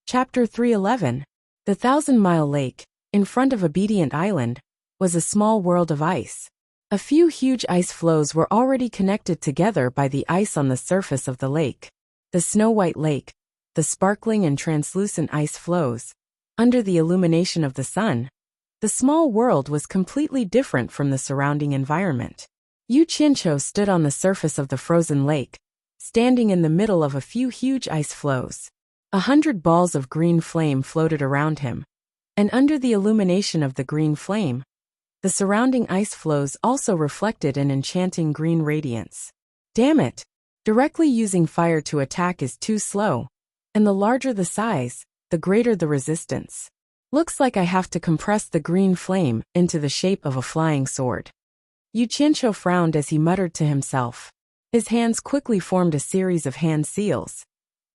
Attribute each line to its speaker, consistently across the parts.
Speaker 1: Chapter 311. The 1,000-Mile Lake, in front of Obedient Island, was a small world of ice. A few huge ice floes were already connected together by the ice on the surface of the lake. The snow-white lake, the sparkling and translucent ice floes. Under the illumination of the sun, the small world was completely different from the surrounding environment. Yu Qianqiu stood on the surface of the frozen lake, standing in the middle of a few huge ice floes. 100 balls of green flame floated around him, and under the illumination of the green flame, the surrounding ice floes also reflected an enchanting green radiance. Damn it! Directly using fire to attack is too slow, and the larger the size, the greater the resistance. Looks like I have to compress the green flame into the shape of a flying sword. Yu Qianqiu frowned as he muttered to himself. His hands quickly formed a series of hand seals,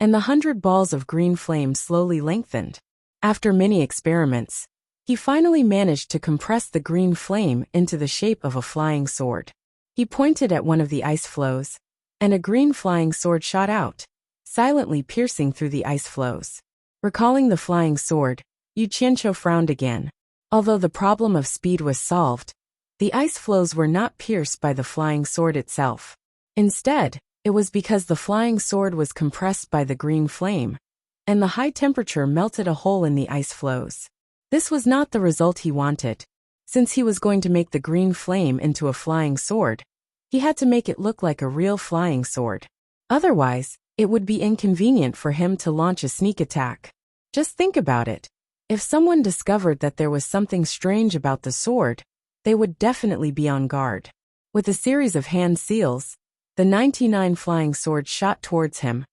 Speaker 1: and the 100 balls of green flame slowly lengthened. After many experiments, he finally managed to compress the green flame into the shape of a flying sword. He pointed at one of the ice floes, and a green flying sword shot out, silently piercing through the ice floes. Recalling the flying sword, Yu Qianqiu frowned again. Although the problem of speed was solved, the ice floes were not pierced by the flying sword itself. Instead, it was because the flying sword was compressed by the green flame, and the high temperature melted a hole in the ice floes. This was not the result he wanted. Since he was going to make the green flame into a flying sword, he had to make it look like a real flying sword. Otherwise, it would be inconvenient for him to launch a sneak attack. Just think about it. If someone discovered that there was something strange about the sword, they would definitely be on guard. With a series of hand seals, the 99 flying swords shot towards him,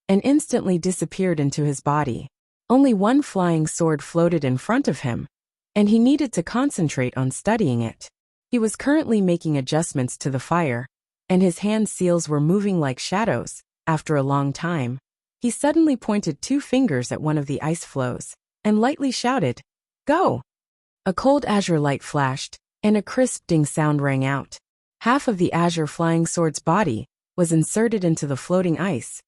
Speaker 1: and instantly disappeared into his body. Only one flying sword floated in front of him, and he needed to concentrate on studying it. He was currently making adjustments to the fire, and his hand seals were moving like shadows. After a long time, he suddenly pointed 2 fingers at one of the ice floes, and lightly shouted, "Go!" A cold azure light flashed, and a crisp ding sound rang out. Half of the azure flying sword's body was inserted into the floating ice,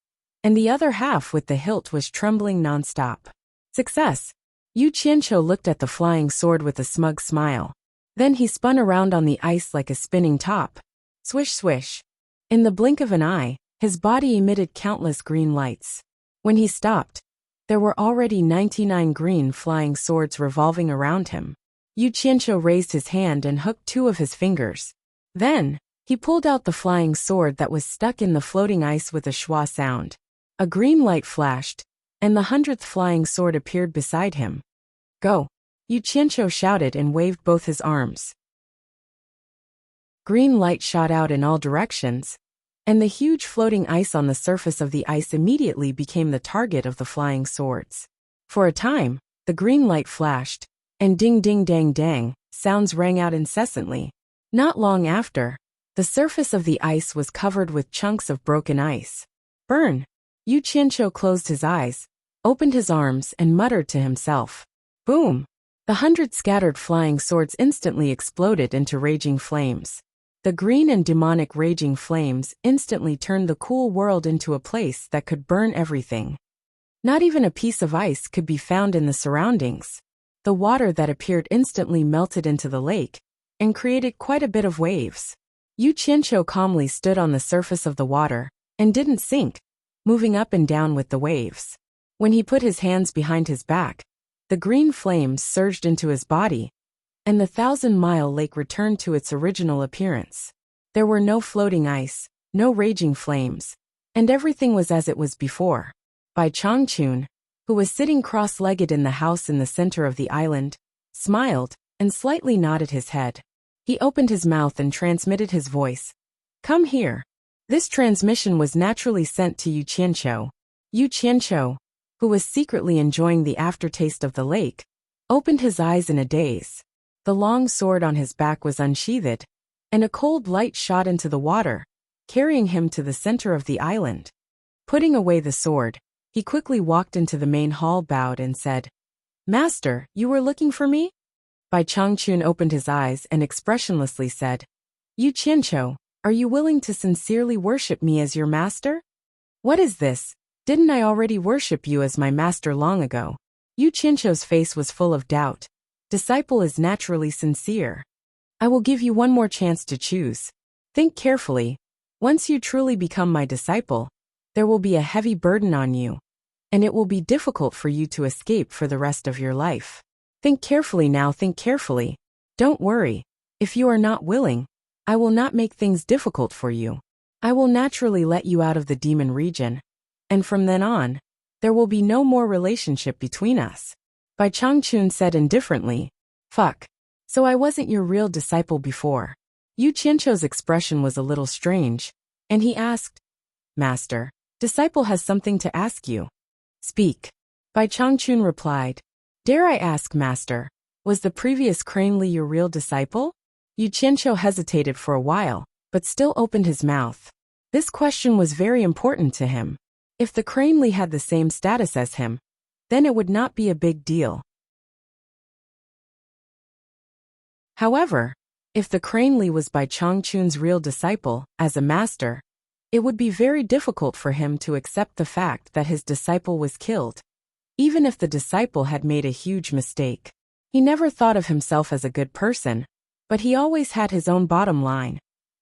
Speaker 1: and the other half with the hilt was trembling non-stop. Success! Yu Qianqiu looked at the flying sword with a smug smile. Then he spun around on the ice like a spinning top. Swish swish. In the blink of an eye, his body emitted countless green lights. When he stopped, there were already 99 green flying swords revolving around him. Yu Qianqiu raised his hand and hooked 2 of his fingers. Then, he pulled out the flying sword that was stuck in the floating ice with a schwa sound. A green light flashed, and the 100th flying sword appeared beside him. "Go!" Yu Qianqiu shouted and waved both his arms. Green light shot out in all directions, and the huge floating ice on the surface of the ice immediately became the target of the flying swords. For a time, the green light flashed, and ding ding dang dang sounds rang out incessantly. Not long after, the surface of the ice was covered with chunks of broken ice. Burn! Yu Qianqiu closed his eyes, opened his arms and muttered to himself. Boom! The 100 scattered flying swords instantly exploded into raging flames. The green and demonic raging flames instantly turned the cool world into a place that could burn everything. Not even a piece of ice could be found in the surroundings. The water that appeared instantly melted into the lake, and created quite a bit of waves. Yu Qianqiu calmly stood on the surface of the water, and didn't sink, moving up and down with the waves. When he put his hands behind his back, the green flames surged into his body, and the 1,000-mile lake returned to its original appearance. There were no floating ice, no raging flames, and everything was as it was before. Bai Changchun, who was sitting cross-legged in the house in the center of the island, smiled and slightly nodded his head. He opened his mouth and transmitted his voice. "Come here." This transmission was naturally sent to Yu Qianqiu. Yu Qianqiu, who was secretly enjoying the aftertaste of the lake, opened his eyes in a daze. The long sword on his back was unsheathed, and a cold light shot into the water, carrying him to the center of the island. Putting away the sword, he quickly walked into the main hall, bowed and said, "Master, you were looking for me?" Bai Changchun opened his eyes and expressionlessly said, "Yu Qianqiu, are you willing to sincerely worship me as your master?" "What is this?" Didn't I already worship you as my master long ago? Yu Qianqiu's face was full of doubt. Disciple is naturally sincere. I will give you one more chance to choose. Think carefully. Once you truly become my disciple, there will be a heavy burden on you, and it will be difficult for you to escape for the rest of your life. Think carefully now, think carefully. Don't worry. If you are not willing, I will not make things difficult for you. I will naturally let you out of the demon region, and from then on, there will be no more relationship between us. Bai Changchun said indifferently, Fuck. So I wasn't your real disciple before. Yu Qianqiu's expression was a little strange, and he asked, Master, disciple has something to ask you. Speak. Bai Changchun replied, Dare I ask, Master, was the previous Crane Li your real disciple? Yu Qianqiu hesitated for a while, but still opened his mouth. This question was very important to him. If the Crane Li had the same status as him, then it would not be a big deal. However, if the Crane Li was Bai Changchun's real disciple, as a master, it would be very difficult for him to accept the fact that his disciple was killed, even if the disciple had made a huge mistake. He never thought of himself as a good person, but he always had his own bottom line,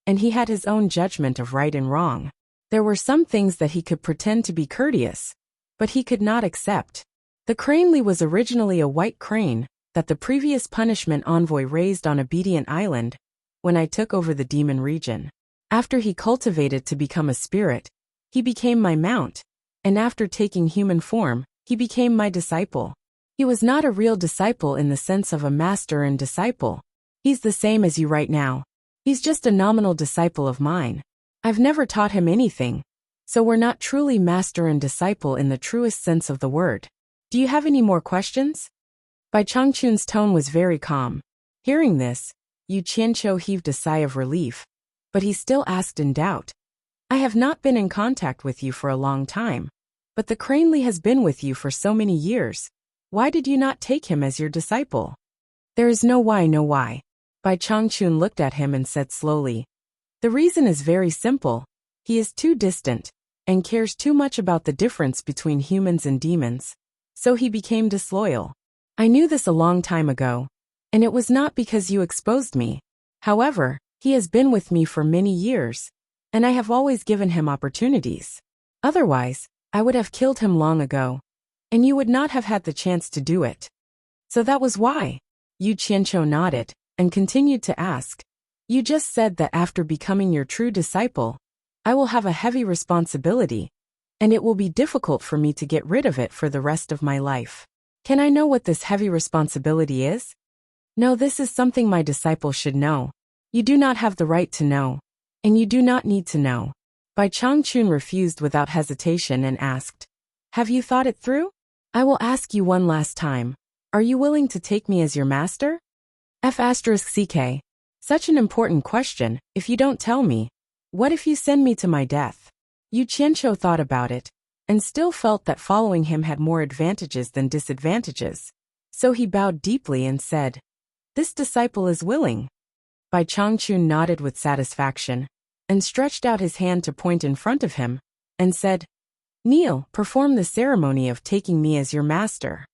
Speaker 1: and he had his own judgment of right and wrong. There were some things that he could pretend to be courteous, but he could not accept. The Crane Li was originally a white crane that the previous punishment envoy raised on Obedient Island when I took over the demon region. After he cultivated to become a spirit, he became my mount, and after taking human form, he became my disciple. He was not a real disciple in the sense of a master and disciple. He's the same as you right now. He's just a nominal disciple of mine. I've never taught him anything, so we're not truly master and disciple in the truest sense of the word. Do you have any more questions? Bai Changchun's tone was very calm. Hearing this, Yu Qianqiu heaved a sigh of relief, but he still asked in doubt. I have not been in contact with you for a long time, but the Crane Li has been with you for so many years. Why did you not take him as your disciple? There is no why, no why. Bai Changchun looked at him and said slowly. The reason is very simple. He is too distant, and cares too much about the difference between humans and demons, so he became disloyal. I knew this a long time ago, and it was not because you exposed me. However, he has been with me for many years, and I have always given him opportunities. Otherwise, I would have killed him long ago, and you would not have had the chance to do it. So that was why. Yu Qianqiu nodded, and continued to ask, You just said that after becoming your true disciple, I will have a heavy responsibility, and it will be difficult for me to get rid of it for the rest of my life. Can I know what this heavy responsibility is? No, this is something my disciple should know. You do not have the right to know, and you do not need to know. Bai Changchun refused without hesitation and asked, Have you thought it through? I will ask you one last time. Are you willing to take me as your master? F***ck. Such an important question. If you don't tell me, what if you send me to my death? Yu Qianqiu thought about it, and still felt that following him had more advantages than disadvantages. So he bowed deeply and said, This disciple is willing. Bai Changchun nodded with satisfaction, and stretched out his hand to point in front of him, and said, Kneel, perform the ceremony of taking me as your master.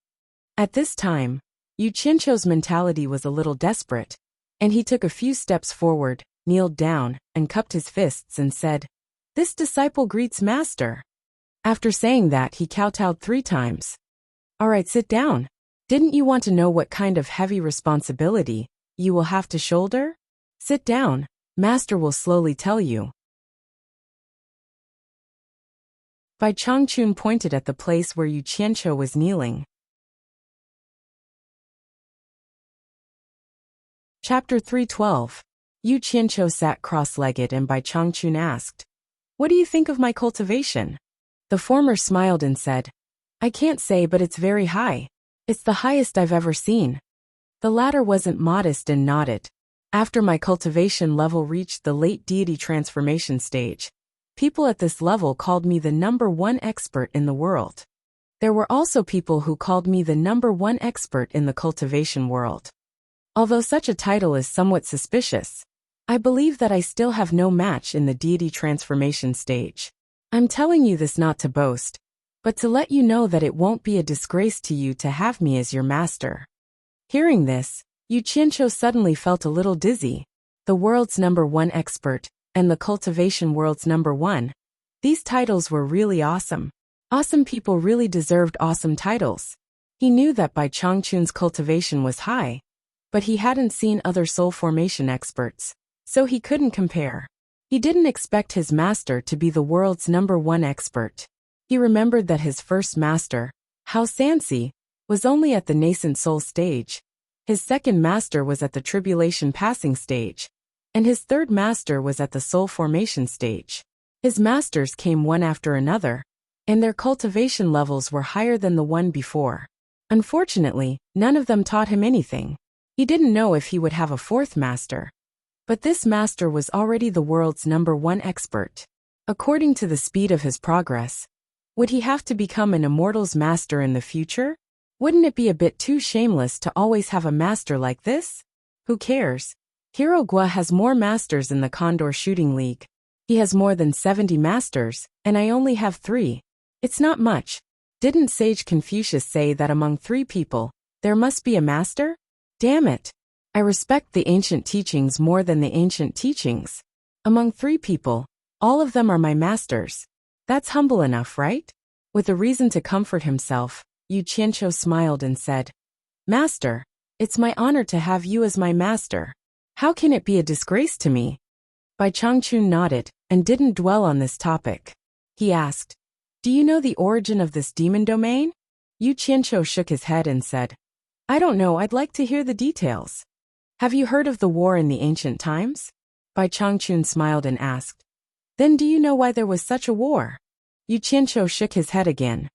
Speaker 1: At this time, Yu Qianqiu's mentality was a little desperate, and he took a few steps forward, kneeled down, and cupped his fists and said, This disciple greets master. After saying that, he kowtowed 3 times. All right, sit down. Didn't you want to know what kind of heavy responsibility you will have to shoulder? Sit down. Master will slowly tell you. Bai Changchun pointed at the place where Yu Qianqiu was kneeling. Chapter 312. Yu Qianqiu sat cross-legged and Bai Changchun asked, What do you think of my cultivation? The former smiled and said, I can't say, but it's very high. It's the highest I've ever seen. The latter wasn't modest and nodded. After my cultivation level reached the late deity transformation stage, people at this level called me the #1 expert in the world. There were also people who called me the #1 expert in the cultivation world. Although such a title is somewhat suspicious, I believe that I still have no match in the deity transformation stage. I'm telling you this not to boast, but to let you know that it won't be a disgrace to you to have me as your master." Hearing this, Yu Qianqiu suddenly felt a little dizzy. The world's #1 expert, and the cultivation world's #1. These titles were really awesome. Awesome people really deserved awesome titles. He knew that Bai Changchun's cultivation was high, but he hadn't seen other soul formation experts, so he couldn't compare. He didn't expect his master to be the world's #1 expert. He remembered that his first master, Hao Sansi, was only at the nascent soul stage. His second master was at the tribulation passing stage, and his third master was at the soul formation stage. His masters came one after another, and their cultivation levels were higher than the one before. Unfortunately, none of them taught him anything. He didn't know if he would have a fourth master. But this master was already the world's #1 expert. According to the speed of his progress, would he have to become an immortal's master in the future? Wouldn't it be a bit too shameless to always have a master like this? Who cares? Hero Gua has more masters in the Condor Shooting League. He has more than 70 masters, and I only have 3. It's not much. Didn't sage Confucius say that among 3 people, there must be a master? Damn it. I respect the ancient teachings more than the ancient teachings. Among 3 people, all of them are my masters. That's humble enough, right? With a reason to comfort himself, Yu Qianqiu smiled and said, "Master, it's my honor to have you as my master. How can it be a disgrace to me?" Bai Changchun nodded and didn't dwell on this topic. He asked, "Do you know the origin of this demon domain?" Yu Qianqiu shook his head and said, "I don't know, I'd like to hear the details." "Have you heard of the war in the ancient times?" Bai Changchun smiled and asked. "Then do you know why there was such a war?" Yu Qianqiu shook his head again.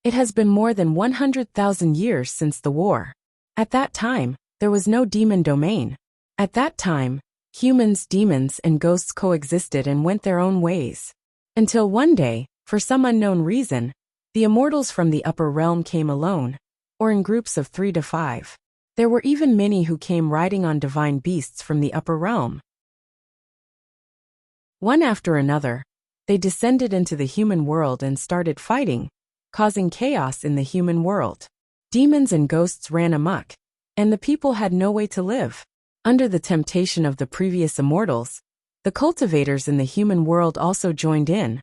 Speaker 1: "It has been more than 100,000 years since the war. At that time, there was no demon domain. At that time, humans, demons, and ghosts coexisted and went their own ways. Until one day, for some unknown reason, the immortals from the upper realm came alone, or in groups of 3 to 5. There were even many who came riding on divine beasts from the upper realm. One after another, they descended into the human world and started fighting, causing chaos in the human world. Demons and ghosts ran amok, and the people had no way to live. Under the temptation of the previous immortals, the cultivators in the human world also joined in.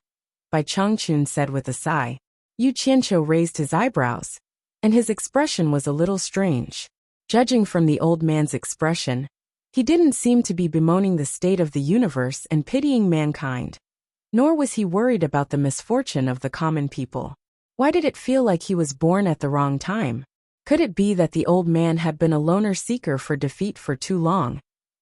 Speaker 1: Bai Changchun said with a sigh. Yu Qianqiu raised his eyebrows, and his expression was a little strange. Judging from the old man's expression, he didn't seem to be bemoaning the state of the universe and pitying mankind. Nor was he worried about the misfortune of the common people. Why did it feel like he was born at the wrong time? Could it be that the old man had been a loner seeker for defeat for too long,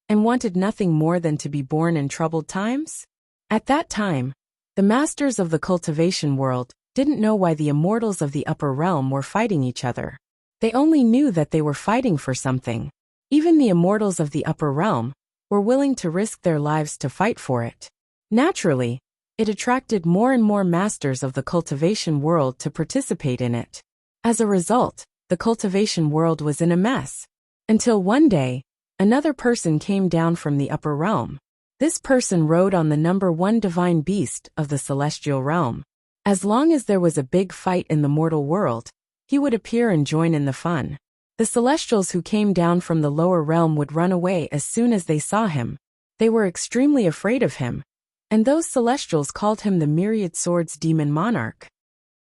Speaker 1: and wanted nothing more than to be born in troubled times? At that time, the masters of the cultivation world didn't know why the immortals of the upper realm were fighting each other. They only knew that they were fighting for something. Even the immortals of the upper realm were willing to risk their lives to fight for it. Naturally, it attracted more and more masters of the cultivation world to participate in it. As a result, the cultivation world was in a mess. Until one day, another person came down from the upper realm. This person rode on the #1 divine beast of the celestial realm. As long as there was a big fight in the mortal world, he would appear and join in the fun. The celestials who came down from the lower realm would run away as soon as they saw him. They were extremely afraid of him, and those celestials called him the Myriad Swords Demon Monarch.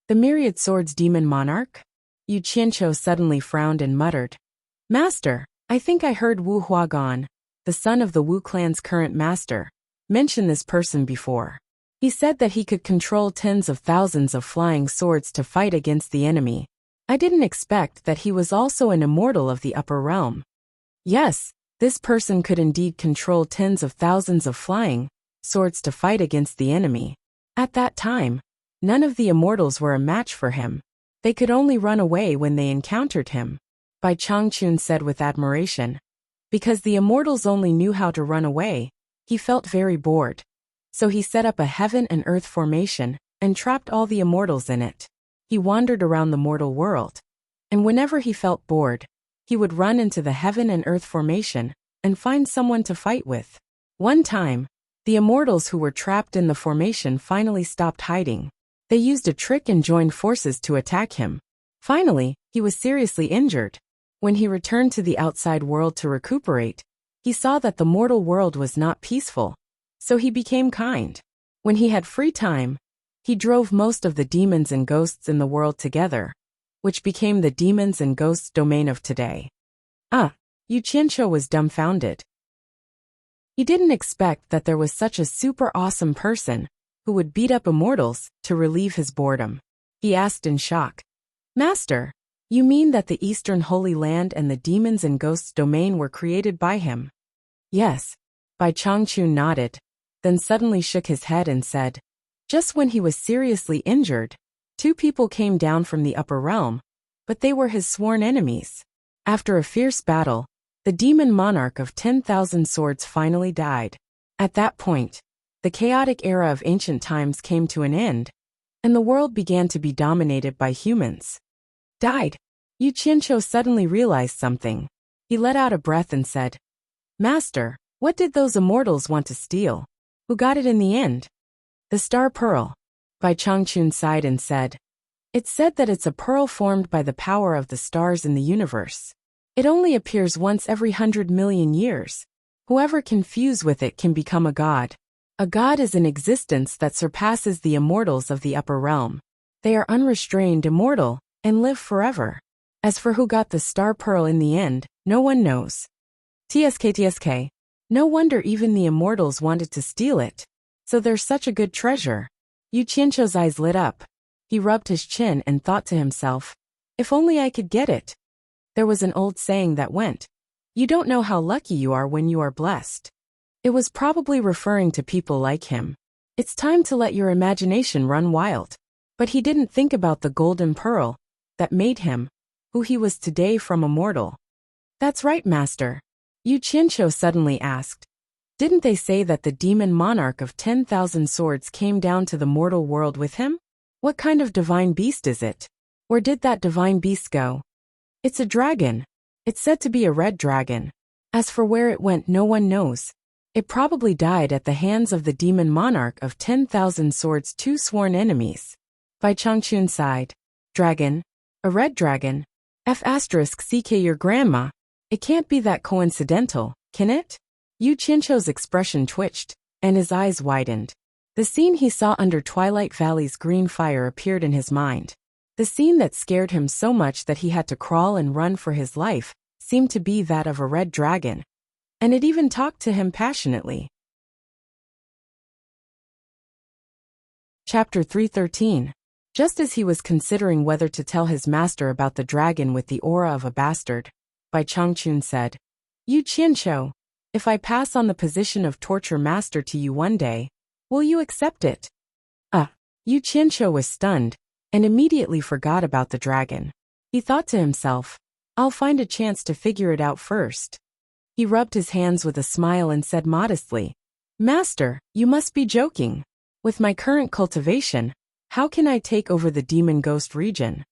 Speaker 1: The Myriad Swords Demon Monarch? Yu Qianqiu suddenly frowned and muttered, "Master, I think I heard Wu Huagan, the son of the Wu clan's current master, mention this person before. He said that he could control tens of thousands of flying swords to fight against the enemy. I didn't expect that he was also an immortal of the upper realm." Yes, this person could indeed control tens of thousands of flying swords to fight against the enemy. At that time, none of the immortals were a match for him. They could only run away when they encountered him. Bai Changchun said with admiration. Because the immortals only knew how to run away, he felt very bored. So he set up a heaven and earth formation and trapped all the immortals in it. He wandered around the mortal world, and whenever he felt bored, he would run into the heaven and earth formation and find someone to fight with. One time, the immortals who were trapped in the formation finally stopped hiding. They used a trick and joined forces to attack him. Finally, he was seriously injured. When he returned to the outside world to recuperate, he saw that the mortal world was not peaceful. So he became kind. When he had free time, he drove most of the demons and ghosts in the world together, which became the demons and ghosts domain of today. Yu Qianqiu was dumbfounded. He didn't expect that there was such a super awesome person who would beat up immortals to relieve his boredom. He asked in shock, "Master, you mean that the Eastern Holy Land and the demons and ghosts domain were created by him?" "Yes." Bai Changchun nodded, then suddenly shook his head and said, "Just when he was seriously injured, 2 people came down from the upper realm, but they were his sworn enemies. After a fierce battle, the demon monarch of 10,000 swords finally died. At that point, the chaotic era of ancient times came to an end, and the world began to be dominated by humans." Died. Yu Qianqiu suddenly realized something. He let out a breath and said, "Master, what did those immortals want to steal? Who got it in the end?" "The star pearl." Bai Changchun sighed and said, "It's said that it's a pearl formed by the power of the stars in the universe. It only appears once every 100 million years. Whoever can fuse with it can become a god. A god is an existence that surpasses the immortals of the upper realm. They are unrestrained immortal and live forever. As for who got the star pearl in the end, no one knows. TSK. No wonder even the immortals wanted to steal it. So there's such a good treasure." Yu Qianqiu's eyes lit up. He rubbed his chin and thought to himself, "If only I could get it." There was an old saying that went, "You don't know how lucky you are when you are blessed." It was probably referring to people like him. It's time to let your imagination run wild. But he didn't think about the golden pearl that made him who he was today from immortal. "That's right, Master." Yu Qianqiu suddenly asked, "Didn't they say that the demon monarch of 10,000 swords came down to the mortal world with him? What kind of divine beast is it? Where did that divine beast go?" "It's a dragon. It's said to be a red dragon. As for where it went, no one knows. It probably died at the hands of the demon monarch of 10,000 swords' 2 sworn enemies." Bai Changchun sighed. "Dragon? A red dragon? F***ck your grandma. It can't be that coincidental, can it?" Yu Qianqiu's expression twitched, and his eyes widened. The scene he saw under Twilight Valley's green fire appeared in his mind. The scene that scared him so much that he had to crawl and run for his life seemed to be that of a red dragon. And it even talked to him passionately. Chapter 313. Just as he was considering whether to tell his master about the dragon with the aura of a bastard, Bai Changchun said, "Yu Qianqiu, if I pass on the position of torture master to you one day, will you accept it?" Yu Qianqiu was stunned and immediately forgot about the dragon. He thought to himself, "I'll find a chance to figure it out first." He rubbed his hands with a smile and said modestly, "Master, you must be joking. With my current cultivation, how can I take over the demon ghost region?"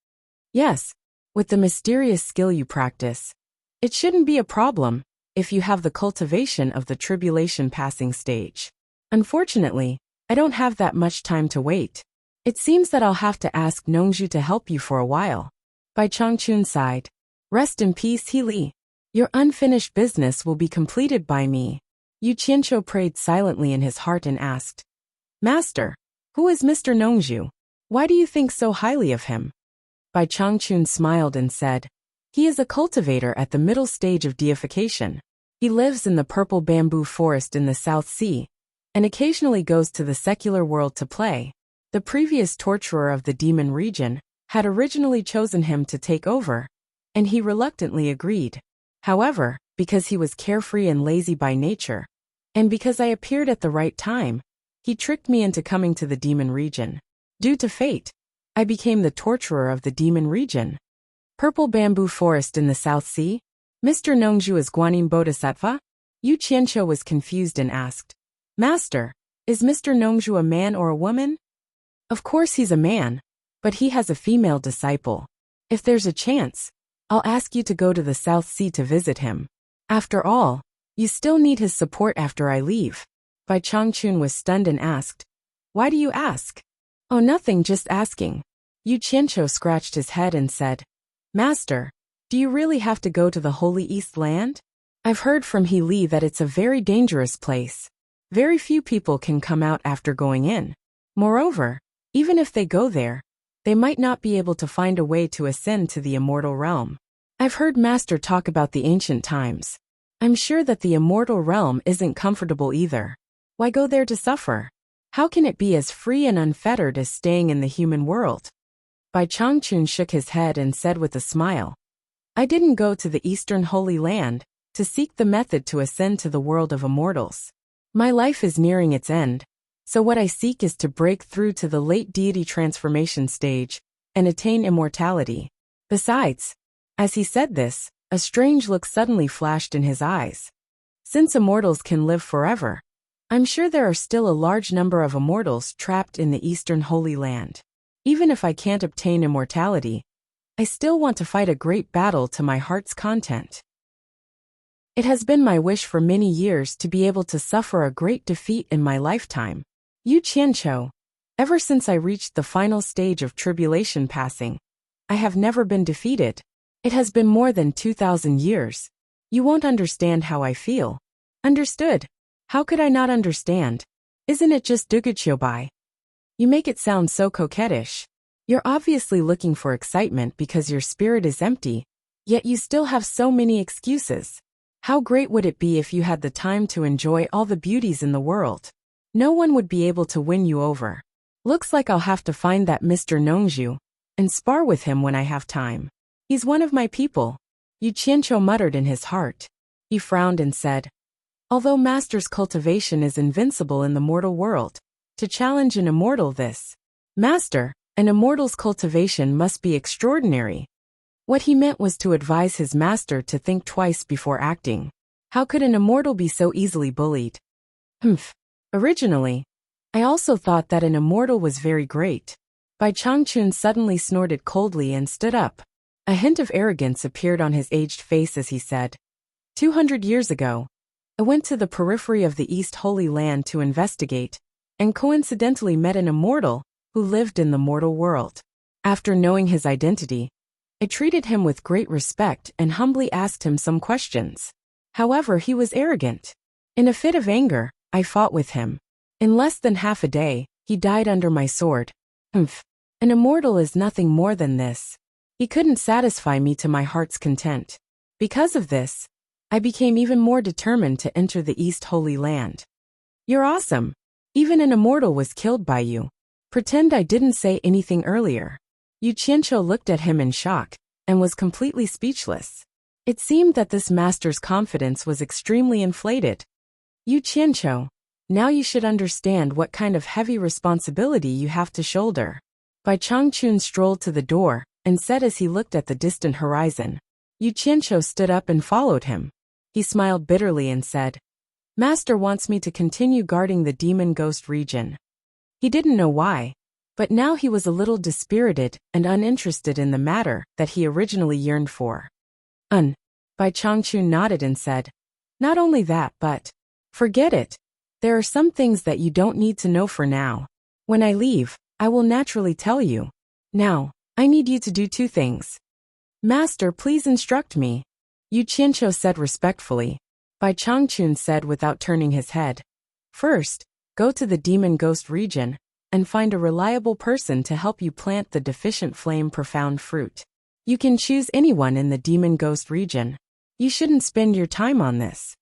Speaker 1: "Yes, with the mysterious skill you practice. It shouldn't be a problem if you have the cultivation of the tribulation passing stage. Unfortunately, I don't have that much time to wait. It seems that I'll have to ask Nongzhu to help you for a while." Bai Changchun sighed. "Rest in peace, He Li. Your unfinished business will be completed by me." Yu Qianqiu prayed silently in his heart and asked, "Master, who is Mr. Nongzhu? Why do you think so highly of him?" Bai Changchun smiled and said, "He is a cultivator at the middle stage of deification. He lives in the purple bamboo forest in the South Sea, and occasionally goes to the secular world to play. The previous torturer of the demon region had originally chosen him to take over, and he reluctantly agreed. However, because he was carefree and lazy by nature, and because I appeared at the right time, he tricked me into coming to the demon region. Due to fate, I became the torturer of the demon region." Purple bamboo forest in the South Sea? Mr. Nongzhu is Guanyin Bodhisattva? Yu Qianqiu was confused and asked, "Master, is Mr. Nongzhu a man or a woman?" "Of course he's a man, but he has a female disciple. If there's a chance, I'll ask you to go to the South Sea to visit him. After all, you still need his support after I leave." Bai Changchun was stunned and asked, "Why do you ask?" Oh, nothing, just asking. Yu Qianqiu scratched his head and said, Master, do you really have to go to the Holy East Land? I've heard from He Li that it's a very dangerous place. Very few people can come out after going in. Moreover, even if they go there, they might not be able to find a way to ascend to the immortal realm. I've heard Master talk about the ancient times. I'm sure that the immortal realm isn't comfortable either. Why go there to suffer? How can it be as free and unfettered as staying in the human world? Bai Changchun shook his head and said with a smile, I didn't go to the Eastern Holy Land to seek the method to ascend to the world of immortals. My life is nearing its end, so what I seek is to break through to the late deity transformation stage and attain immortality. Besides, as he said this, a strange look suddenly flashed in his eyes. Since immortals can live forever, I'm sure there are still a large number of immortals trapped in the Eastern Holy Land. Even if I can't obtain immortality, I still want to fight a great battle to my heart's content. It has been my wish for many years to be able to suffer a great defeat in my lifetime. Yu Qianqiu, ever since I reached the final stage of tribulation passing, I have never been defeated. It has been more than 2,000 years. You won't understand how I feel. Understood? How could I not understand? Isn't it just Duguqiubai? You make it sound so coquettish. You're obviously looking for excitement because your spirit is empty, yet you still have so many excuses. How great would it be if you had the time to enjoy all the beauties in the world? No one would be able to win you over. Looks like I'll have to find that Mr. Nongzhu and spar with him when I have time. He's one of my people. Yu Qianqiu muttered in his heart. He frowned and said, Although Master's cultivation is invincible in the mortal world, to challenge an immortal Master, an immortal's cultivation must be extraordinary. What he meant was to advise his master to think twice before acting. How could an immortal be so easily bullied? Originally, I also thought that an immortal was very great. Bai Changchun suddenly snorted coldly and stood up. A hint of arrogance appeared on his aged face as he said, 200 years ago, I went to the periphery of the East Holy Land to investigate, and coincidentally met an immortal who lived in the mortal world. After knowing his identity, I treated him with great respect and humbly asked him some questions. However, he was arrogant. In a fit of anger, I fought with him. In less than half a day, he died under my sword. An immortal is nothing more than this. He couldn't satisfy me to my heart's content. Because of this, I became even more determined to enter the East Holy Land. You're awesome. Even an immortal was killed by you. Pretend I didn't say anything earlier. Yu Qianqiu looked at him in shock and was completely speechless. It seemed that this master's confidence was extremely inflated. Yu Qianqiu, now you should understand what kind of heavy responsibility you have to shoulder. Bai Changchun strolled to the door and said as he looked at the distant horizon. Yu Qianqiu stood up and followed him. He smiled bitterly and said, Master wants me to continue guarding the demon ghost region. He didn't know why, but now he was a little dispirited and uninterested in the matter that he originally yearned for. Bai Changchun nodded and said, Not only that, but forget it. There are some things that you don't need to know for now. When I leave, I will naturally tell you. Now, I need you to do 2 things. Master, please instruct me. Yu Qianqiu said respectfully. Bai Changchun said without turning his head. First, go to the demon ghost region and find a reliable person to help you plant the deficient flame profound fruit. You can choose anyone in the demon ghost region. You shouldn't spend your time on this.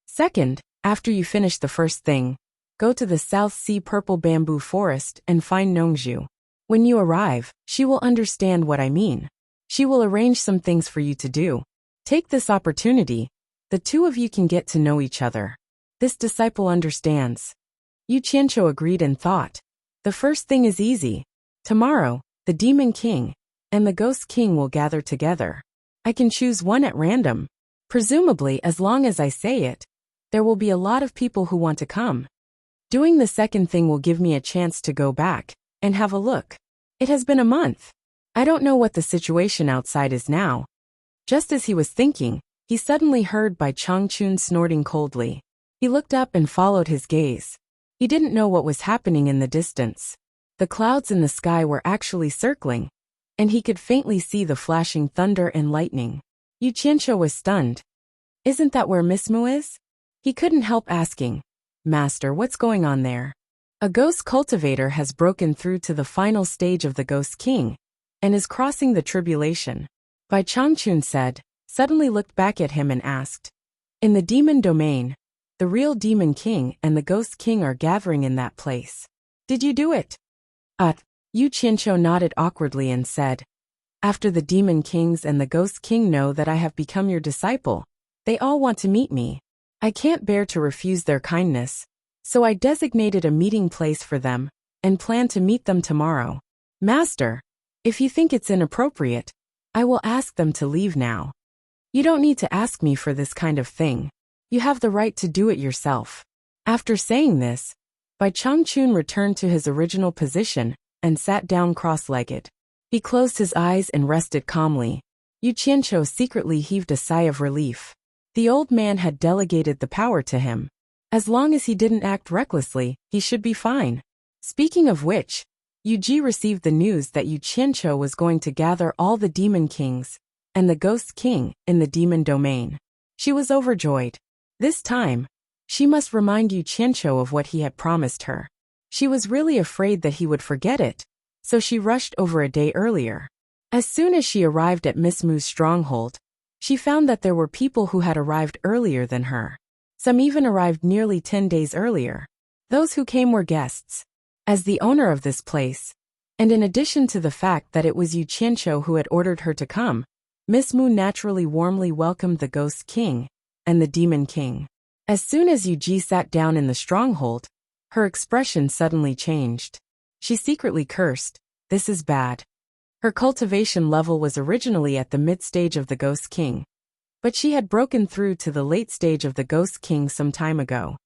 Speaker 1: Second, after you finish the first thing, go to the South Sea Purple Bamboo Forest and find Nongzhu. When you arrive, she will understand what I mean. She will arrange some things for you to do. Take this opportunity. The 2 of you can get to know each other. This disciple understands. Yu Qianqiu agreed and thought. The first thing is easy. Tomorrow, the Demon King and the Ghost King will gather together. I can choose one at random. Presumably, as long as I say it, there will be a lot of people who want to come. Doing the second thing will give me a chance to go back and have a look. It has been a month. I don't know what the situation outside is now. Just as he was thinking, he suddenly heard Bai Changchun snorting coldly. He looked up and followed his gaze. He didn't know what was happening in the distance. The clouds in the sky were actually circling, and he could faintly see the flashing thunder and lightning. Yu Qianqiu was stunned. Isn't that where Miss Mu is? He couldn't help asking, Master, what's going on there? A ghost cultivator has broken through to the final stage of the Ghost King, and is crossing the tribulation. Bai Changchun said, suddenly looked back at him and asked, in the demon domain, the real demon king and the Ghost King are gathering in that place. Did you do it? Yu Qianqiu nodded awkwardly and said, after the demon kings and the Ghost King know that I have become your disciple, they all want to meet me. I can't bear to refuse their kindness, so I designated a meeting place for them, and plan to meet them tomorrow. Master, if you think it's inappropriate, I will ask them to leave now. You don't need to ask me for this kind of thing. You have the right to do it yourself. After saying this, Bai Changchun returned to his original position and sat down cross-legged. He closed his eyes and rested calmly. Yu Qianqiu secretly heaved a sigh of relief. The old man had delegated the power to him. As long as he didn't act recklessly, he should be fine. Speaking of which, Yu Ji received the news that Yu Qianqiu was going to gather all the demon kings and the Ghost King in the demon domain. She was overjoyed. This time, she must remind Yu Qianqiu of what he had promised her. She was really afraid that he would forget it, so she rushed over a day earlier. As soon as she arrived at Miss Mu's stronghold, she found that there were people who had arrived earlier than her. Some even arrived nearly 10 days earlier. Those who came were guests. As the owner of this place, and in addition to the fact that it was Yu Qianqiu who had ordered her to come, Miss Mu naturally warmly welcomed the Ghost King and the Demon King. As soon as Yu Ji sat down in the stronghold, her expression suddenly changed. She secretly cursed, this is bad. Her cultivation level was originally at the mid-stage of the Ghost King, but she had broken through to the late stage of the Ghost King some time ago.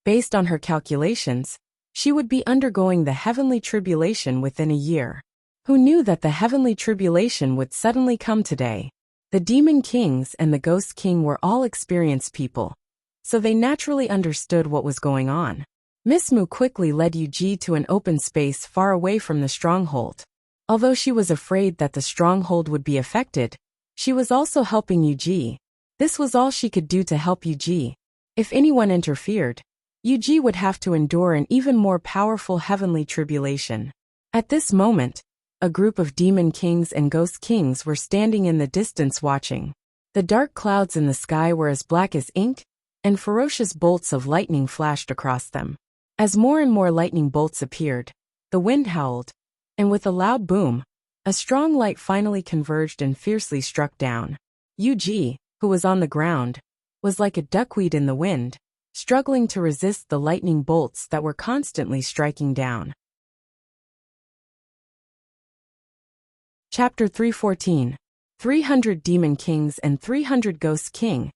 Speaker 1: Based on her calculations, she would be undergoing the heavenly tribulation within a year. Who knew that the heavenly tribulation would suddenly come today? The Demon Kings and the Ghost King were all experienced people, so they naturally understood what was going on. Miss Mu quickly led Yu Ji to an open space far away from the stronghold. Although she was afraid that the stronghold would be affected, she was also helping Yu Ji. This was all she could do to help Yu Ji. If anyone interfered, Yu Ji would have to endure an even more powerful heavenly tribulation. At this moment, a group of demon kings and ghost kings were standing in the distance watching. The dark clouds in the sky were as black as ink, and ferocious bolts of lightning flashed across them. As more and more lightning bolts appeared, the wind howled, and with a loud boom, a strong light finally converged and fiercely struck down. Yu Ji, who was on the ground, was like a duckweed in the wind, struggling to resist the lightning bolts that were constantly striking down. Chapter 314. 300 Demon Kings and 300 Ghost King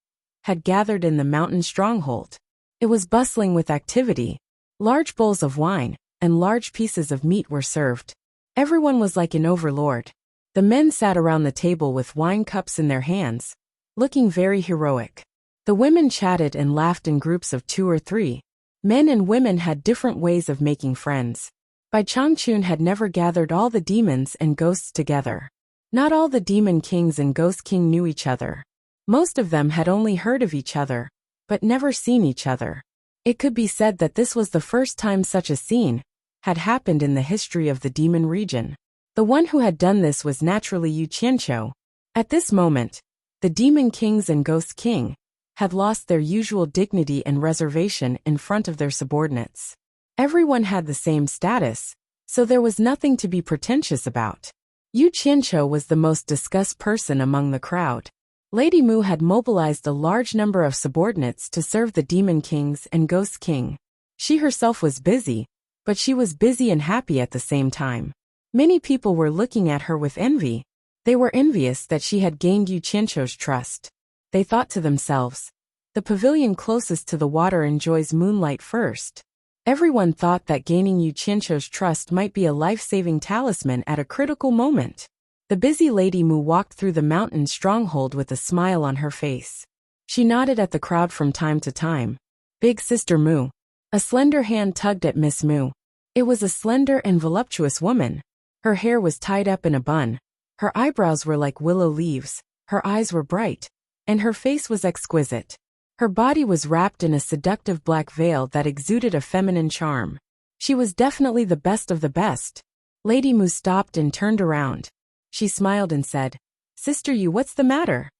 Speaker 1: had gathered in the mountain stronghold. It was bustling with activity. Large bowls of wine and large pieces of meat were served. Everyone was like an overlord. The men sat around the table with wine cups in their hands, looking very heroic. The women chatted and laughed in groups of 2 or 3. Men and women had different ways of making friends. Bai Changchun had never gathered all the demons and ghosts together. Not all the demon kings and ghost king knew each other. Most of them had only heard of each other, but never seen each other. It could be said that this was the first time such a scene had happened in the history of the demon region. The one who had done this was naturally Yu Qianqiu. At this moment, the demon kings and ghost king had lost their usual dignity and reservation in front of their subordinates. Everyone had the same status, so there was nothing to be pretentious about. Yu Qianqiu was the most discussed person among the crowd. Lady Mu had mobilized a large number of subordinates to serve the demon kings and ghost king. She herself was busy, but she was busy and happy at the same time. Many people were looking at her with envy. They were envious that she had gained Yu Qianqiu's trust. They thought to themselves, the pavilion closest to the water enjoys moonlight first. Everyone thought that gaining Yu Qianqiu's trust might be a life-saving talisman at a critical moment. The busy Lady Mu walked through the mountain stronghold with a smile on her face. She nodded at the crowd from time to time. Big Sister Mu. A slender hand tugged at Miss Mu. It was a slender and voluptuous woman. Her hair was tied up in a bun. Her eyebrows were like willow leaves. Her eyes were bright. And her face was exquisite. Her body was wrapped in a seductive black veil that exuded a feminine charm. She was definitely the best of the best. Lady Mu stopped and turned around. She smiled and said, "Sister Yu, what's the matter?"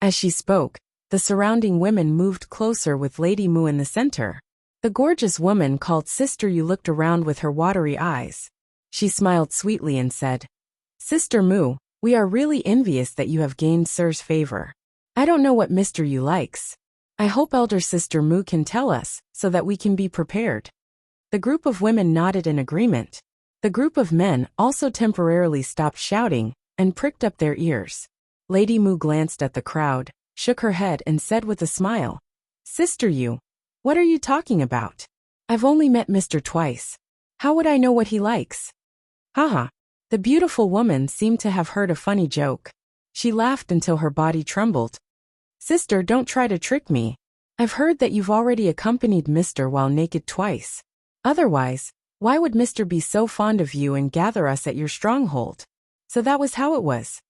Speaker 1: As she spoke, the surrounding women moved closer with Lady Mu in the center. The gorgeous woman called Sister Yu looked around with her watery eyes. She smiled sweetly and said, "Sister Mu, we are really envious that you have gained Sir's favor. I don't know what Mr. Yu likes. I hope elder Sister Mu can tell us, so that we can be prepared." The group of women nodded in agreement. The group of men also temporarily stopped shouting and pricked up their ears. Lady Mu glanced at the crowd, shook her head and said with a smile, "Sister Yu, what are you talking about? I've only met Mr. twice. How would I know what he likes?" Haha. The beautiful woman seemed to have heard a funny joke. She laughed until her body trembled. "Sister, don't try to trick me. I've heard that you've already accompanied Mr. while naked twice. Otherwise, why would Mr. be so fond of you and gather us at your stronghold? So that was how it was."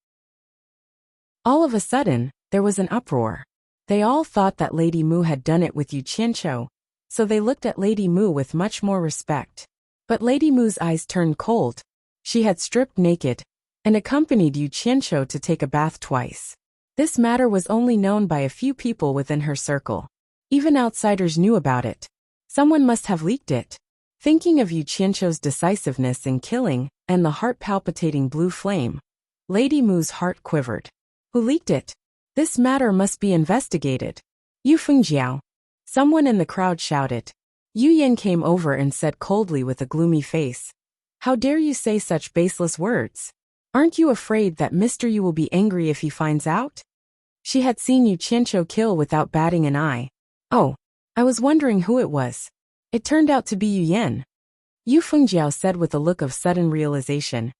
Speaker 1: All of a sudden, there was an uproar. They all thought that Lady Mu had done it with Yu Qianqiu, so they looked at Lady Mu with much more respect. But Lady Mu's eyes turned cold. She had stripped naked and accompanied Yu Qianqiu to take a bath twice. This matter was only known by a few people within her circle. Even outsiders knew about it. Someone must have leaked it. Thinking of Yu Qianqiu's decisiveness in killing and the heart-palpitating blue flame, Lady Mu's heart quivered. Who leaked it? This matter must be investigated. Yu Fengjiao. Someone in the crowd shouted. Yu Yan came over and said coldly with a gloomy face, "How dare you say such baseless words? Aren't you afraid that Mr. Yu will be angry if he finds out?" She had seen Yu Qianqiu kill without batting an eye. "Oh, I was wondering who it was. It turned out to be Yu Yan." Yu Fengjiao said with a look of sudden realization.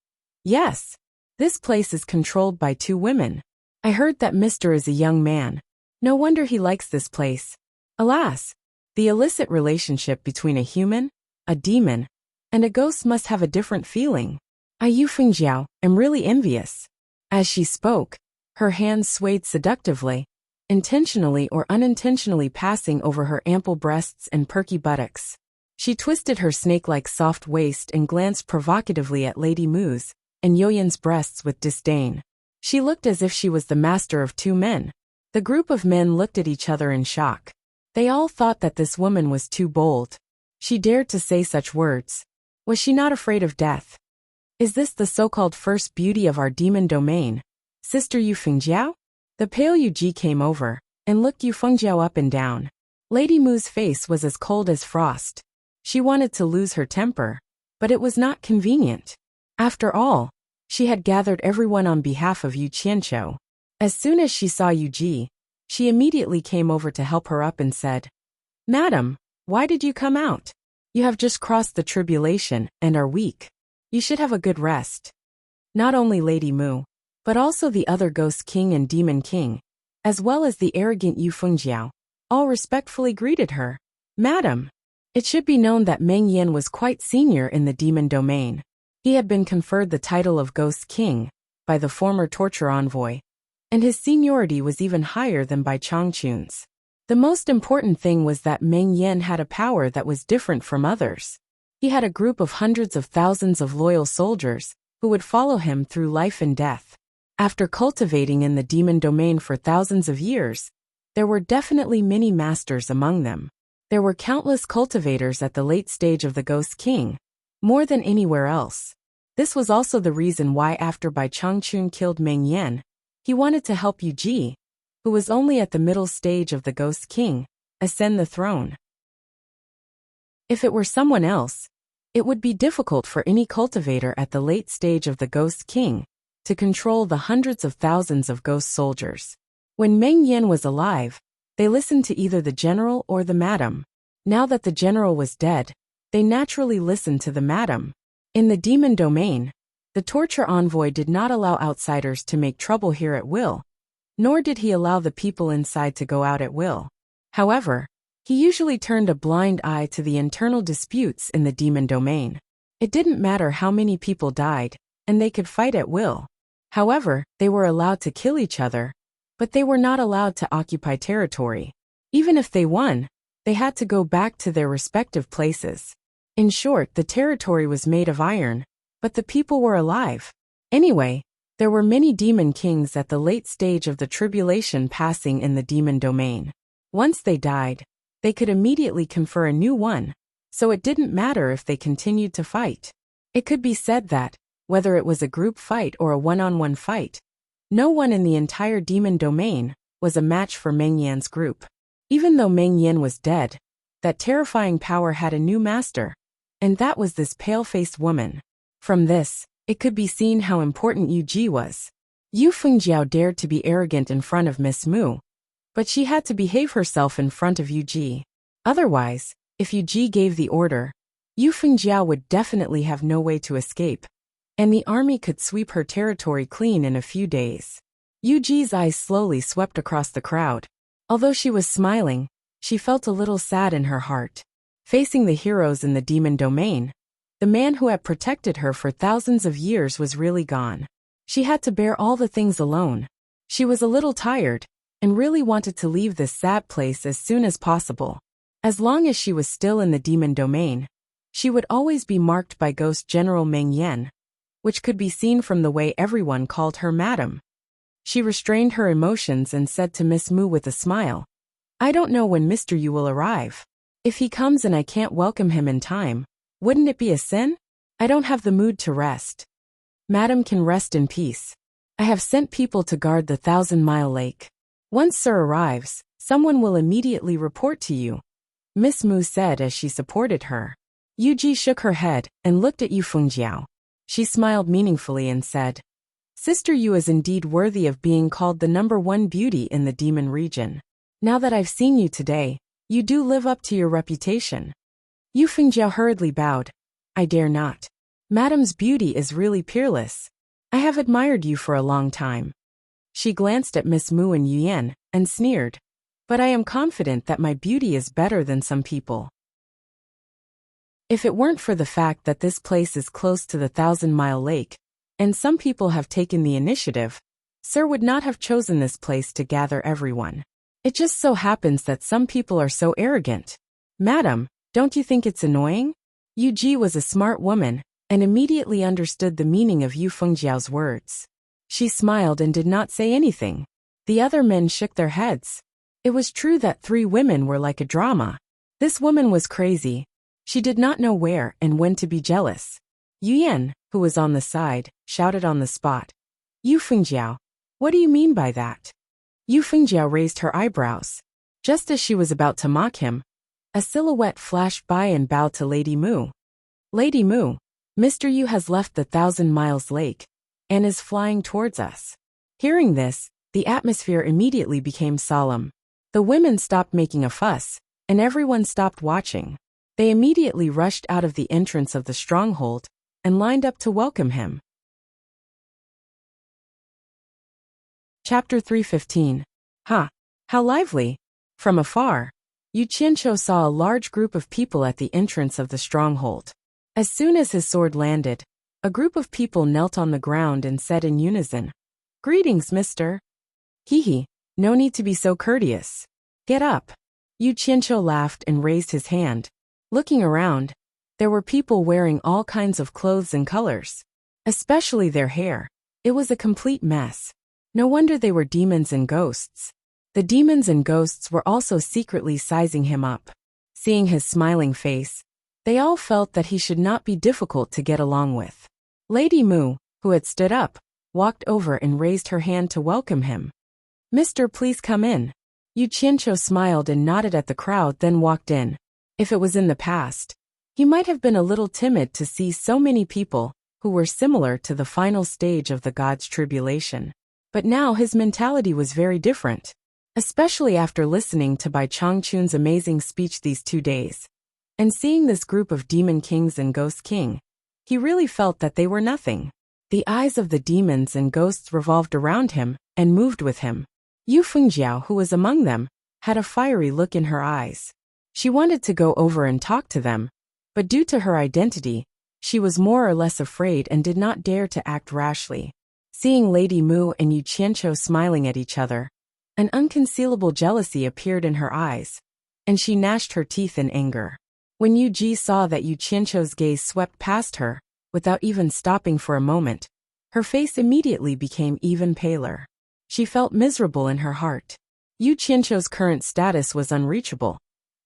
Speaker 1: "Yes. This place is controlled by two women. I heard that Mr. is a young man. No wonder he likes this place. Alas, the illicit relationship between a human, a demon, and a ghost must have a different feeling. I, Yu Fengjiao, am really envious." As she spoke, her hands swayed seductively, intentionally or unintentionally passing over her ample breasts and perky buttocks. She twisted her snake-like soft waist and glanced provocatively at Lady Mu's and Yoyan's breasts with disdain. She looked as if she was the master of two men. The group of men looked at each other in shock. They all thought that this woman was too bold. She dared to say such words. Was she not afraid of death? Is this the so-called first beauty of our demon domain, Sister Yu Fengjiao? The pale Yu Ji came over and looked Yu Fengjiao up and down. Lady Mu's face was as cold as frost. She wanted to lose her temper, but it was not convenient. After all, she had gathered everyone on behalf of Yu Qianqiu. As soon as she saw Yu Ji, she immediately came over to help her up and said, "Madam, why did you come out? You have just crossed the tribulation and are weak. You should have a good rest." Not only Lady Mu, but also the other Ghost King and Demon King, as well as the arrogant Yu Fengjiao, all respectfully greeted her. "Madam." It should be known that Meng Yan was quite senior in the demon domain. He had been conferred the title of Ghost King by the former torture envoy, and his seniority was even higher than by Changchun's. The most important thing was that Meng Yan had a power that was different from others. He had a group of hundreds of thousands of loyal soldiers who would follow him through life and death. After cultivating in the demon domain for thousands of years, there were definitely many masters among them. There were countless cultivators at the late stage of the Ghost King, more than anywhere else. This was also the reason why after Bai Changchun killed Meng Yan, he wanted to help Yu Ji, who was only at the middle stage of the Ghost King, ascend the throne. If it were someone else, it would be difficult for any cultivator at the late stage of the Ghost King to control the hundreds of thousands of ghost soldiers. When Meng Yan was alive, they listened to either the general or the madam. Now that the general was dead, they naturally listened to the madam. In the demon domain, the torture envoy did not allow outsiders to make trouble here at will, nor did he allow the people inside to go out at will. However, He usually turned a blind eye to the internal disputes in the demon domain. It didn't matter how many people died, and they could fight at will. However, they were allowed to kill each other, but they were not allowed to occupy territory. Even if they won, they had to go back to their respective places. In short, the territory was made of iron, but the people were alive. Anyway, there were many demon kings at the late stage of the tribulation passing in the demon domain. Once they died, they could immediately confer a new one, so it didn't matter if they continued to fight. It could be said that, whether it was a group fight or a one-on-one fight, no one in the entire demon domain was a match for Meng Yan's group. Even though Meng Yan was dead, that terrifying power had a new master, and that was this pale-faced woman. From this, it could be seen how important Yu Ji was. Yu Fengjiao dared to be arrogant in front of Miss Mu, but she had to behave herself in front of Yu Ji. Otherwise, if Yu Ji gave the order, Yu Fengjiao would definitely have no way to escape, and the army could sweep her territory clean in a few days. Yu Ji's eyes slowly swept across the crowd. Although she was smiling, she felt a little sad in her heart. Facing the heroes in the demon domain, the man who had protected her for thousands of years was really gone. She had to bear all the things alone. She was a little tired, and really wanted to leave this sad place as soon as possible. As long as she was still in the demon domain, she would always be marked by Ghost General Meng Yan, which could be seen from the way everyone called her Madam. She restrained her emotions and said to Miss Mu with a smile, "I don't know when Mr. Yu will arrive. If he comes and I can't welcome him in time, wouldn't it be a sin? I don't have the mood to rest. Madam can rest in peace. I have sent people to guard the 1,000-mile lake. Once Sir arrives, someone will immediately report to you," Miss Mu said as she supported her. Yu Ji shook her head and looked at Yu Fengjiao. She smiled meaningfully and said, "Sister Yu is indeed worthy of being called the #1 beauty in the demon region. Now that I've seen you today, you do live up to your reputation." Yu Fengjiao hurriedly bowed. "I dare not. Madam's beauty is really peerless. I have admired you for a long time." She glanced at Miss Mu and Yu Yan and sneered, "But I am confident that my beauty is better than some people. If it weren't for the fact that this place is close to the 1,000-mile lake, and some people have taken the initiative, Sir would not have chosen this place to gather everyone. It just so happens that some people are so arrogant. Madam, don't you think it's annoying?" Yu Ji was a smart woman, and immediately understood the meaning of Yu Fengjiao's words. She smiled and did not say anything. The other men shook their heads. It was true that 3 women were like a drama. This woman was crazy. She did not know where and when to be jealous. Yu Yan, who was on the side, shouted on the spot, "Yu Fengjiao, what do you mean by that?" Yu Fengjiao raised her eyebrows. Just as she was about to mock him, a silhouette flashed by and bowed to Lady Mu. "Lady Mu, Mr. Yu has left the 1,000-miles lake and is flying towards us." Hearing this, the atmosphere immediately became solemn. The women stopped making a fuss, and everyone stopped watching. They immediately rushed out of the entrance of the stronghold and lined up to welcome him. Chapter 315. Ha! How lively! From afar, Yu Qianqiu saw a large group of people at the entrance of the stronghold. As soon as his sword landed, a group of people knelt on the ground and said in unison, "Greetings, mister." "Hee, no need to be so courteous. Get up." Yu Qianqiu laughed and raised his hand. Looking around, there were people wearing all kinds of clothes and colors, especially their hair. It was a complete mess. No wonder they were demons and ghosts. The demons and ghosts were also secretly sizing him up. Seeing his smiling face, they all felt that he should not be difficult to get along with. Lady Mu, who had stood up, walked over and raised her hand to welcome him. "Mister, please come in." Yu Qianqiu smiled and nodded at the crowd, then walked in. If it was in the past, he might have been a little timid to see so many people who were similar to the final stage of the God's tribulation. But now his mentality was very different, especially after listening to Bai Changchun's amazing speech these 2 days. And seeing this group of demon kings and ghost king, he really felt that they were nothing. The eyes of the demons and ghosts revolved around him and moved with him. Yu Fengjiao, who was among them, had a fiery look in her eyes. She wanted to go over and talk to them, but due to her identity, she was more or less afraid and did not dare to act rashly. Seeing Lady Mu and Yu Qianqiu smiling at each other, an unconcealable jealousy appeared in her eyes, and she gnashed her teeth in anger. When Yu Ji saw that Yu Qianqiu's gaze swept past her, without even stopping for a moment, her face immediately became even paler. She felt miserable in her heart. Yu Qianqiu's current status was unreachable.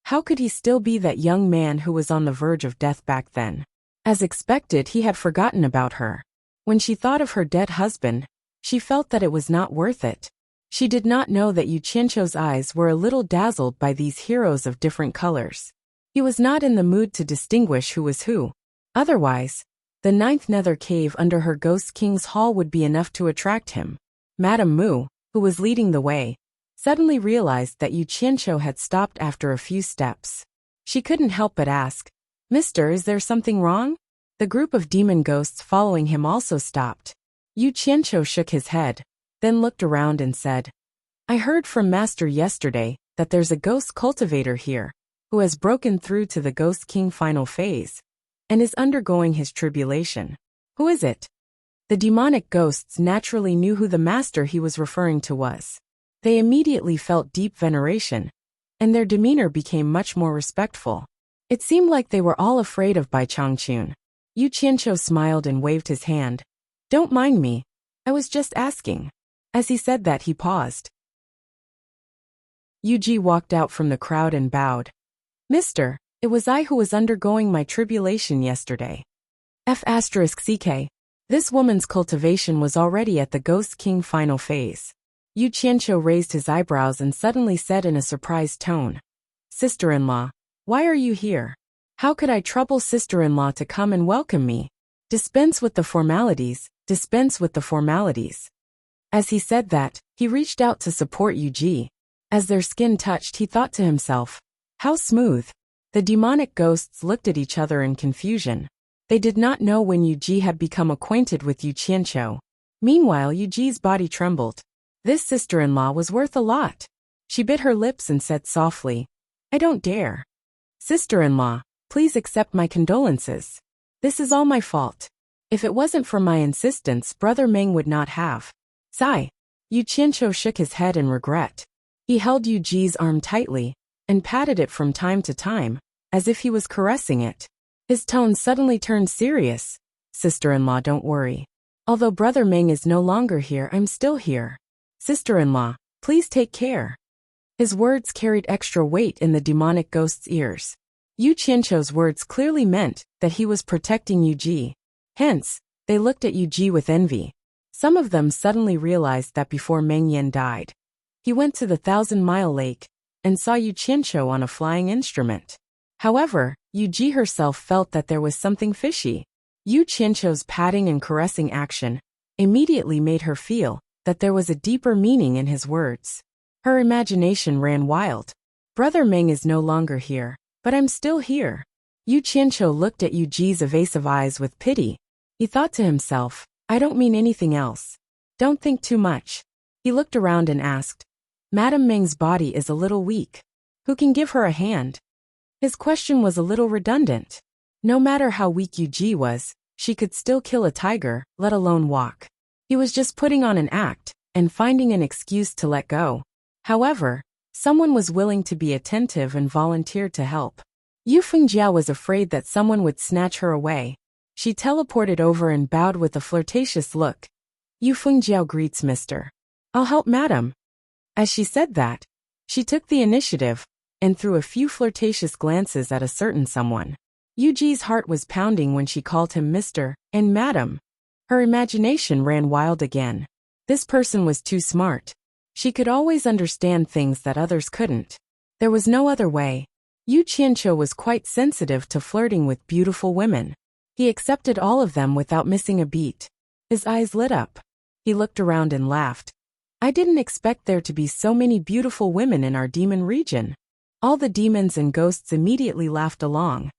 Speaker 1: How could he still be that young man who was on the verge of death back then? As expected, he had forgotten about her. When she thought of her dead husband, she felt that it was not worth it. She did not know that Yu Qianqiu's eyes were a little dazzled by these heroes of different colors. He was not in the mood to distinguish who was who. Otherwise, the 9th nether cave under her Ghost King's hall would be enough to attract him. Madame Mu, who was leading the way, suddenly realized that Yu Qianqiu had stopped after a few steps. She couldn't help but ask, "Mister, is there something wrong?" The group of demon ghosts following him also stopped. Yu Qianqiu shook his head, then looked around and said, "I heard from Master yesterday that there's a ghost cultivator here, who has broken through to the Ghost King final phase, and is undergoing his tribulation. Who is it?" The demonic ghosts naturally knew who the master he was referring to was. They immediately felt deep veneration, and their demeanor became much more respectful. It seemed like they were all afraid of Bai Changchun. Yu Qianqiu smiled and waved his hand. "Don't mind me. I was just asking." As he said that, he paused. Yu Ji walked out from the crowd and bowed. "Mister, it was I who was undergoing my tribulation yesterday." F***ck. This woman's cultivation was already at the Ghost King final phase. Yu Qianqiu raised his eyebrows and suddenly said in a surprised tone, "Sister-in-law, why are you here? How could I trouble sister-in-law to come and welcome me? Dispense with the formalities, dispense with the formalities." As he said that, he reached out to support Yu Ji. As their skin touched, he thought to himself, "How smooth." The demonic ghosts looked at each other in confusion. They did not know when Yu Ji had become acquainted with Yu Qianqiu. Meanwhile, Yu Ji's body trembled. This sister-in-law was worth a lot. She bit her lips and said softly, "I don't dare. Sister-in-law, please accept my condolences. This is all my fault. If it wasn't for my insistence, Brother Meng would not have." Sigh. Yu Qianqiu shook his head in regret. He held Yu Ji's arm tightly, and patted it from time to time, as if he was caressing it. His tone suddenly turned serious. "Sister-in-law, don't worry. Although Brother Meng is no longer here, I'm still here. Sister-in-law, please take care." His words carried extra weight in the demonic ghost's ears. Yu Qianqiu's words clearly meant that he was protecting Yu Ji. Hence, they looked at Yu Ji with envy. Some of them suddenly realized that before Meng Yan died, he went to the 1,000-mile lake and saw Yu Qianqiu on a flying instrument. However, Yu Ji herself felt that there was something fishy. Yu Qianqiu's patting and caressing action immediately made her feel that there was a deeper meaning in his words. Her imagination ran wild. "Brother Meng is no longer here, but I'm still here." Yu Qianqiu looked at Yu Ji's evasive eyes with pity. He thought to himself, "I don't mean anything else. Don't think too much." He looked around and asked, "Madame Meng's body is a little weak. Who can give her a hand?" His question was a little redundant. No matter how weak Yu Ji was, she could still kill a tiger, let alone walk. He was just putting on an act and finding an excuse to let go. However, someone was willing to be attentive and volunteered to help. Yu Fengjiao was afraid that someone would snatch her away. She teleported over and bowed with a flirtatious look. "Yu Fengjiao greets Mr. I'll help Madam." As she said that, she took the initiative and threw a few flirtatious glances at a certain someone. Yu Ji's heart was pounding when she called him Mr. and Madam. Her imagination ran wild again. This person was too smart. She could always understand things that others couldn't. There was no other way. Yu Qianqiu was quite sensitive to flirting with beautiful women. He accepted all of them without missing a beat. His eyes lit up. He looked around and laughed. "I didn't expect there to be so many beautiful women in our demon region." All the demons and ghosts immediately laughed along.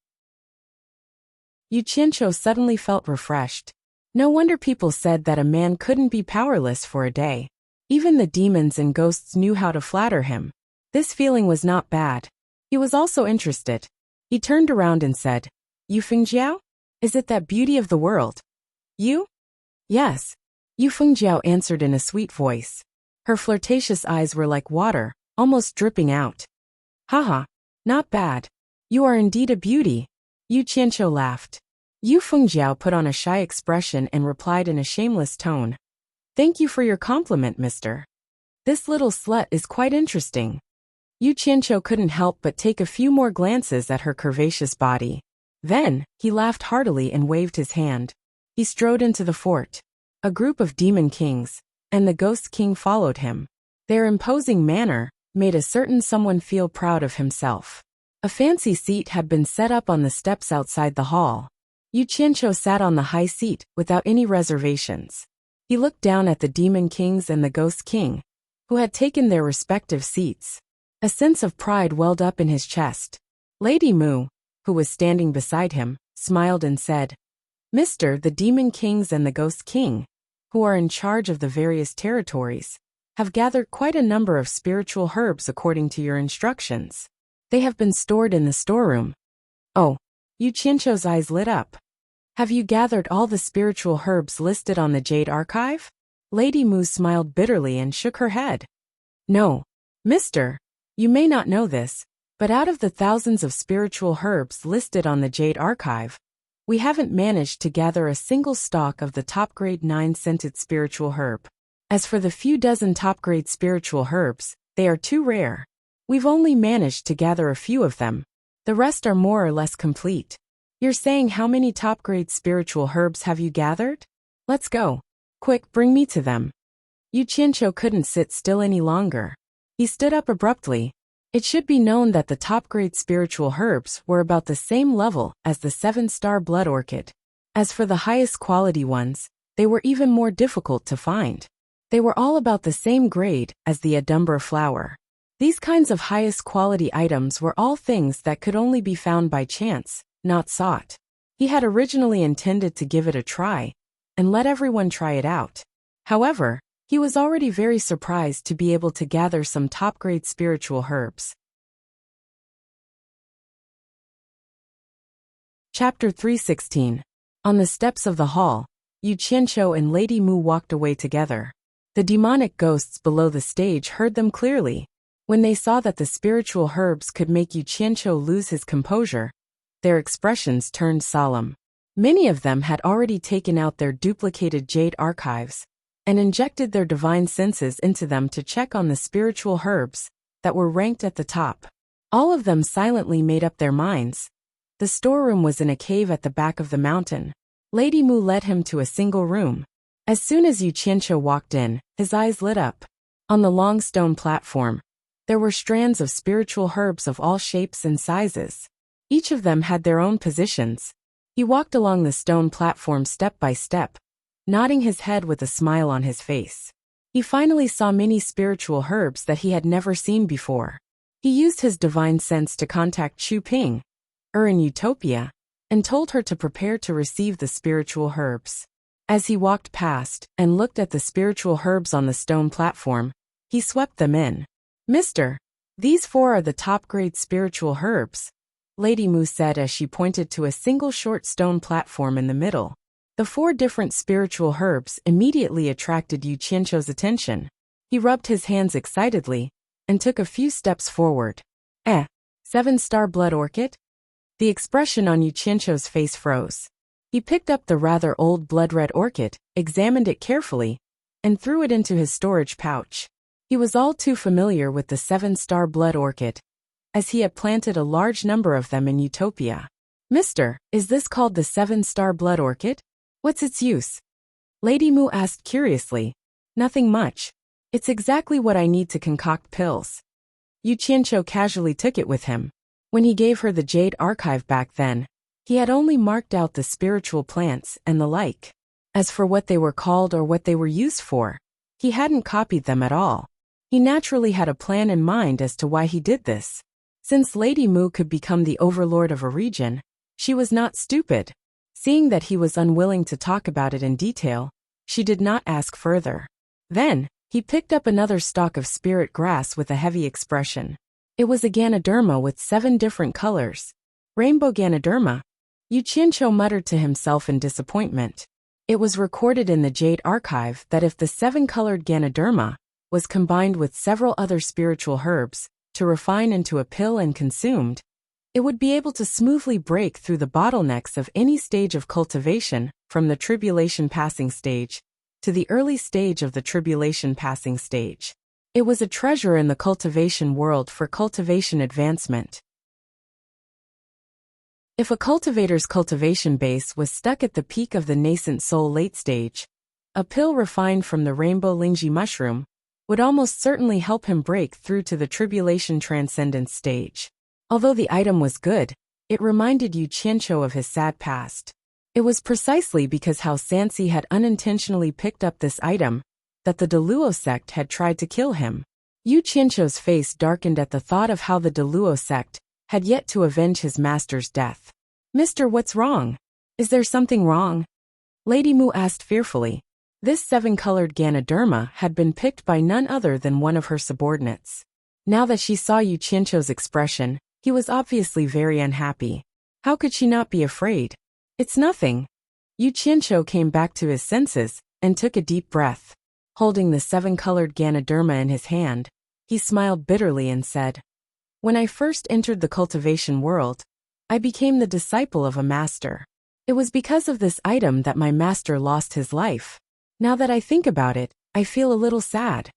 Speaker 1: Yu Qianqiu suddenly felt refreshed. No wonder people said that a man couldn't be powerless for a day. Even the demons and ghosts knew how to flatter him. This feeling was not bad. He was also interested. He turned around and said, "You Fengjiao? Is it that beauty of the world?" "You?" "Yes." Yu Fengjiao answered in a sweet voice. Her flirtatious eyes were like water, almost dripping out. "Haha, not bad. You are indeed a beauty." Yu Qianqiu laughed. Yu Fengjiao put on a shy expression and replied in a shameless tone, "Thank you for your compliment, mister. This little slut is quite interesting." Yu Qianqiu couldn't help but take a few more glances at her curvaceous body. Then, he laughed heartily and waved his hand. He strode into the fort. A group of demon kings, and the ghost king followed him. Their imposing manner made a certain someone feel proud of himself. A fancy seat had been set up on the steps outside the hall. Yu Qianqiu sat on the high seat without any reservations. He looked down at the demon kings and the ghost king, who had taken their respective seats. A sense of pride welled up in his chest. Lady Mu, who was standing beside him, smiled and said, "Mister, the demon kings and the ghost king, who are in charge of the various territories, have gathered quite a number of spiritual herbs according to your instructions. They have been stored in the storeroom." "Oh." Yu Qianqiu's eyes lit up. "Have you gathered all the spiritual herbs listed on the Jade Archive?" Lady Mu smiled bitterly and shook her head. "No. Mister, you may not know this, but out of the thousands of spiritual herbs listed on the Jade Archive, we haven't managed to gather a single stalk of the top-grade 9-scented spiritual herb. As for the few dozen top-grade spiritual herbs, they are too rare. We've only managed to gather a few of them. The rest are more or less complete." "You're saying how many top-grade spiritual herbs have you gathered? Let's go. Quick, bring me to them." Yu Qianqiu couldn't sit still any longer. He stood up abruptly. It should be known that the top-grade spiritual herbs were about the same level as the 7-star blood orchid. As for the highest quality ones, they were even more difficult to find. They were all about the same grade as the Adumbra flower. These kinds of highest quality items were all things that could only be found by chance, not sought. He had originally intended to give it a try, and let everyone try it out. However, he was already very surprised to be able to gather some top-grade spiritual herbs. Chapter 316. On the steps of the hall, Yu Qianqiu and Lady Mu walked away together. The demonic ghosts below the stage heard them clearly. When they saw that the spiritual herbs could make Yu Qianqiu lose his composure, their expressions turned solemn. Many of them had already taken out their duplicated jade archives and injected their divine senses into them to check on the spiritual herbs that were ranked at the top. All of them silently made up their minds. The storeroom was in a cave at the back of the mountain. Lady Mu led him to a single room. As soon as Yu Qianqiu walked in, his eyes lit up. On the long stone platform, there were strands of spiritual herbs of all shapes and sizes. Each of them had their own positions. He walked along the stone platform step by step, nodding his head with a smile on his face. He finally saw many spiritual herbs that he had never seen before. He used his divine sense to contact Chu Ping, in Utopia, and told her to prepare to receive the spiritual herbs. As he walked past and looked at the spiritual herbs on the stone platform, he swept them in. "Mister, these 4 are the top-grade spiritual herbs," Lady Mu said as she pointed to a single short stone platform in the middle. The 4 different spiritual herbs immediately attracted Yu Qianqiu's attention. He rubbed his hands excitedly and took a few steps forward. 7-star blood orchid?" The expression on Yu Qianqiu's face froze. He picked up the rather old blood-red orchid, examined it carefully, and threw it into his storage pouch. He was all too familiar with the 7-star blood orchid, as he had planted a large number of them in Utopia. "Mister, is this called the 7-star blood orchid? What's its use?" Lady Mu asked curiously. "Nothing much. It's exactly what I need to concoct pills." Yu Qianqiu casually took it with him. When he gave her the Jade Archive back then, he had only marked out the spiritual plants and the like. As for what they were called or what they were used for, he hadn't copied them at all. He naturally had a plan in mind as to why he did this. Since Lady Mu could become the overlord of a region, she was not stupid. Seeing that he was unwilling to talk about it in detail, she did not ask further. Then, he picked up another stalk of spirit grass with a heavy expression. It was a Ganoderma with 7 different colors. Rainbow Ganoderma? Yu Qianqiu muttered to himself in disappointment. It was recorded in the Jade Archive that if the 7-colored Ganoderma was combined with several other spiritual herbs to refine into a pill and consumed, it would be able to smoothly break through the bottlenecks of any stage of cultivation, from the tribulation passing stage to the early stage of the tribulation passing stage. It was a treasure in the cultivation world for cultivation advancement. If a cultivator's cultivation base was stuck at the peak of the nascent soul late stage, a pill refined from the rainbow Lingji mushroom would almost certainly help him break through to the tribulation transcendence stage. Although the item was good, it reminded Yu Qianqiu of his sad past. It was precisely because how Sansi had unintentionally picked up this item that the Deluo sect had tried to kill him. Yu Qianqiu's face darkened at the thought of how the Deluo sect had yet to avenge his master's death. "Mister, what's wrong? Is there something wrong?" Lady Mu asked fearfully. This 7-colored Ganoderma had been picked by none other than one of her subordinates. Now that she saw Yu Qianqiu's expression, he was obviously very unhappy. How could she not be afraid? "It's nothing." Yu Qianqiu came back to his senses and took a deep breath. Holding the 7-colored Ganoderma in his hand, he smiled bitterly and said, "When I first entered the cultivation world, I became the disciple of a master. It was because of this item that my master lost his life. Now that I think about it, I feel a little sad."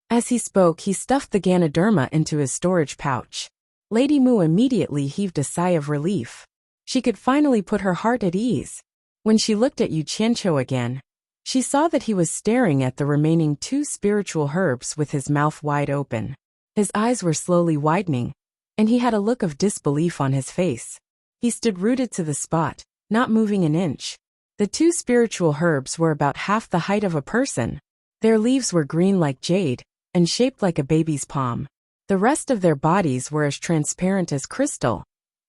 Speaker 1: As he spoke, he stuffed the Ganoderma into his storage pouch. Lady Mu immediately heaved a sigh of relief. She could finally put her heart at ease. When she looked at Yu Qianqiu again, she saw that he was staring at the remaining 2 spiritual herbs with his mouth wide open. His eyes were slowly widening, and he had a look of disbelief on his face. He stood rooted to the spot, not moving an inch. The 2 spiritual herbs were about half the height of a person. Their leaves were green like jade, and shaped like a baby's palm. The rest of their bodies were as transparent as crystal,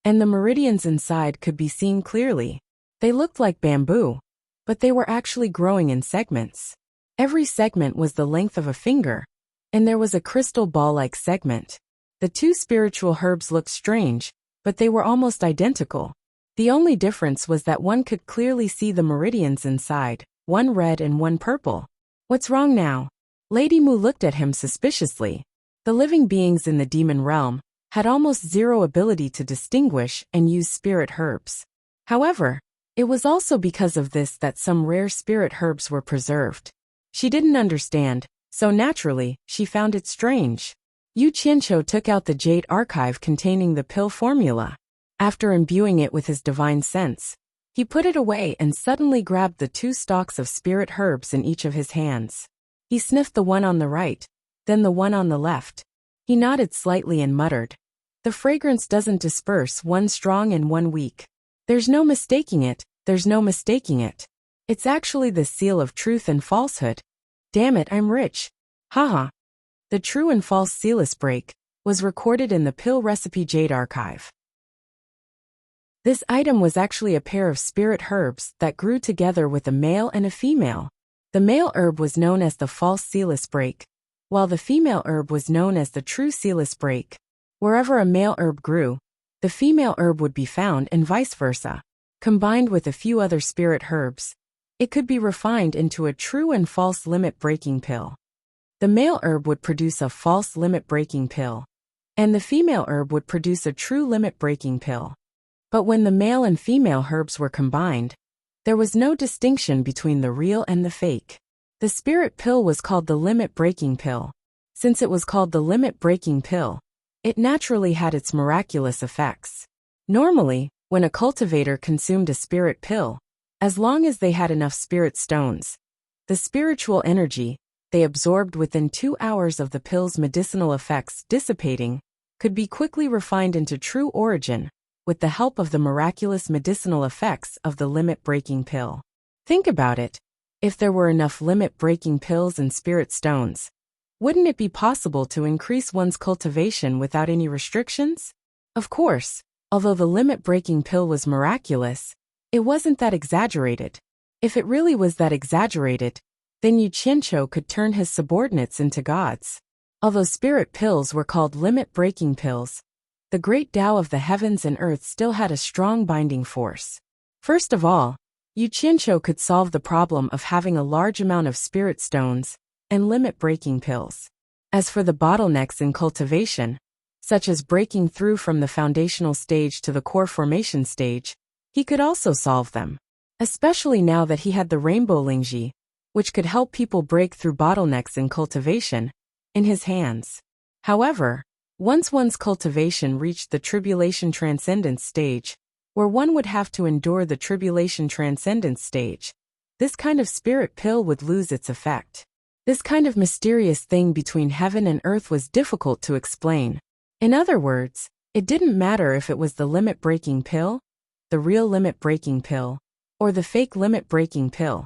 Speaker 1: and the meridians inside could be seen clearly. They looked like bamboo, but they were actually growing in segments. Every segment was the length of a finger, and there was a crystal ball-like segment. The 2 spiritual herbs looked strange, but they were almost identical. The only difference was that one could clearly see the meridians inside, one red and one purple. "What's wrong now?" Lady Mu looked at him suspiciously. The living beings in the demon realm had almost zero ability to distinguish and use spirit herbs. However, it was also because of this that some rare spirit herbs were preserved. She didn't understand, so naturally, she found it strange. Yu Qianqiu took out the Jade Archive containing the pill formula. After imbuing it with his divine sense, he put it away and suddenly grabbed the 2 stalks of spirit herbs in each of his hands. He sniffed the one on the right, then the one on the left. He nodded slightly and muttered, "The fragrance doesn't disperse, one strong and one weak. There's no mistaking it, there's no mistaking it. It's actually the seal of truth and falsehood. Damn it, I'm rich. Haha." The true and false sealess break was recorded in the pill recipe Jade Archive. This item was actually a pair of spirit herbs that grew together with a male and a female. The male herb was known as the false sealess break, while the female herb was known as the true sealess break. Wherever a male herb grew, the female herb would be found and vice versa. Combined with a few other spirit herbs, it could be refined into a true and false limit-breaking pill. The male herb would produce a false limit-breaking pill, and the female herb would produce a true limit-breaking pill. But when the male and female herbs were combined, there was no distinction between the real and the fake. The spirit pill was called the limit-breaking pill. Since it was called the limit-breaking pill, it naturally had its miraculous effects. Normally, when a cultivator consumed a spirit pill, as long as they had enough spirit stones, the spiritual energy they absorbed within 2 hours of the pill's medicinal effects dissipating could be quickly refined into true origin with the help of the miraculous medicinal effects of the limit-breaking pill. Think about it. If there were enough limit-breaking pills and spirit stones, wouldn't it be possible to increase one's cultivation without any restrictions? Of course, although the limit-breaking pill was miraculous, it wasn't that exaggerated. If it really was that exaggerated, then Yu Qianqiu could turn his subordinates into gods. Although spirit pills were called limit-breaking pills, the great Tao of the heavens and earth still had a strong binding force. First of all, Yu Qianqiu could solve the problem of having a large amount of spirit stones and limit-breaking pills. As for the bottlenecks in cultivation, such as breaking through from the foundational stage to the core formation stage, he could also solve them. Especially now that he had the rainbow Lingji, which could help people break through bottlenecks in cultivation, in his hands. However, once one's cultivation reached the tribulation transcendence stage, where one would have to endure the tribulation transcendence stage, this kind of spirit pill would lose its effect. This kind of mysterious thing between heaven and earth was difficult to explain. In other words, it didn't matter if it was the limit-breaking pill, the real limit-breaking pill, or the fake limit-breaking pill.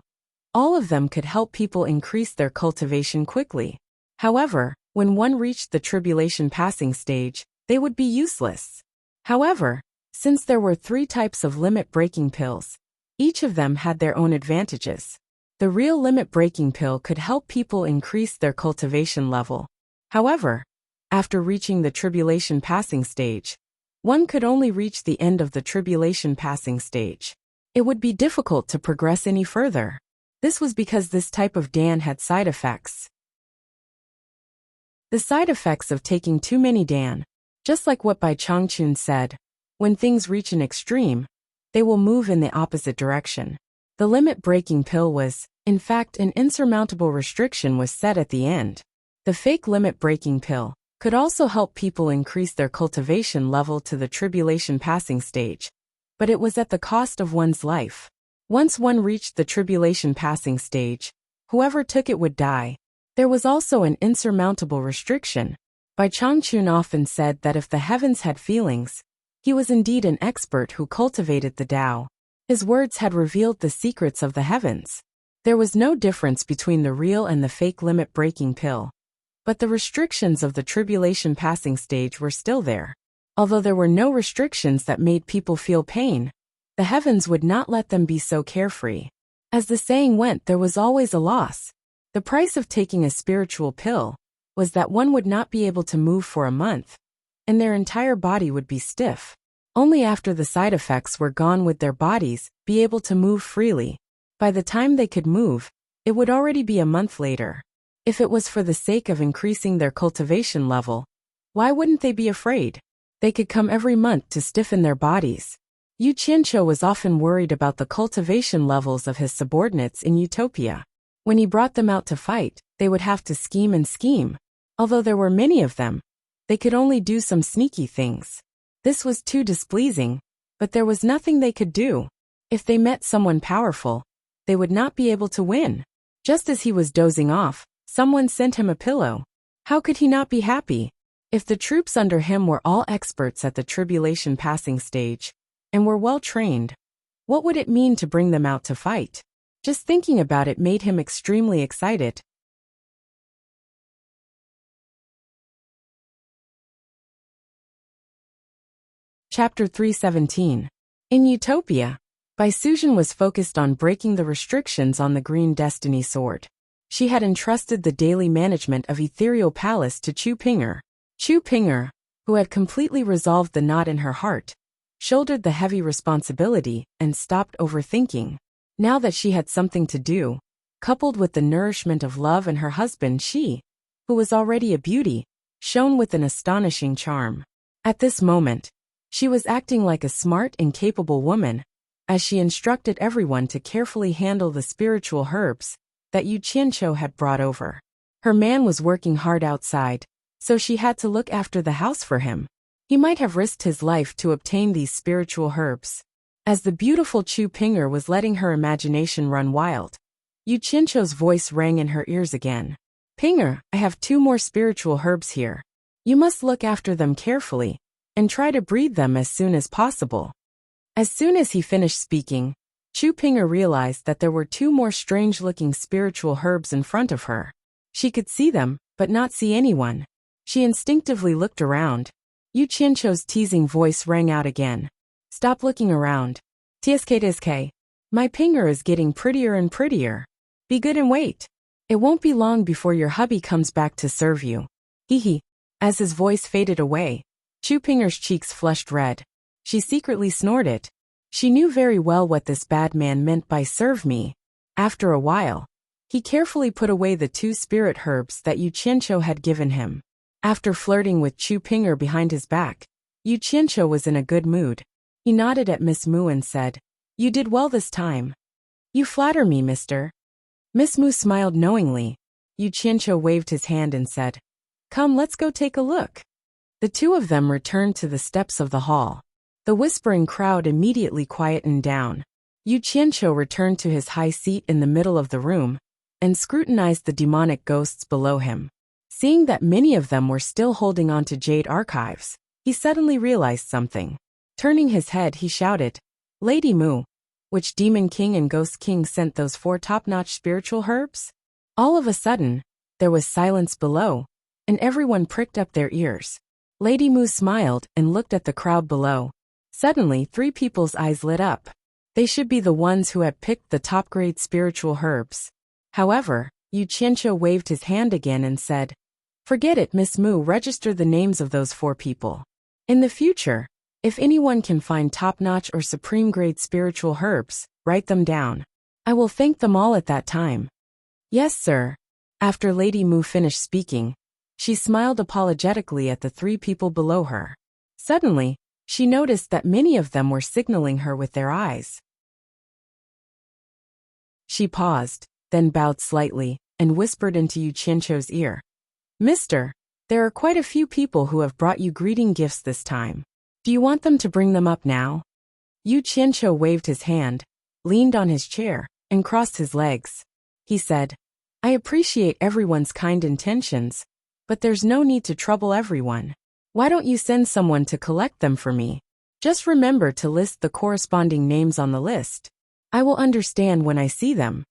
Speaker 1: All of them could help people increase their cultivation quickly. However, when one reached the tribulation passing stage, they would be useless. However, since there were 3 types of limit-breaking pills, each of them had their own advantages. The real limit-breaking pill could help people increase their cultivation level. However, after reaching the tribulation passing stage, one could only reach the end of the tribulation passing stage. It would be difficult to progress any further. This was because this type of Dan had side effects. The side effects of taking too many Dan, just like what Bai Changchun said, when things reach an extreme, they will move in the opposite direction. The limit-breaking pill was, in fact, an insurmountable restriction was set at the end. The fake limit-breaking pill could also help people increase their cultivation level to the tribulation passing stage, but it was at the cost of one's life. Once one reached the tribulation passing stage, whoever took it would die. There was also an insurmountable restriction. Bai Changchun often said that if the heavens had feelings, he was indeed an expert who cultivated the Tao. His words had revealed the secrets of the heavens. There was no difference between the real and the fake limit-breaking pill. But the restrictions of the tribulation passing stage were still there. Although there were no restrictions that made people feel pain, the heavens would not let them be so carefree. As the saying went, there was always a loss. The price of taking a spiritual pill was that one would not be able to move for a month, and their entire body would be stiff. Only after the side effects were gone would their bodies be able to move freely. By the time they could move, it would already be a month later. If it was for the sake of increasing their cultivation level, why wouldn't they be afraid? They could come every month to stiffen their bodies. Yu Qianqiu was often worried about the cultivation levels of his subordinates in Utopia. When he brought them out to fight, they would have to scheme and scheme. Although there were many of them, they could only do some sneaky things. This was too displeasing, but there was nothing they could do. If they met someone powerful, they would not be able to win. Just as he was dozing off, someone sent him a pillow. How could he not be happy? If the troops under him were all experts at the tribulation passing stage, and were well trained, what would it mean to bring them out to fight? Just thinking about it made him extremely excited. Chapter 317. In Utopia, Bai Suzhen was focused on breaking the restrictions on the Green Destiny Sword. She had entrusted the daily management of Ethereal Palace to Chu Ping'er. Chu Ping'er, who had completely resolved the knot in her heart, shouldered the heavy responsibility and stopped overthinking. Now that she had something to do, coupled with the nourishment of love and her husband, she, who was already a beauty, shone with an astonishing charm. At this moment, she was acting like a smart and capable woman, as she instructed everyone to carefully handle the spiritual herbs that Yu Qianqiu had brought over. Her man was working hard outside, so she had to look after the house for him. He might have risked his life to obtain these spiritual herbs. As the beautiful Chu Ping'er was letting her imagination run wild, Yu Qianqiu's voice rang in her ears again. Ping'er, I have 2 more spiritual herbs here. You must look after them carefully, and try to breed them as soon as possible. As soon as he finished speaking, Chu Ping'er realized that there were 2 more strange-looking spiritual herbs in front of her. She could see them, but not see anyone. She instinctively looked around. Yu Qianqiu's teasing voice rang out again. Stop looking around. TSK. My Ping'er is getting prettier and prettier. Be good and wait. It won't be long before your hubby comes back to serve you. Hee hee. As his voice faded away, Chu Pinger's cheeks flushed red. She secretly snorted. She knew very well what this bad man meant by serve me. After a while, he carefully put away the 2 spirit herbs that Yu Qianqiu had given him. After flirting with Chu Pinger behind his back, Yu Qianqiu was in a good mood. He nodded at Miss Mu and said, "You did well this time." "You flatter me, mister." Miss Mu smiled knowingly. Yu Qianqiu waved his hand and said, "Come, let's go take a look." The 2 of them returned to the steps of the hall. The whispering crowd immediately quietened down. Yu Qianqiu returned to his high seat in the middle of the room and scrutinized the demonic ghosts below him. Seeing that many of them were still holding on to jade archives, he suddenly realized something. Turning his head, he shouted, "Lady Mu, which Demon King and Ghost King sent those 4 top-notch spiritual herbs?" All of a sudden, there was silence below, and everyone pricked up their ears. Lady Mu smiled and looked at the crowd below. Suddenly, 3 people's eyes lit up. They should be the ones who had picked the top-grade spiritual herbs. However, Yu Qianqiu waved his hand again and said, "Forget it, Miss Mu, register the names of those 4 people. In the future, if anyone can find top-notch or supreme-grade spiritual herbs, write them down. I will thank them all at that time." "Yes, sir." After Lady Mu finished speaking, she smiled apologetically at the 3 people below her. Suddenly, she noticed that many of them were signaling her with their eyes. She paused, then bowed slightly, and whispered into Yu Qianqiu's ear, "Mister, there are quite a few people who have brought you greeting gifts this time. Do you want them to bring them up now?" Yu Qianqiu waved his hand, leaned on his chair, and crossed his legs. He said, "I appreciate everyone's kind intentions, but there's no need to trouble everyone. Why don't you send someone to collect them for me? Just remember to list the corresponding names on the list. I will understand when I see them."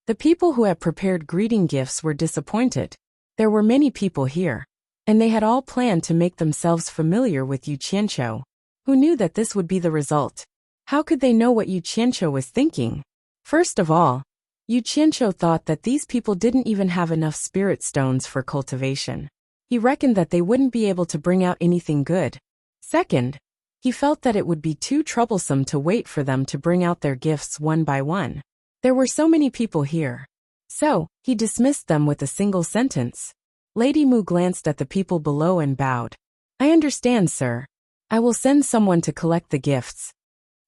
Speaker 1: The people who had prepared greeting gifts were disappointed. There were many people here, and they had all planned to make themselves familiar with Yu Qianqiu, who knew that this would be the result. How could they know what Yu Qianqiu was thinking? First of all, Yu Qianqiu thought that these people didn't even have enough spirit stones for cultivation. He reckoned that they wouldn't be able to bring out anything good. Second, he felt that it would be too troublesome to wait for them to bring out their gifts one by one. There were so many people here. So, he dismissed them with a single sentence. Lady Mu glanced at the people below and bowed. "I understand, sir. I will send someone to collect the gifts.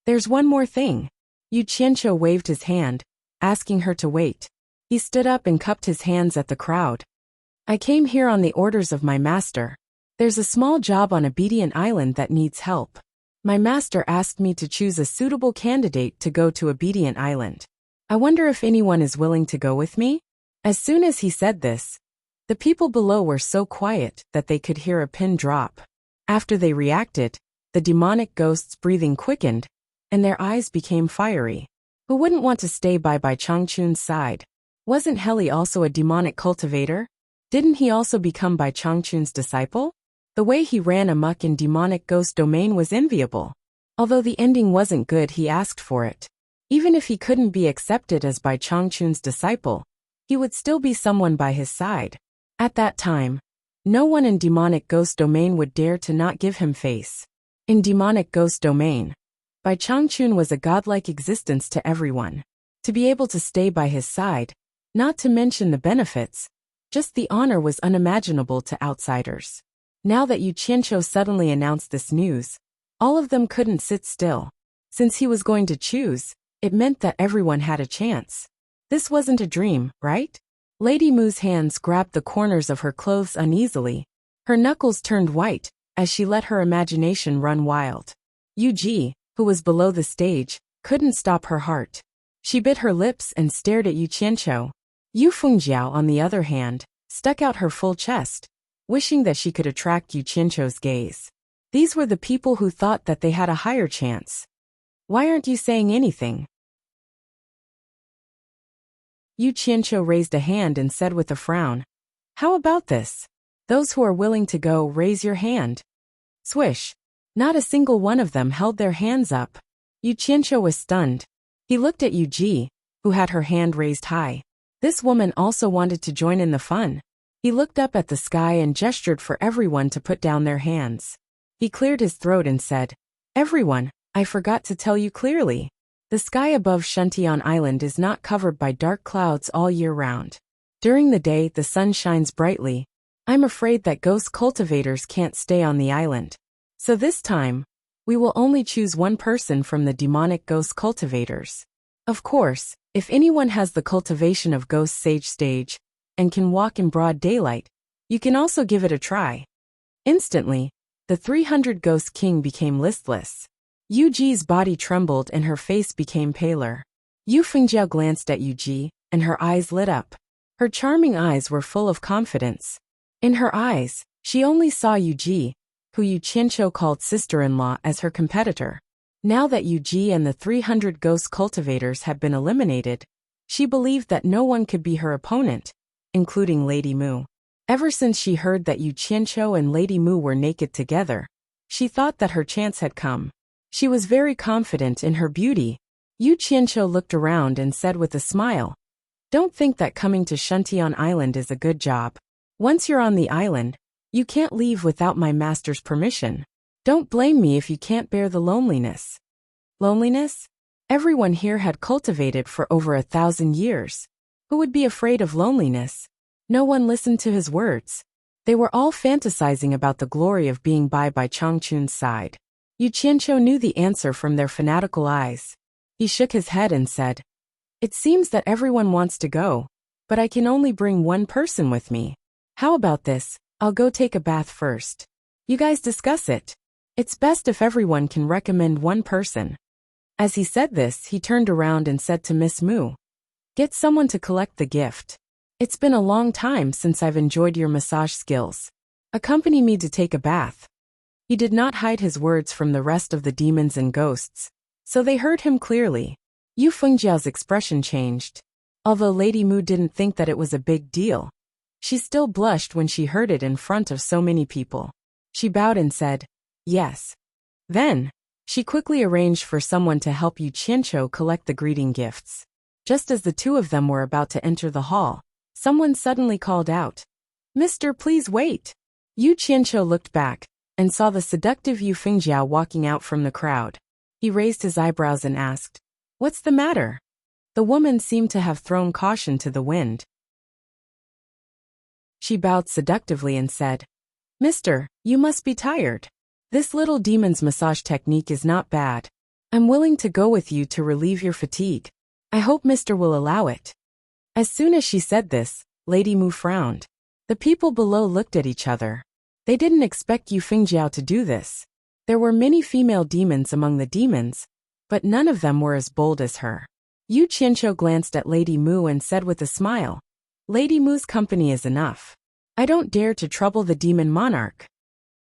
Speaker 1: There's one more thing." Yu Qianqiu waved his hand, asking her to wait. He stood up and cupped his hands at the crowd. "I came here on the orders of my master. There's a small job on Obedient Island that needs help. My master asked me to choose a suitable candidate to go to Obedient Island. I wonder if anyone is willing to go with me?" As soon as he said this, the people below were so quiet that they could hear a pin drop. After they reacted, the demonic ghosts' breathing quickened, and their eyes became fiery. Who wouldn't want to stay by Changchun's side? Wasn't Heli also a demonic cultivator? Didn't he also become Bai Changchun's disciple? The way he ran amok in demonic ghost domain was enviable. Although the ending wasn't good, he asked for it. Even if he couldn't be accepted as Bai Changchun's disciple, he would still be someone by his side. At that time, no one in demonic ghost domain would dare to not give him face. In demonic ghost domain, Bai Changchun was a godlike existence to everyone. To be able to stay by his side, not to mention the benefits, just the honor was unimaginable to outsiders. Now that Yu Qianqiu suddenly announced this news, all of them couldn't sit still. Since he was going to choose, it meant that everyone had a chance. This wasn't a dream, right? Lady Mu's hands grabbed the corners of her clothes uneasily. Her knuckles turned white as she let her imagination run wild. Yu Ji, who was below the stage, couldn't stop her heart. She bit her lips and stared at Yu Qianqiu. Yu Fengjiao, on the other hand, stuck out her full chest, wishing that she could attract Yu Qianqiu's gaze. These were the people who thought that they had a higher chance. "Why aren't you saying anything?" Yu Qianqiu raised a hand and said with a frown, "How about this? Those who are willing to go, raise your hand." Swish! Not a single one of them held their hands up. Yu Qianqiu was stunned. He looked at Yu Ji, who had her hand raised high. This woman also wanted to join in the fun. He looked up at the sky and gestured for everyone to put down their hands. He cleared his throat and said, "Everyone, I forgot to tell you clearly. The sky above Shuntion Island is not covered by dark clouds all year round. During the day, the sun shines brightly. I'm afraid that ghost cultivators can't stay on the island. So this time, we will only choose one person from the demonic ghost cultivators. Of course, if anyone has the cultivation of ghost sage stage and can walk in broad daylight, you can also give it a try." Instantly, the 300 Ghost King became listless. Yuji's body trembled and her face became paler. Yu Fengjiao glanced at Yuji, and her eyes lit up. Her charming eyes were full of confidence. In her eyes, she only saw Yuji, who Yu Qianqiu called sister-in-law, as her competitor. Now that Yuji and the 300 ghost cultivators had been eliminated, she believed that no one could be her opponent, including Lady Mu. Ever since she heard that Yu Qianqiu and Lady Mu were naked together, she thought that her chance had come. She was very confident in her beauty. Yu Qianqiu looked around and said with a smile, "Don't think that coming to Shuntion Island is a good job. Once you're on the island, you can't leave without my master's permission. Don't blame me if you can't bear the loneliness." Loneliness? Everyone here had cultivated for over 1,000 years. Who would be afraid of loneliness? No one listened to his words. They were all fantasizing about the glory of being by Changchun's side. Yu Qianqiu knew the answer from their fanatical eyes. He shook his head and said, "It seems that everyone wants to go, but I can only bring one person with me. How about this? I'll go take a bath first. You guys discuss it. It's best if everyone can recommend one person." As he said this, he turned around and said to Miss Mu, "Get someone to collect the gift. It's been a long time since I've enjoyed your massage skills. Accompany me to take a bath." He did not hide his words from the rest of the demons and ghosts, so they heard him clearly. Yu Fengjiao's expression changed. Although Lady Mu didn't think that it was a big deal, she still blushed when she heard it in front of so many people. She bowed and said, "Yes." Then, she quickly arranged for someone to help Yu Qianqiu collect the greeting gifts. Just as the two of them were about to enter the hall, someone suddenly called out, "Mister, please wait." Yu Qianqiu looked back and saw the seductive Yu Fengjiao walking out from the crowd. He raised his eyebrows and asked, "What's the matter?" The woman seemed to have thrown caution to the wind. She bowed seductively and said, "Mister, you must be tired. This little demon's massage technique is not bad. I'm willing to go with you to relieve your fatigue. I hope Mister will allow it." As soon as she said this, Lady Mu frowned. The people below looked at each other. They didn't expect Yu Fengjiao to do this. There were many female demons among the demons, but none of them were as bold as her. Yu Qianqiu glanced at Lady Mu and said with a smile, "Lady Mu's company is enough. I don't dare to trouble the demon monarch."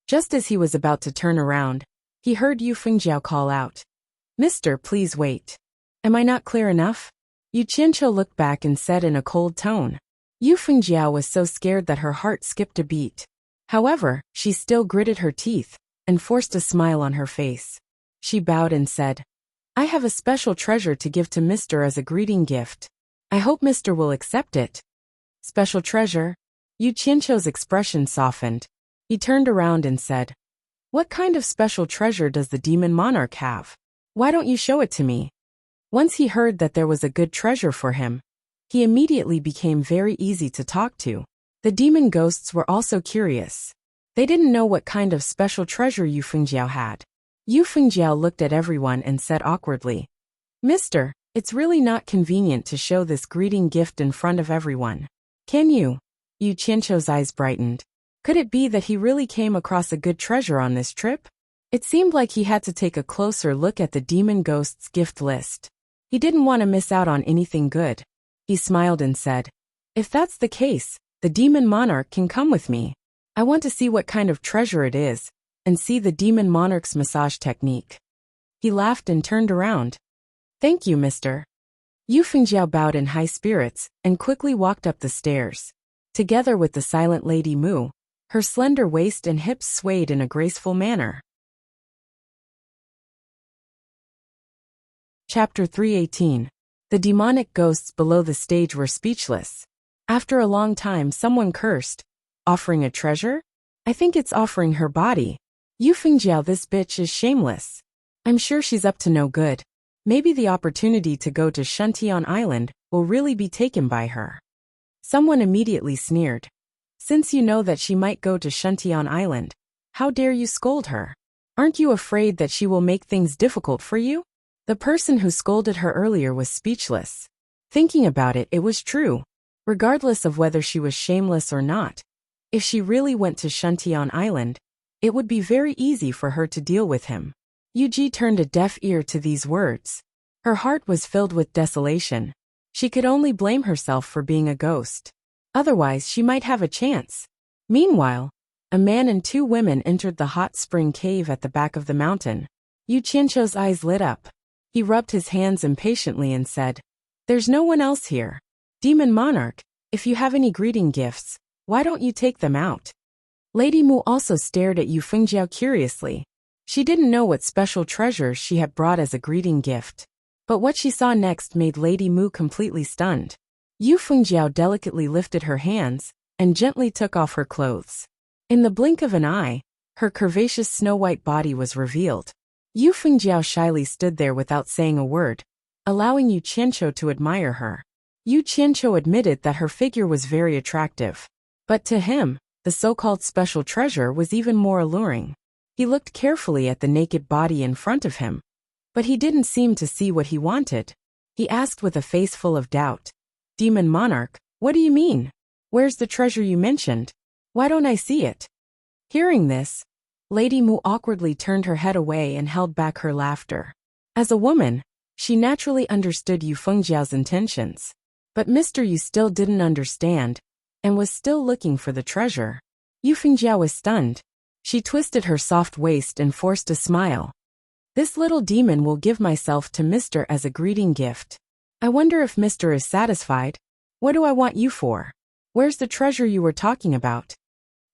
Speaker 1: Just as he was about to turn around, he heard Yu Fengjiao call out, "Mister, please wait. Am I not clear enough?" Yu Qianqiu looked back and said in a cold tone. Yu Fengjiao was so scared that her heart skipped a beat. However, she still gritted her teeth and forced a smile on her face. She bowed and said, "I have a special treasure to give to Mister as a greeting gift. I hope Mister will accept it." "Special treasure?" Yu Qianqiu's expression softened. He turned around and said, "What kind of special treasure does the demon monarch have? Why don't you show it to me?" Once he heard that there was a good treasure for him, he immediately became very easy to talk to. The demon ghosts were also curious. They didn't know what kind of special treasure Yu Fengjiao had. Yu Fengjiao looked at everyone and said awkwardly, "Mister, it's really not convenient to show this greeting gift in front of everyone. Can you?" Yu Qianqiu's eyes brightened. Could it be that he really came across a good treasure on this trip? It seemed like he had to take a closer look at the demon ghost's gift list. He didn't want to miss out on anything good. He smiled and said, "If that's the case, the demon monarch can come with me. I want to see what kind of treasure it is, and see the demon monarch's massage technique." He laughed and turned around. "Thank you, mister." Yu Fengjiao bowed in high spirits and quickly walked up the stairs. Together with the silent Lady Mu, her slender waist and hips swayed in a graceful manner. Chapter 318. The demonic ghosts below the stage were speechless. After a long time someone cursed. Offering a treasure? I think it's offering her body. Yu Fengjiao, this bitch is shameless. I'm sure she's up to no good. Maybe the opportunity to go to Shuntian Island will really be taken by her. Someone immediately sneered. Since you know that she might go to Shuntian Island, how dare you scold her? Aren't you afraid that she will make things difficult for you? The person who scolded her earlier was speechless. Thinking about it, it was true. Regardless of whether she was shameless or not, if she really went to Shuntian Island, it would be very easy for her to deal with him. Yuji turned a deaf ear to these words. Her heart was filled with desolation. She could only blame herself for being a ghost. Otherwise, she might have a chance. Meanwhile, a man and two women entered the hot spring cave at the back of the mountain. Yu Qianqiu's eyes lit up. He rubbed his hands impatiently and said, "There's no one else here. Demon Monarch, if you have any greeting gifts, why don't you take them out?" Lady Mu also stared at Yu Fengjiao curiously. She didn't know what special treasures she had brought as a greeting gift. But what she saw next made Lady Mu completely stunned. Yu Fengjiao delicately lifted her hands and gently took off her clothes. In the blink of an eye, her curvaceous snow-white body was revealed. Yu Fengjiao shyly stood there without saying a word, allowing Yu Qianqiu to admire her. Yu Qianqiu admitted that her figure was very attractive. But to him, the so-called special treasure was even more alluring. He looked carefully at the naked body in front of him, but he didn't seem to see what he wanted. He asked with a face full of doubt, "Demon Monarch, what do you mean? Where's the treasure you mentioned? Why don't I see it?" Hearing this, Lady Mu awkwardly turned her head away and held back her laughter. As a woman, she naturally understood Yu Fengjiao's intentions. But Mr. Yu still didn't understand, and was still looking for the treasure. Yu Fengjiao was stunned. She twisted her soft waist and forced a smile. "This little demon will give myself to Mr. as a greeting gift. I wonder if Mr. is satisfied. What do I want you for? Where's the treasure you were talking about?"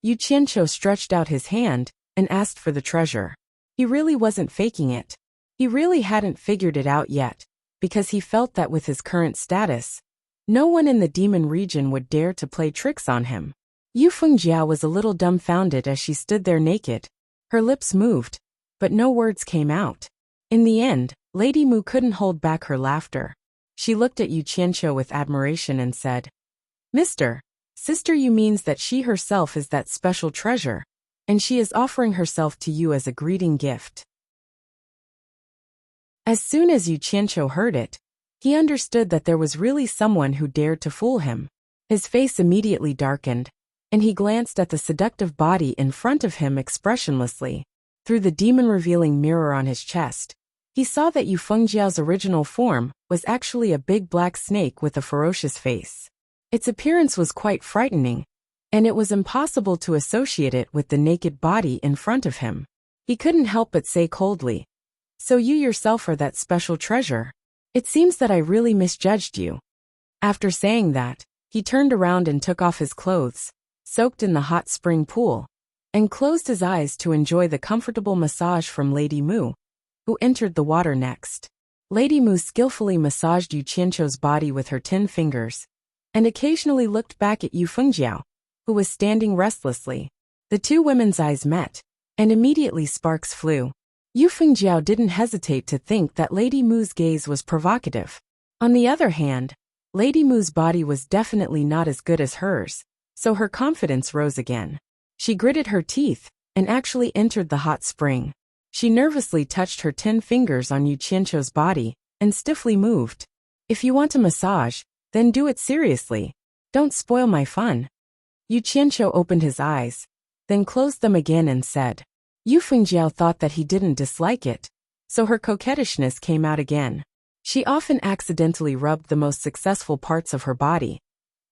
Speaker 1: Yu Qianqiu stretched out his hand and asked for the treasure. He really wasn't faking it. He really hadn't figured it out yet, because he felt that with his current status, no one in the demon region would dare to play tricks on him. Yu Fengjiao was a little dumbfounded as she stood there naked. Her lips moved, but no words came out. In the end, Lady Mu couldn't hold back her laughter. She looked at Yu Qianqiu with admiration and said, Sister Yu means that she herself is that special treasure, and she is offering herself to you as a greeting gift." As soon as Yu Qianqiu heard it, he understood that there was really someone who dared to fool him. His face immediately darkened, and he glanced at the seductive body in front of him expressionlessly. Through the demon-revealing mirror on his chest, he saw that Yu Fengjiao's original form was actually a big black snake with a ferocious face. Its appearance was quite frightening, and it was impossible to associate it with the naked body in front of him. He couldn't help but say coldly, "So you yourself are that special treasure? It seems that I really misjudged you." After saying that, he turned around and took off his clothes, soaked in the hot spring pool, and closed his eyes to enjoy the comfortable massage from Lady Mu, who entered the water next. Lady Mu skillfully massaged Yu Qianqiu's body with her 10 fingers, and occasionally looked back at Yu Fengjiao, who was standing restlessly. The two women's eyes met, and immediately sparks flew. Yu Fengjiao didn't hesitate to think that Lady Mu's gaze was provocative. On the other hand, Lady Mu's body was definitely not as good as hers, so her confidence rose again. She gritted her teeth and actually entered the hot spring. She nervously touched her 10 fingers on Yu Qianqiu's body and stiffly moved. "If you want a massage, then do it seriously. Don't spoil my fun." Yu Qianqiu opened his eyes, then closed them again and said. Yu Fengjiao thought that he didn't dislike it, so her coquettishness came out again. She often accidentally rubbed the most successful parts of her body,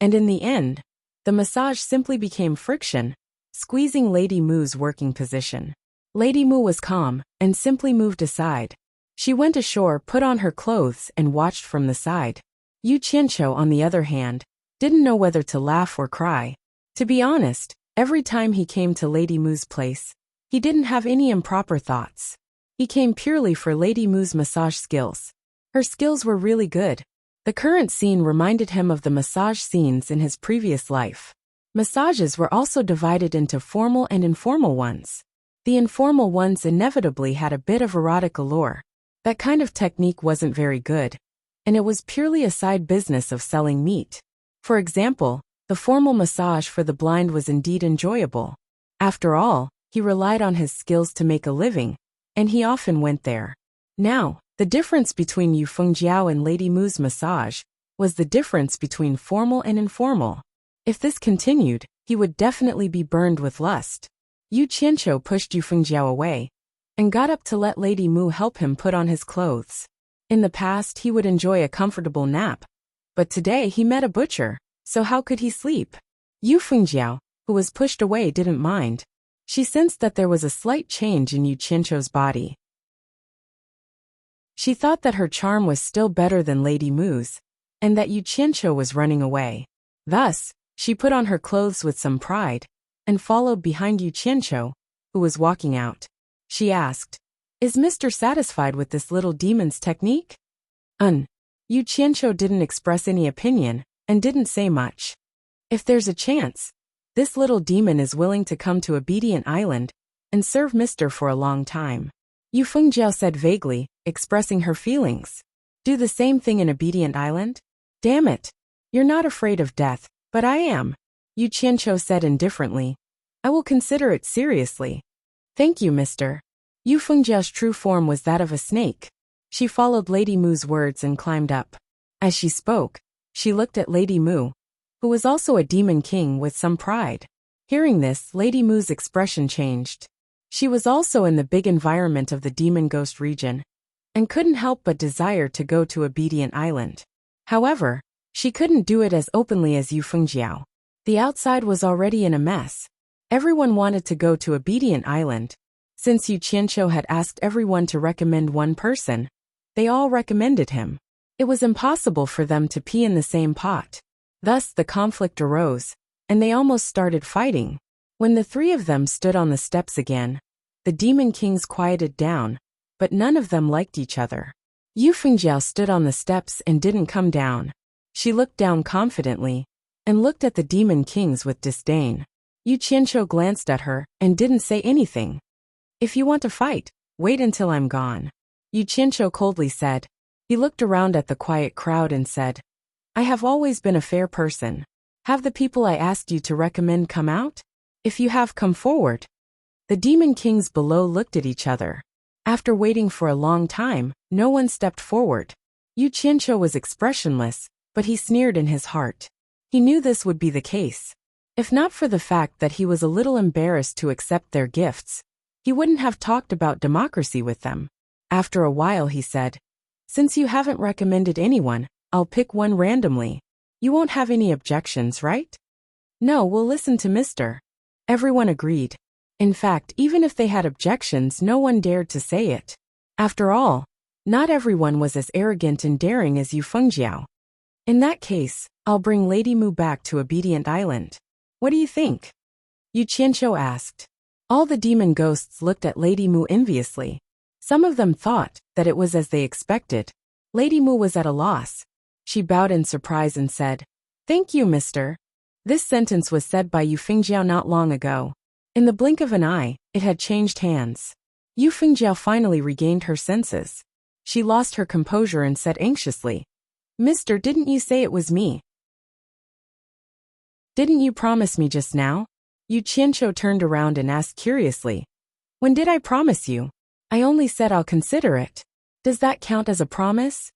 Speaker 1: and in the end, the massage simply became friction, squeezing Lady Mu's working position. Lady Mu was calm and simply moved aside. She went ashore, put on her clothes, and watched from the side. Yu Qianqiu, on the other hand, didn't know whether to laugh or cry. To be honest, every time he came to Lady Mu's place, he didn't have any improper thoughts. He came purely for Lady Mu's massage skills. Her skills were really good, The current scene reminded him of the massage scenes in his previous life. Massages were also divided into formal and informal ones. The informal ones inevitably had a bit of erotic allure. That kind of technique wasn't very good, and it was purely a side business of selling meat. For example, the formal massage for the blind was indeed enjoyable. After all, he relied on his skills to make a living, and he often went there. Now, the difference between Yu Fengjiao and Lady Mu's massage was the difference between formal and informal. If this continued, he would definitely be burned with lust. Yu Qianqiu pushed Yu Fengjiao away and got up to let Lady Mu help him put on his clothes. In the past, he would enjoy a comfortable nap, but today he met a butcher, so how could he sleep? Yu Fengjiao, who was pushed away, didn't mind. She sensed that there was a slight change in Yu Qianqiu's body. She thought that her charm was still better than Lady Mu's, and that Yu Qianqiu was running away. Thus, she put on her clothes with some pride, and followed behind Yu Qianqiu, who was walking out. She asked, "Is Mr. satisfied with this little demon's technique?" Yu Qianqiu didn't express any opinion, and didn't say much. "If there's a chance, this little demon is willing to come to Obedient Island and serve Mr. for a long time," Yu Fengjiao said vaguely, expressing her feelings. "Do the same thing in Obedient Island? Damn it. You're not afraid of death, but I am," Yu Qianqiu said indifferently. "I will consider it seriously." "Thank you, Mr." Yu Fengjiao's true form was that of a snake. She followed Lady Mu's words and climbed up. As she spoke, she looked at Lady Mu, who was also a demon king, with some pride. Hearing this, Lady Mu's expression changed. She was also in the big environment of the demon ghost region, and couldn't help but desire to go to Obedient Island. However, she couldn't do it as openly as Yu Fengjiao. The outside was already in a mess. Everyone wanted to go to Obedient Island. Since Yu Qianqiu had asked everyone to recommend one person, they all recommended him. It was impossible for them to pee in the same pot. Thus the conflict arose, and they almost started fighting. When the three of them stood on the steps again, the demon kings quieted down, but none of them liked each other. Yu Fengjiao stood on the steps and didn't come down. She looked down confidently, and looked at the demon kings with disdain. Yu Qianqiu glanced at her and didn't say anything. "If you want to fight, wait until I'm gone," Yu Qianqiu coldly said. He looked around at the quiet crowd and said, "I have always been a fair person. Have the people I asked you to recommend come out? If you have, come forward." The demon kings below looked at each other. After waiting for a long time, no one stepped forward. Yu Qianqiu was expressionless, but he sneered in his heart. He knew this would be the case. If not for the fact that he was a little embarrassed to accept their gifts, he wouldn't have talked about democracy with them. After a while he said, "Since you haven't recommended anyone, I'll pick one randomly. You won't have any objections, right?" "No, we'll listen to Mr." Everyone agreed. In fact, even if they had objections, no one dared to say it. After all, not everyone was as arrogant and daring as Yu Fengjiao. "In that case, I'll bring Lady Mu back to Obedient Island. What do you think?" Yu Qianqiu asked. All the demon ghosts looked at Lady Mu enviously. Some of them thought that it was as they expected. Lady Mu was at a loss. She bowed in surprise and said, "Thank you, Mr." This sentence was said by Yu Fengjiao not long ago. In the blink of an eye, it had changed hands. Yu Fengjiao finally regained her senses. She lost her composure and said anxiously, "Mister, didn't you say it was me? Didn't you promise me just now?" Yu Qianqiu turned around and asked curiously, "When did I promise you?" "I only said I'll consider it." "Does that count as a promise?"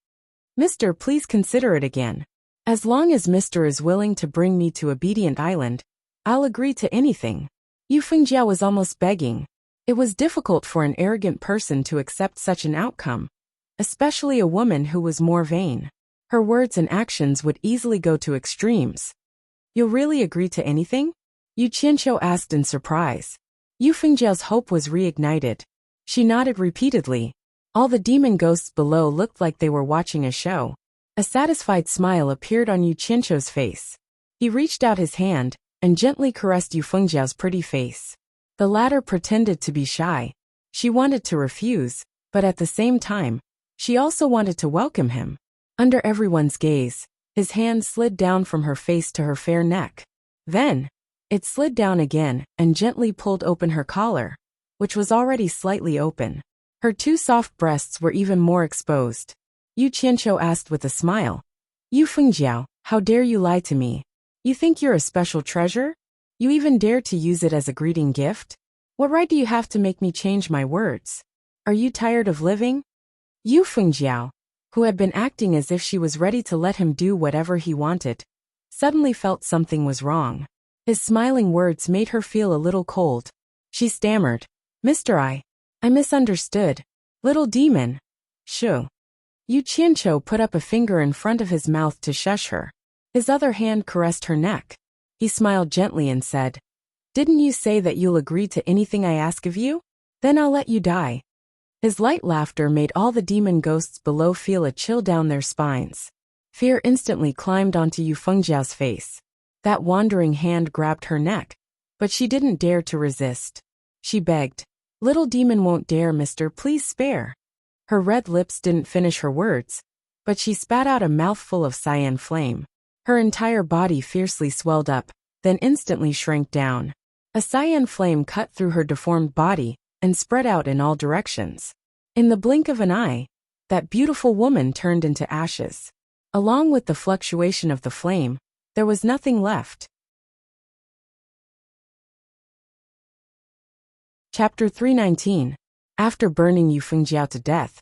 Speaker 1: "Mister, please consider it again. As long as Mister is willing to bring me to Obedient Island, I'll agree to anything." Yu Fengjiao was almost begging. It was difficult for an arrogant person to accept such an outcome, especially a woman who was more vain. Her words and actions would easily go to extremes. "You'll really agree to anything?" Yu Qianqiu asked in surprise. Yu Fengjiao's hope was reignited. She nodded repeatedly. All the demon ghosts below looked like they were watching a show. A satisfied smile appeared on Yu Qianqiu's face. He reached out his hand and gently caressed Yu Fengjiao's pretty face. The latter pretended to be shy. She wanted to refuse, but at the same time, she also wanted to welcome him. Under everyone's gaze, his hand slid down from her face to her fair neck. Then, it slid down again and gently pulled open her collar, which was already slightly open. Her two soft breasts were even more exposed. Yu Qianqiu asked with a smile. "Yu Fengjiao, how dare you lie to me? You think you're a special treasure? You even dare to use it as a greeting gift? What right do you have to make me change my words? Are you tired of living?" Yu Fengjiao, who had been acting as if she was ready to let him do whatever he wanted, suddenly felt something was wrong. His smiling words made her feel a little cold. She stammered, "Mr. I misunderstood. Little demon." "Shoo." Yu Qianqiu put up a finger in front of his mouth to shush her. His other hand caressed her neck. He smiled gently and said, "Didn't you say that you'll agree to anything I ask of you? Then I'll let you die." His light laughter made all the demon ghosts below feel a chill down their spines. Fear instantly climbed onto Yu Fengjiao's face. That wandering hand grabbed her neck, but she didn't dare to resist. She begged, "Little demon won't dare, mister, please spare." Her red lips didn't finish her words, but she spat out a mouthful of cyan flame. Her entire body fiercely swelled up, then instantly shrank down. A cyan flame cut through her deformed body and spread out in all directions. In the blink of an eye, that beautiful woman turned into ashes. Along with the fluctuation of the flame, there was nothing left. Chapter 319. After burning Yu Fengjiao to death,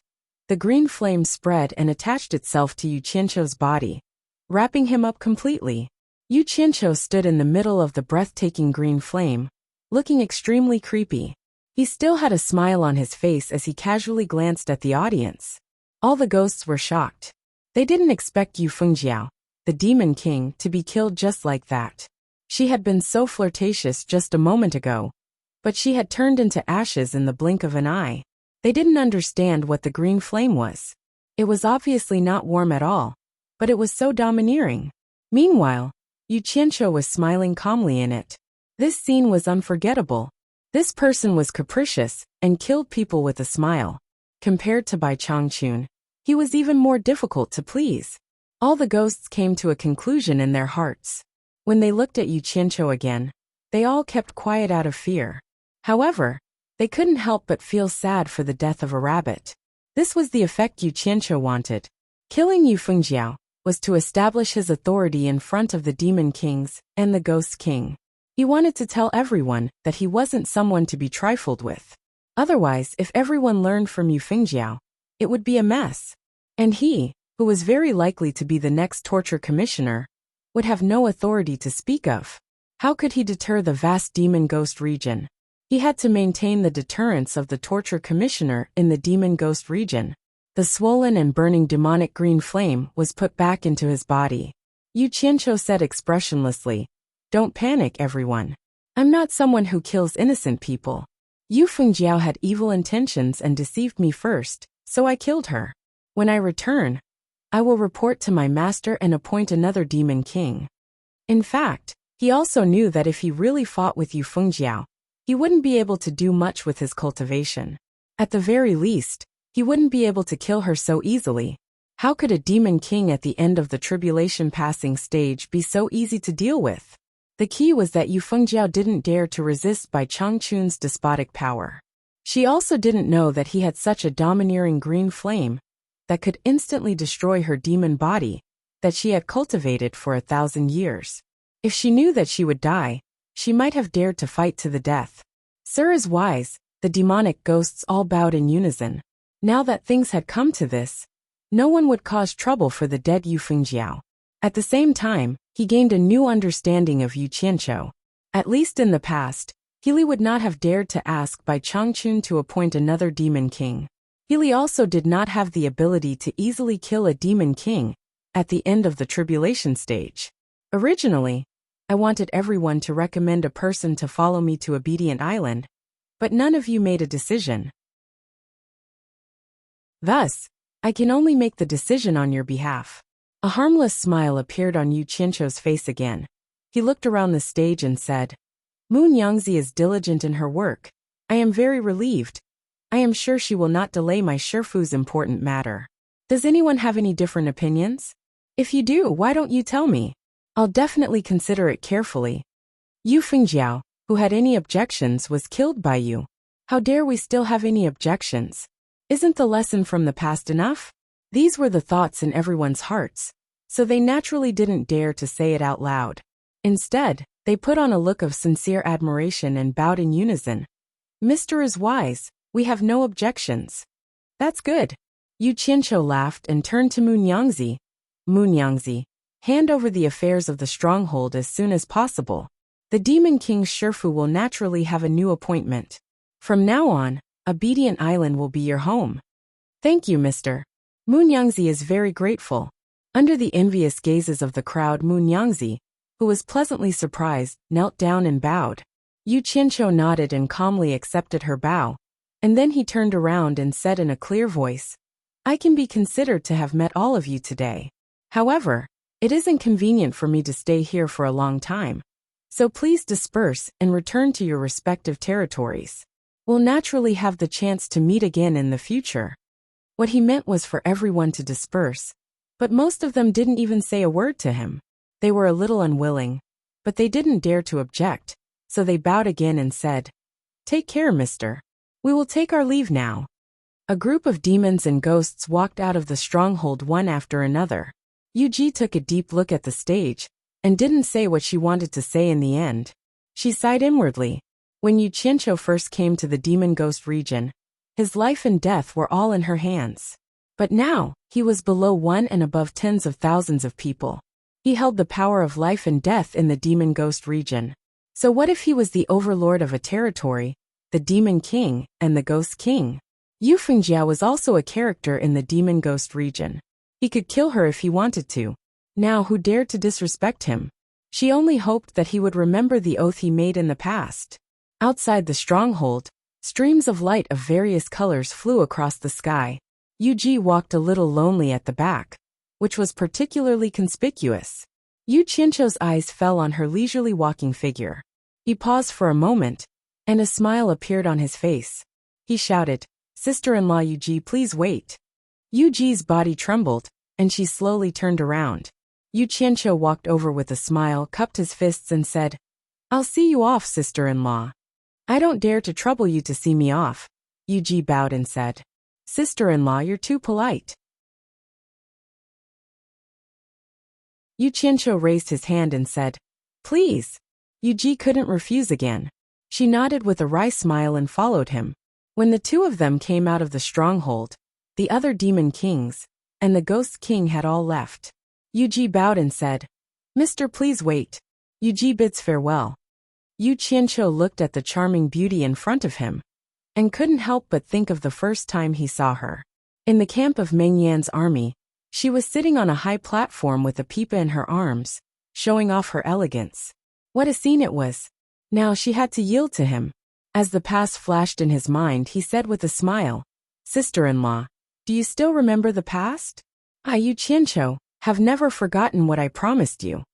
Speaker 1: the green flame spread and attached itself to Yu Qianqiu's body, wrapping him up completely. Yu Qianqiu stood in the middle of the breathtaking green flame, looking extremely creepy. He still had a smile on his face as he casually glanced at the audience. All the ghosts were shocked. They didn't expect Yu Fengjiao, the Demon King, to be killed just like that. She had been so flirtatious just a moment ago, but she had turned into ashes in the blink of an eye. They didn't understand what the green flame was. It was obviously not warm at all, but it was so domineering. Meanwhile, Yu Qianqiu was smiling calmly in it. This scene was unforgettable. This person was capricious and killed people with a smile. Compared to Bai Changchun, he was even more difficult to please. All the ghosts came to a conclusion in their hearts. When they looked at Yu Qianqiu again, they all kept quiet out of fear. However, they couldn't help but feel sad for the death of a rabbit. This was the effect Yu Qianqiu wanted. Killing Yu Fengjiao was to establish his authority in front of the Demon Kings and the Ghost King. He wanted to tell everyone that he wasn't someone to be trifled with. Otherwise, if everyone learned from Yu Fengjiao, it would be a mess. And he, who was very likely to be the next torture commissioner, would have no authority to speak of. How could he deter the vast demon ghost region? He had to maintain the deterrence of the torture commissioner in the demon ghost region. The swollen and burning demonic green flame was put back into his body. Yu Qianqiu said expressionlessly, "Don't panic, everyone. I'm not someone who kills innocent people. Yu Fengjiao had evil intentions and deceived me first, so I killed her. When I return, I will report to my master and appoint another demon king." In fact, he also knew that if he really fought with Yu Fengjiao, he wouldn't be able to do much with his cultivation. At the very least, he wouldn't be able to kill her so easily. How could a demon king at the end of the tribulation passing stage be so easy to deal with? The key was that Yu Fengjiao didn't dare to resist Bai Changchun's despotic power. She also didn't know that he had such a domineering green flame that could instantly destroy her demon body that she had cultivated for 1,000 years. If she knew that she would die, she might have dared to fight to the death. Sir is wise, the demonic ghosts all bowed in unison. Now that things had come to this, no one would cause trouble for the dead Yu Fengjiao. At the same time, he gained a new understanding of Yu Qianqiu. At least in the past, Healy would not have dared to ask Bai Changchun to appoint another demon king. Healy also did not have the ability to easily kill a demon king at the end of the tribulation stage. Originally, I wanted everyone to recommend a person to follow me to Obedient Island, but none of you made a decision. Thus, I can only make the decision on your behalf. A harmless smile appeared on Yu Qianqiu's face again. He looked around the stage and said, "Moon Yangzi is diligent in her work. I am very relieved. I am sure she will not delay my Shifu's important matter." Does anyone have any different opinions? If you do, why don't you tell me? I'll definitely consider it carefully. Yu Fengjiao, who had any objections, was killed by you. How dare we still have any objections? Isn't the lesson from the past enough? These were the thoughts in everyone's hearts, so they naturally didn't dare to say it out loud. Instead, they put on a look of sincere admiration and bowed in unison. Mr. is wise, we have no objections. That's good. Yu Qianqiu laughed and turned to Munyangzi. Munyangzi, hand over the affairs of the stronghold as soon as possible. The Demon King Shifu will naturally have a new appointment. From now on, Obedient Island will be your home. Thank you, Mr. Munyangzi is very grateful. Under the envious gazes of the crowd, Munyangzi, who was pleasantly surprised, knelt down and bowed. Yu Qianqiu nodded and calmly accepted her bow, and then he turned around and said in a clear voice, I can be considered to have met all of you today. However, it isn't convenient for me to stay here for a long time. So please disperse and return to your respective territories. We'll naturally have the chance to meet again in the future. What he meant was for everyone to disperse, but most of them didn't even say a word to him. They were a little unwilling, but they didn't dare to object, so they bowed again and said, Take care, mister. We will take our leave now. A group of demons and ghosts walked out of the stronghold one after another. Yuji took a deep look at the stage, and didn't say what she wanted to say in the end. She sighed inwardly. When Yu Qianqiu first came to the demon ghost region, his life and death were all in her hands. But now, he was below one and above tens of thousands of people. He held the power of life and death in the demon ghost region. So what if he was the overlord of a territory, the demon king, and the ghost king? Yu Fengjiao was also a character in the demon ghost region. He could kill her if he wanted to. Now who dared to disrespect him? She only hoped that he would remember the oath he made in the past. Outside the stronghold, streams of light of various colors flew across the sky. Yuji walked a little lonely at the back, which was particularly conspicuous. Yu Qianqiu's eyes fell on her leisurely walking figure. He paused for a moment, and a smile appeared on his face. He shouted, Sister-in-law Yuji, please wait. Yuji's body trembled, and she slowly turned around. Yu Qianqiu walked over with a smile, cupped his fists and said, I'll see you off, sister-in-law. I don't dare to trouble you to see me off. Yuji bowed and said, Sister-in-law, you're too polite. Yu Qianqiu raised his hand and said, Please. Yuji couldn't refuse again. She nodded with a wry smile and followed him. When the two of them came out of the stronghold, the other demon kings and the ghost king had all left. Yuji bowed and said, Mister, please wait. Yuji bids farewell. Yu Qianqiu looked at the charming beauty in front of him, and couldn't help but think of the first time he saw her. In the camp of Meng Yan's army, she was sitting on a high platform with a pipa in her arms, showing off her elegance. What a scene it was! Now she had to yield to him. As the past flashed in his mind, he said with a smile, Sister-in-law, do you still remember the past? I, Yu Qianqiu, have never forgotten what I promised you.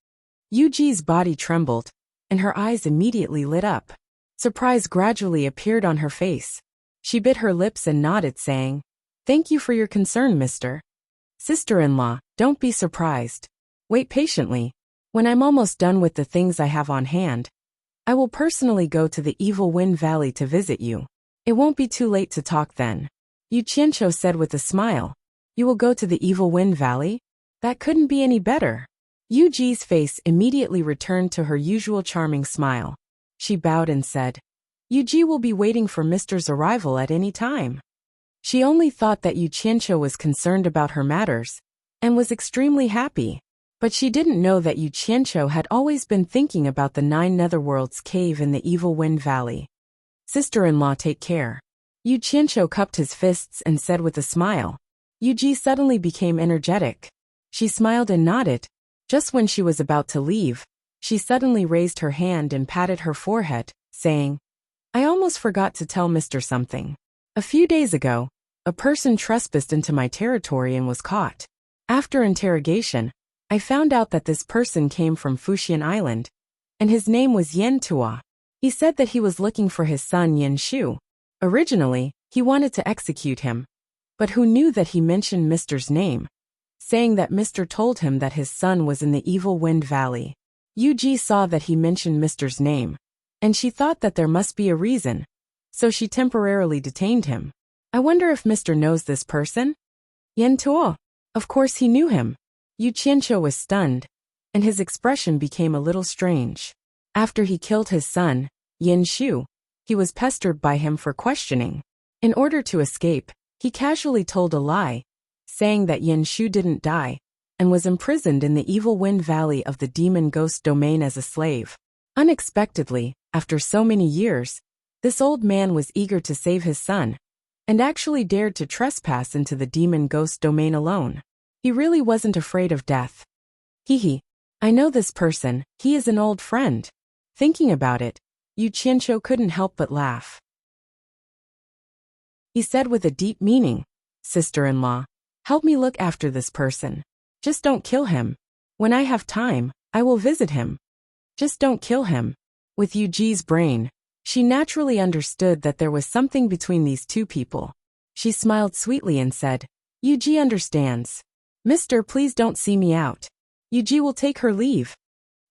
Speaker 1: Yuji's body trembled, and her eyes immediately lit up. Surprise gradually appeared on her face. She bit her lips and nodded, saying, Thank you for your concern, mister. Sister-in-law, don't be surprised. Wait patiently. When I'm almost done with the things I have on hand, I will personally go to the Evil Wind Valley to visit you. It won't be too late to talk then. Yu Qianqiu said with a smile. You will go to the Evil Wind Valley? That couldn't be any better. Yuji's face immediately returned to her usual charming smile. She bowed and said, Yuji will be waiting for Mister's arrival at any time. She only thought that Yu Qianqiu was concerned about her matters, and was extremely happy. But she didn't know that Yu Qianqiu had always been thinking about the 9 Netherworlds cave in the Evil Wind Valley. Sister-in-law, take care. Yu Qianqiu cupped his fists and said with a smile. Yuji suddenly became energetic. She smiled and nodded. Just when she was about to leave, she suddenly raised her hand and patted her forehead, saying, I almost forgot to tell Mister something. A few days ago, a person trespassed into my territory and was caught. After interrogation, I found out that this person came from Fuxian Island, and his name was Yan Tua. He said that he was looking for his son Yan Shu. Originally, he wanted to execute him, but who knew that he mentioned Mr.'s name, saying that Mr. told him that his son was in the Evil Wind Valley. Yuji saw that he mentioned Mr.'s name, and she thought that there must be a reason, so she temporarily detained him. I wonder if Mr. knows this person? Yen Tuo. Of course he knew him. Yu Qianqiu was stunned, and his expression became a little strange. After he killed his son, Yin Shu, he was pestered by him for questioning. In order to escape, he casually told a lie, saying that Yin Shu didn't die, and was imprisoned in the Evil Wind Valley of the Demon Ghost Domain as a slave. Unexpectedly, after so many years, this old man was eager to save his son, and actually dared to trespass into the Demon Ghost Domain alone. He really wasn't afraid of death. Hee. I know this person, he is an old friend. Thinking about it, Yu Qianqiu couldn't help but laugh. He said with a deep meaning, "Sister-in-law, help me look after this person. Just don't kill him. When I have time, I will visit him. Just don't kill him." With Yuji's brain, she naturally understood that there was something between these two people. She smiled sweetly and said, "Yuji understands. Mister, please don't see me out. Yuji will take her leave.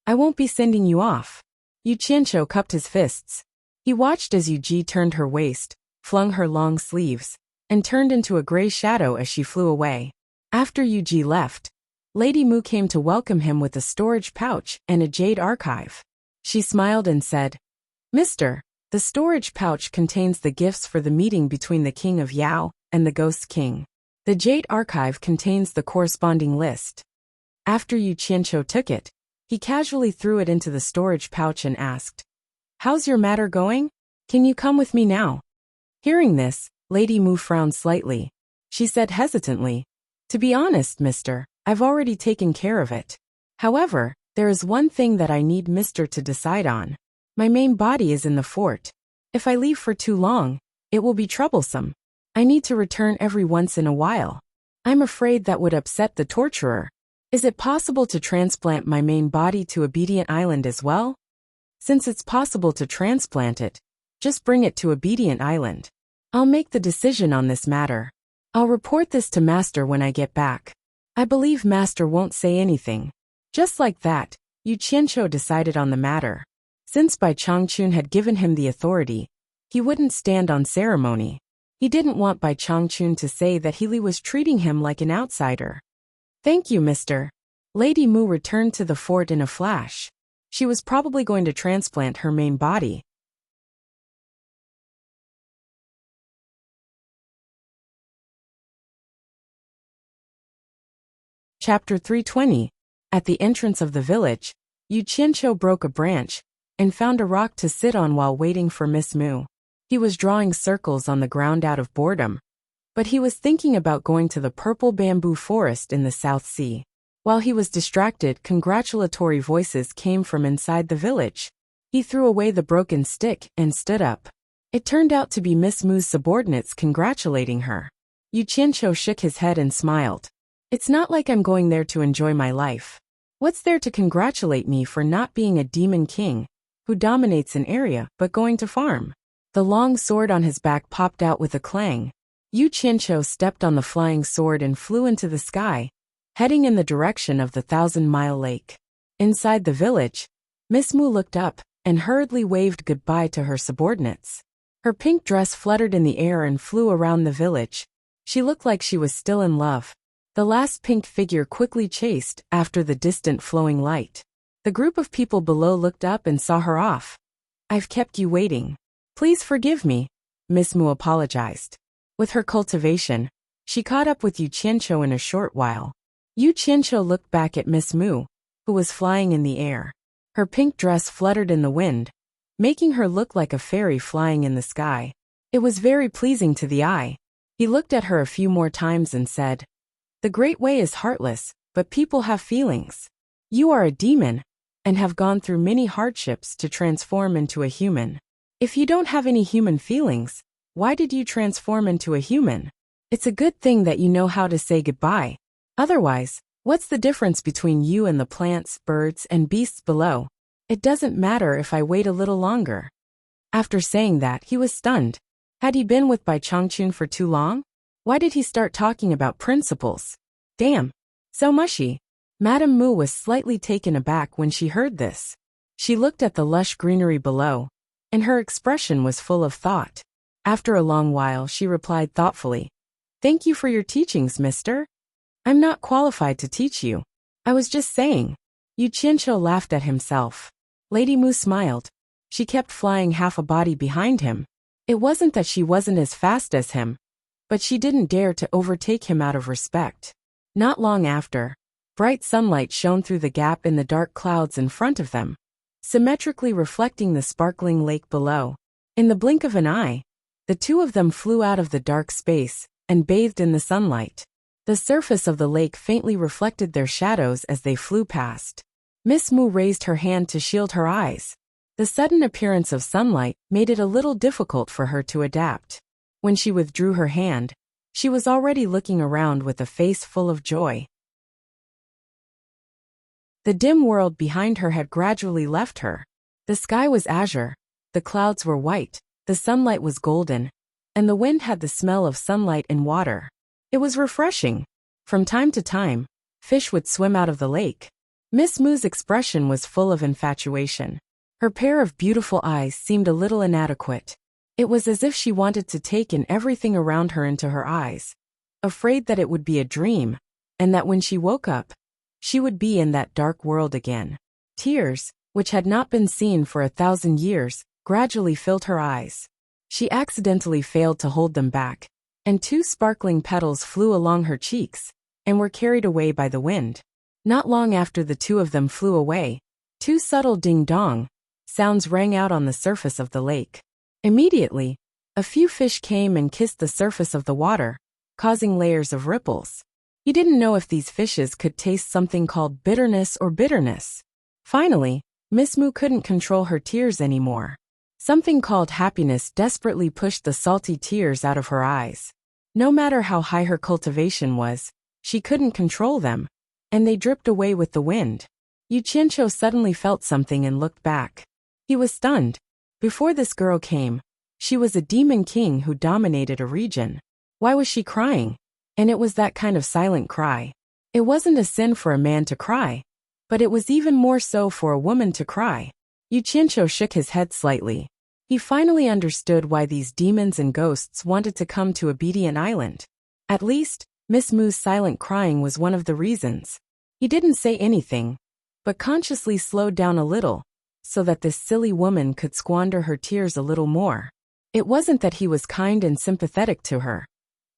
Speaker 1: I won't be sending you off." Yu Qianqiu cupped his fists. He watched as Yuji turned her waist, flung her long sleeves, and turned into a gray shadow as she flew away. After Yuji left, Lady Mu came to welcome him with a storage pouch and a jade archive. She smiled and said, "Mister, the storage pouch contains the gifts for the meeting between the King of Yao and the Ghost King. The jade archive contains the corresponding list." After Yu Qianqiu took it, he casually threw it into the storage pouch and asked, "How's your matter going? Can you come with me now?" Hearing this, Lady Mu frowned slightly. She said hesitantly, "To be honest, mister, I've already taken care of it. However, there is one thing that I need mister to decide on. My main body is in the fort. If I leave for too long, it will be troublesome. I need to return every once in a while. I'm afraid that would upset the torturer. Is it possible to transplant my main body to Obedient Island as well? Since it's possible to transplant it, just bring it to Obedient Island. I'll make the decision on this matter. I'll report this to Master when I get back. I believe Master won't say anything." Just like that, Yu Qianqiu decided on the matter. Since Bai Changchun had given him the authority, he wouldn't stand on ceremony. He didn't want Bai Changchun to say that Healy was treating him like an outsider. "Thank you, mister." Lady Mu returned to the fort in a flash. She was probably going to transplant her main body. Chapter 320. At the entrance of the village, Yu Qianqiu broke a branch and found a rock to sit on while waiting for Miss Mu. He was drawing circles on the ground out of boredom, but he was thinking about going to the purple bamboo forest in the South Sea. While he was distracted, congratulatory voices came from inside the village. He threw away the broken stick and stood up. It turned out to be Miss Mu's subordinates congratulating her. Yu Qianqiu shook his head and smiled. "It's not like I'm going there to enjoy my life. What's there to congratulate me for not being a demon king who dominates an area but going to farm?" The long sword on his back popped out with a clang. Yu Qianqiu stepped on the flying sword and flew into the sky, heading in the direction of the 1,000-mile lake. Inside the village, Miss Mu looked up and hurriedly waved goodbye to her subordinates. Her pink dress fluttered in the air and flew around the village. She looked like she was still in love. The last pink figure quickly chased after the distant flowing light. The group of people below looked up and saw her off. "I've kept you waiting. Please forgive me," Miss Mu apologized. With her cultivation, she caught up with Yu Qianqiu in a short while. Yu Qianqiu looked back at Miss Mu, who was flying in the air. Her pink dress fluttered in the wind, making her look like a fairy flying in the sky. It was very pleasing to the eye. He looked at her a few more times and said, "The Great Way is heartless, but people have feelings. You are a demon, and have gone through many hardships to transform into a human. If you don't have any human feelings, why did you transform into a human? It's a good thing that you know how to say goodbye. Otherwise, what's the difference between you and the plants, birds, and beasts below? It doesn't matter if I wait a little longer." After saying that, he was stunned. Had he been with Bai Changchun for too long? Why did he start talking about principles? Damn. So mushy. Madame Mu was slightly taken aback when she heard this. She looked at the lush greenery below, and her expression was full of thought. After a long while, she replied thoughtfully, "Thank you for your teachings, mister. I'm not qualified to teach you. I was just saying." Yu Qianqiu laughed at himself. Lady Mu smiled. She kept flying half a body behind him. It wasn't that she wasn't as fast as him, but she didn't dare to overtake him out of respect. Not long after, bright sunlight shone through the gap in the dark clouds in front of them, symmetrically reflecting the sparkling lake below. In the blink of an eye, the two of them flew out of the dark space and bathed in the sunlight. The surface of the lake faintly reflected their shadows as they flew past. Miss Mu raised her hand to shield her eyes. The sudden appearance of sunlight made it a little difficult for her to adapt. When she withdrew her hand, she was already looking around with a face full of joy. The dim world behind her had gradually left her. The sky was azure, the clouds were white, the sunlight was golden, and the wind had the smell of sunlight and water. It was refreshing. From time to time, fish would swim out of the lake. Miss Mu's expression was full of infatuation. Her pair of beautiful eyes seemed a little inadequate. It was as if she wanted to take in everything around her into her eyes, afraid that it would be a dream, and that when she woke up, she would be in that dark world again. Tears, which had not been seen for 1,000 years, gradually filled her eyes. She accidentally failed to hold them back, and 2 sparkling petals flew along her cheeks, and were carried away by the wind. Not long after the 2 of them flew away, 2 subtle ding-dong sounds rang out on the surface of the lake. Immediately, a few fish came and kissed the surface of the water, causing layers of ripples. He didn't know if these fishes could taste something called bitterness or bitterness. Finally, Miss Mu couldn't control her tears anymore. Something called happiness desperately pushed the salty tears out of her eyes. No matter how high her cultivation was, she couldn't control them, and they dripped away with the wind. Yu Qianqiu suddenly felt something and looked back. He was stunned. Before this girl came, she was a demon king who dominated a region. Why was she crying? And it was that kind of silent cry. It wasn't a sin for a man to cry, but it was even more so for a woman to cry. Yu Qianqiu shook his head slightly. He finally understood why these demons and ghosts wanted to come to Obedient Island. At least, Miss Mu's silent crying was one of the reasons. He didn't say anything, but consciously slowed down a little, so that this silly woman could squander her tears a little more. It wasn't that he was kind and sympathetic to her,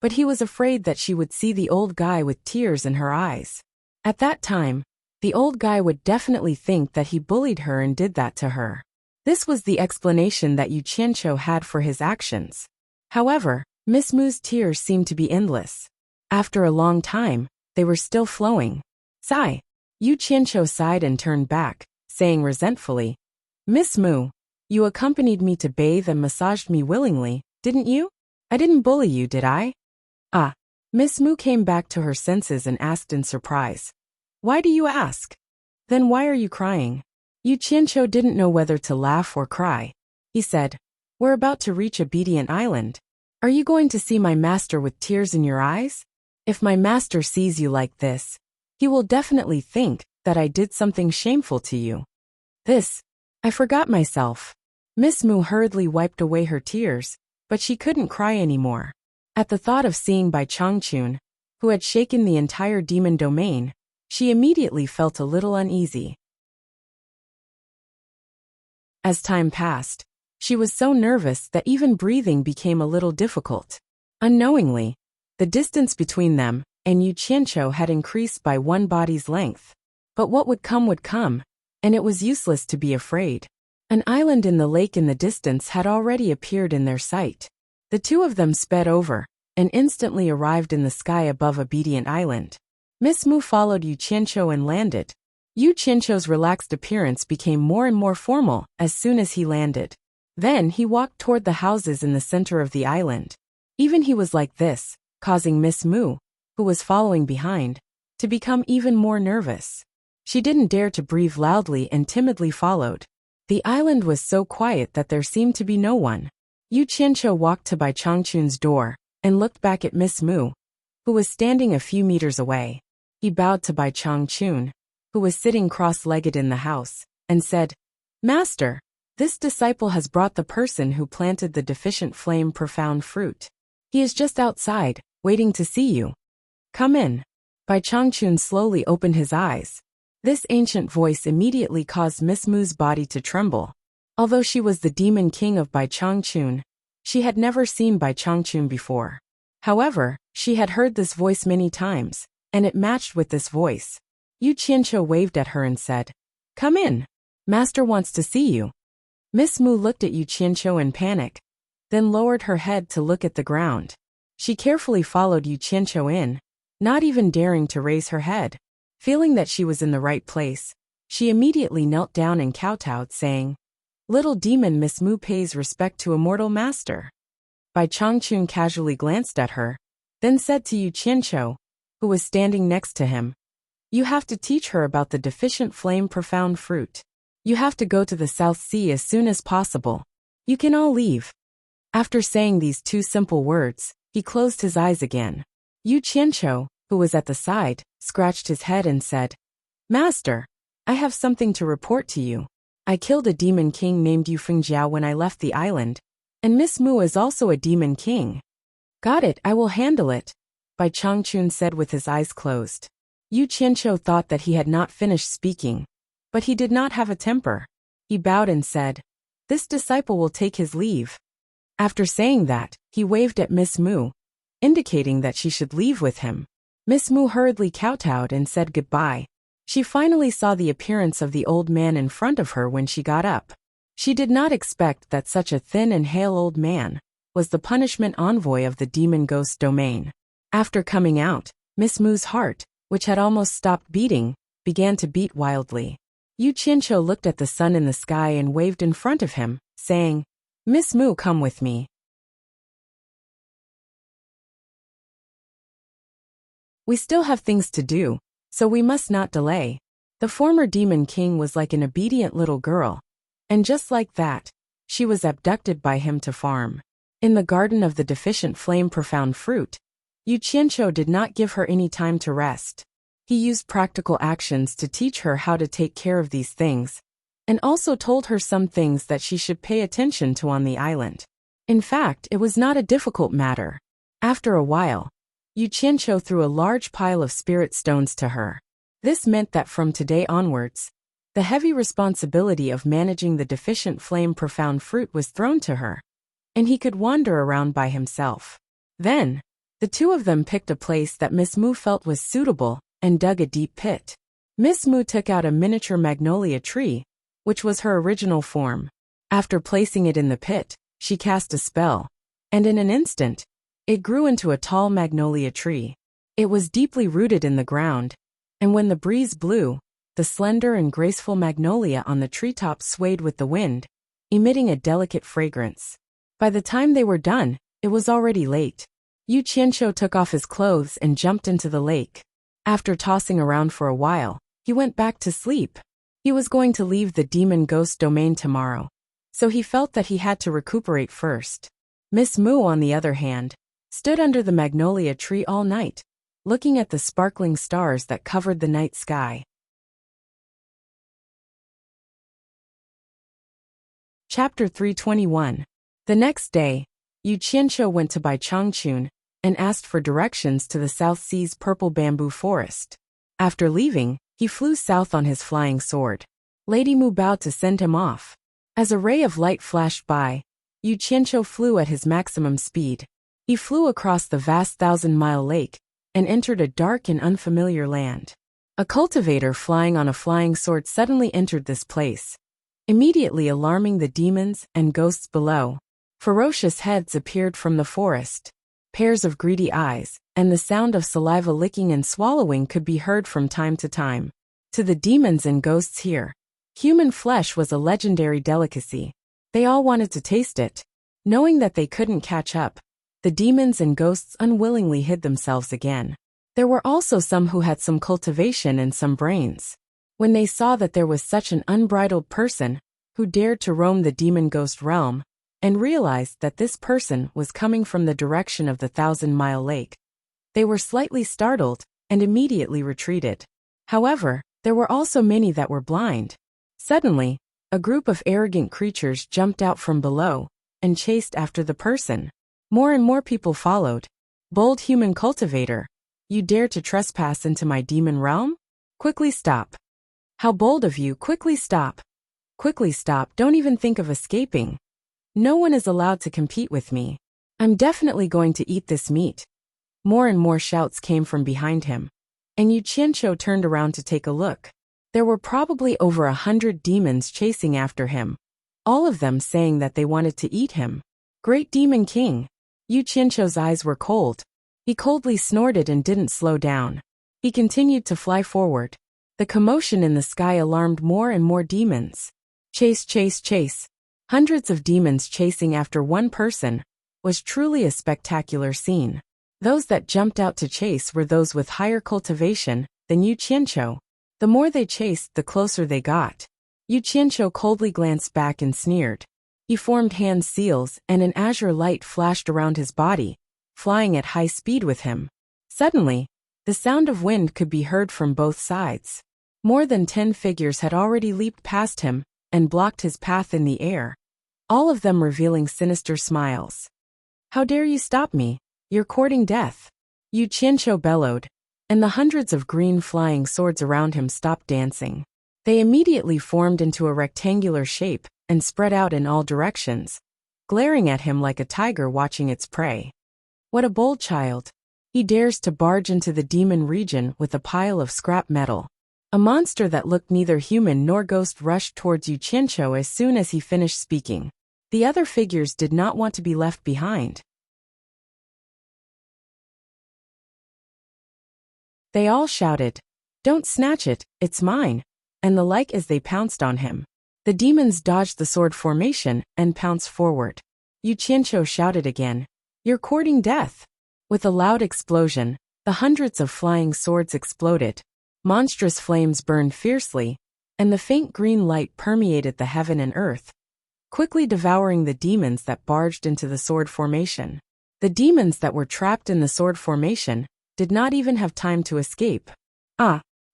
Speaker 1: but he was afraid that she would see the old guy with tears in her eyes. At that time, the old guy would definitely think that he bullied her and did that to her. This was the explanation that Yu Qianqiu had for his actions. However, Miss Mu's tears seemed to be endless. After a long time, they were still flowing. Sigh. Yu Qianqiu sighed and turned back, saying resentfully, "Miss Mu, you accompanied me to bathe and massaged me willingly, didn't you? I didn't bully you, did I?" Ah. Miss Mu came back to her senses and asked in surprise, "Why do you ask? Then why are you crying?" Yu Qianqiu didn't know whether to laugh or cry. He said, "We're about to reach Obedient Island. Are you going to see my master with tears in your eyes? If my master sees you like this, he will definitely think that I did something shameful to you." I forgot myself. Miss Mu hurriedly wiped away her tears, but she couldn't cry anymore. At the thought of seeing Bai Changchun, who had shaken the entire demon domain, she immediately felt a little uneasy. As time passed, she was so nervous that even breathing became a little difficult. Unknowingly, the distance between them and Yu Qianqiu had increased by 1 body's length. But what would come, and it was useless to be afraid. An island in the lake in the distance had already appeared in their sight. The 2 of them sped over, and instantly arrived in the sky above Obedient Island. Miss Mu followed Yu Qianqiu and landed. Yu Qianqiu's relaxed appearance became more and more formal as soon as he landed. Then he walked toward the houses in the center of the island. Even he was like this, causing Miss Mu, who was following behind, to become even more nervous. She didn't dare to breathe loudly and timidly followed. The island was so quiet that there seemed to be no one. Yu Qianqiu walked to Bai Changchun's door, and looked back at Miss Mu, who was standing a few meters away. He bowed to Bai Changchun, who was sitting cross-legged in the house, and said, "Master, this disciple has brought the person who planted the deficient flame profound fruit. He is just outside, waiting to see you. Come in." Bai Changchun slowly opened his eyes. This ancient voice immediately caused Miss Mu's body to tremble. Although she was the demon king of Bai Changchun, she had never seen Bai Changchun before. However, she had heard this voice many times, and it matched with this voice. Yu Qianqiu waved at her and said, "Come in. Master wants to see you." Miss Mu looked at Yu Qianqiu in panic, then lowered her head to look at the ground. She carefully followed Yu Qianqiu in, not even daring to raise her head. Feeling that she was in the right place, she immediately knelt down and kowtowed, saying, "Little demon Miss Mu pays respect to a mortal master." Bai Changchun casually glanced at her, then said to Yu Qianqiu, who was standing next to him, "You have to teach her about the deficient flame profound fruit. You have to go to the South Sea as soon as possible. You can all leave." After saying these two simple words, he closed his eyes again. Yu Qianqiu, who was at the side, scratched his head and said, "Master, I have something to report to you. I killed a demon king named Yu Fengjiao when I left the island, and Miss Mu is also a demon king." "Got it, I will handle it," Bai Changchun said with his eyes closed. Yu Qianqiu thought that he had not finished speaking, but he did not have a temper. He bowed and said, "This disciple will take his leave." After saying that, he waved at Miss Mu, indicating that she should leave with him. Miss Mu hurriedly kowtowed and said goodbye. She finally saw the appearance of the old man in front of her when she got up. She did not expect that such a thin and hale old man was the punishment envoy of the demon ghost domain. After coming out, Miss Mu's heart, which had almost stopped beating, began to beat wildly. Yu Qianqiu looked at the sun in the sky and waved in front of him, saying, "Miss Mu, come with me." We still have things to do, so we must not delay. The former demon king was like an obedient little girl, and just like that, she was abducted by him to farm. In the garden of the deficient flame profound fruit, Yu Qianqiu did not give her any time to rest. He used practical actions to teach her how to take care of these things, and also told her some things that she should pay attention to on the island. In fact, it was not a difficult matter. After a while, Yu Qianqiu threw a large pile of spirit stones to her. This meant that from today onwards, the heavy responsibility of managing the deficient flame profound fruit was thrown to her, and he could wander around by himself. Then, the two of them picked a place that Miss Mu felt was suitable and dug a deep pit. Miss Mu took out a miniature magnolia tree, which was her original form. After placing it in the pit, she cast a spell, and in an instant, it grew into a tall magnolia tree. It was deeply rooted in the ground, and when the breeze blew, the slender and graceful magnolia on the treetop swayed with the wind, emitting a delicate fragrance. By the time they were done, it was already late. Yu Qianqiu took off his clothes and jumped into the lake. After tossing around for a while, he went back to sleep. He was going to leave the demon ghost domain tomorrow, so he felt that he had to recuperate first. Miss Mu, on the other hand, stood under the magnolia tree all night, looking at the sparkling stars that covered the night sky. Chapter 321. The next day, Yu Qianqiu went to Bai Changchun and asked for directions to the South Sea's purple bamboo forest. After leaving, he flew south on his flying sword. Lady Mu bowed to send him off. As a ray of light flashed by, Yu Qianqiu flew at his maximum speed. He flew across the vast 1,000-mile lake and entered a dark and unfamiliar land. A cultivator flying on a flying sword suddenly entered this place, immediately alarming the demons and ghosts below. Ferocious heads appeared from the forest. Pairs of greedy eyes, and the sound of saliva licking and swallowing could be heard from time to time. To the demons and ghosts here, human flesh was a legendary delicacy. They all wanted to taste it. Knowing that they couldn't catch up, the demons and ghosts unwillingly hid themselves again. There were also some who had some cultivation and some brains. When they saw that there was such an unbridled person who dared to roam the demon ghost realm, and realized that this person was coming from the direction of the 1,000-mile lake. They were slightly startled and immediately retreated. However, there were also many that were blind. Suddenly, a group of arrogant creatures jumped out from below and chased after the person. More and more people followed. "Bold human cultivator, you dare to trespass into my demon realm? Quickly stop. How bold of you, quickly stop. Quickly stop, don't even think of escaping. No one is allowed to compete with me. I'm definitely going to eat this meat." More and more shouts came from behind him, and Yu Qianqiu turned around to take a look. There were probably over 100 demons chasing after him, all of them saying that they wanted to eat him. "Great Demon King!" Yu Qianqiu's eyes were cold. He coldly snorted and didn't slow down. He continued to fly forward. The commotion in the sky alarmed more and more demons. Chase, chase, chase. Hundreds of demons chasing after one person was truly a spectacular scene. Those that jumped out to chase were those with higher cultivation than Yu Qianqiu. The more they chased, the closer they got. Yu Qianqiu coldly glanced back and sneered. He formed hand seals, and an azure light flashed around his body, flying at high speed with him. Suddenly, the sound of wind could be heard from both sides. More than 10 figures had already leaped past him and blocked his path in the air, all of them revealing sinister smiles. "How dare you stop me? You're courting death." Yu Qianqiu bellowed, and the hundreds of green flying swords around him stopped dancing. They immediately formed into a rectangular shape and spread out in all directions, glaring at him like a tiger watching its prey. What a bold child. He dares to barge into the demon region with a pile of scrap metal. A monster that looked neither human nor ghost rushed towards Yu Qianqiu as soon as he finished speaking. The other figures did not want to be left behind. They all shouted, "Don't snatch it, it's mine," and the like as they pounced on him. The demons dodged the sword formation and pounced forward. Yu Qianqiu shouted again, "You're courting death." With a loud explosion, the hundreds of flying swords exploded. Monstrous flames burned fiercely, and the faint green light permeated the heaven and earth, quickly devouring the demons that barged into the sword formation. The demons that were trapped in the sword formation did not even have time to escape.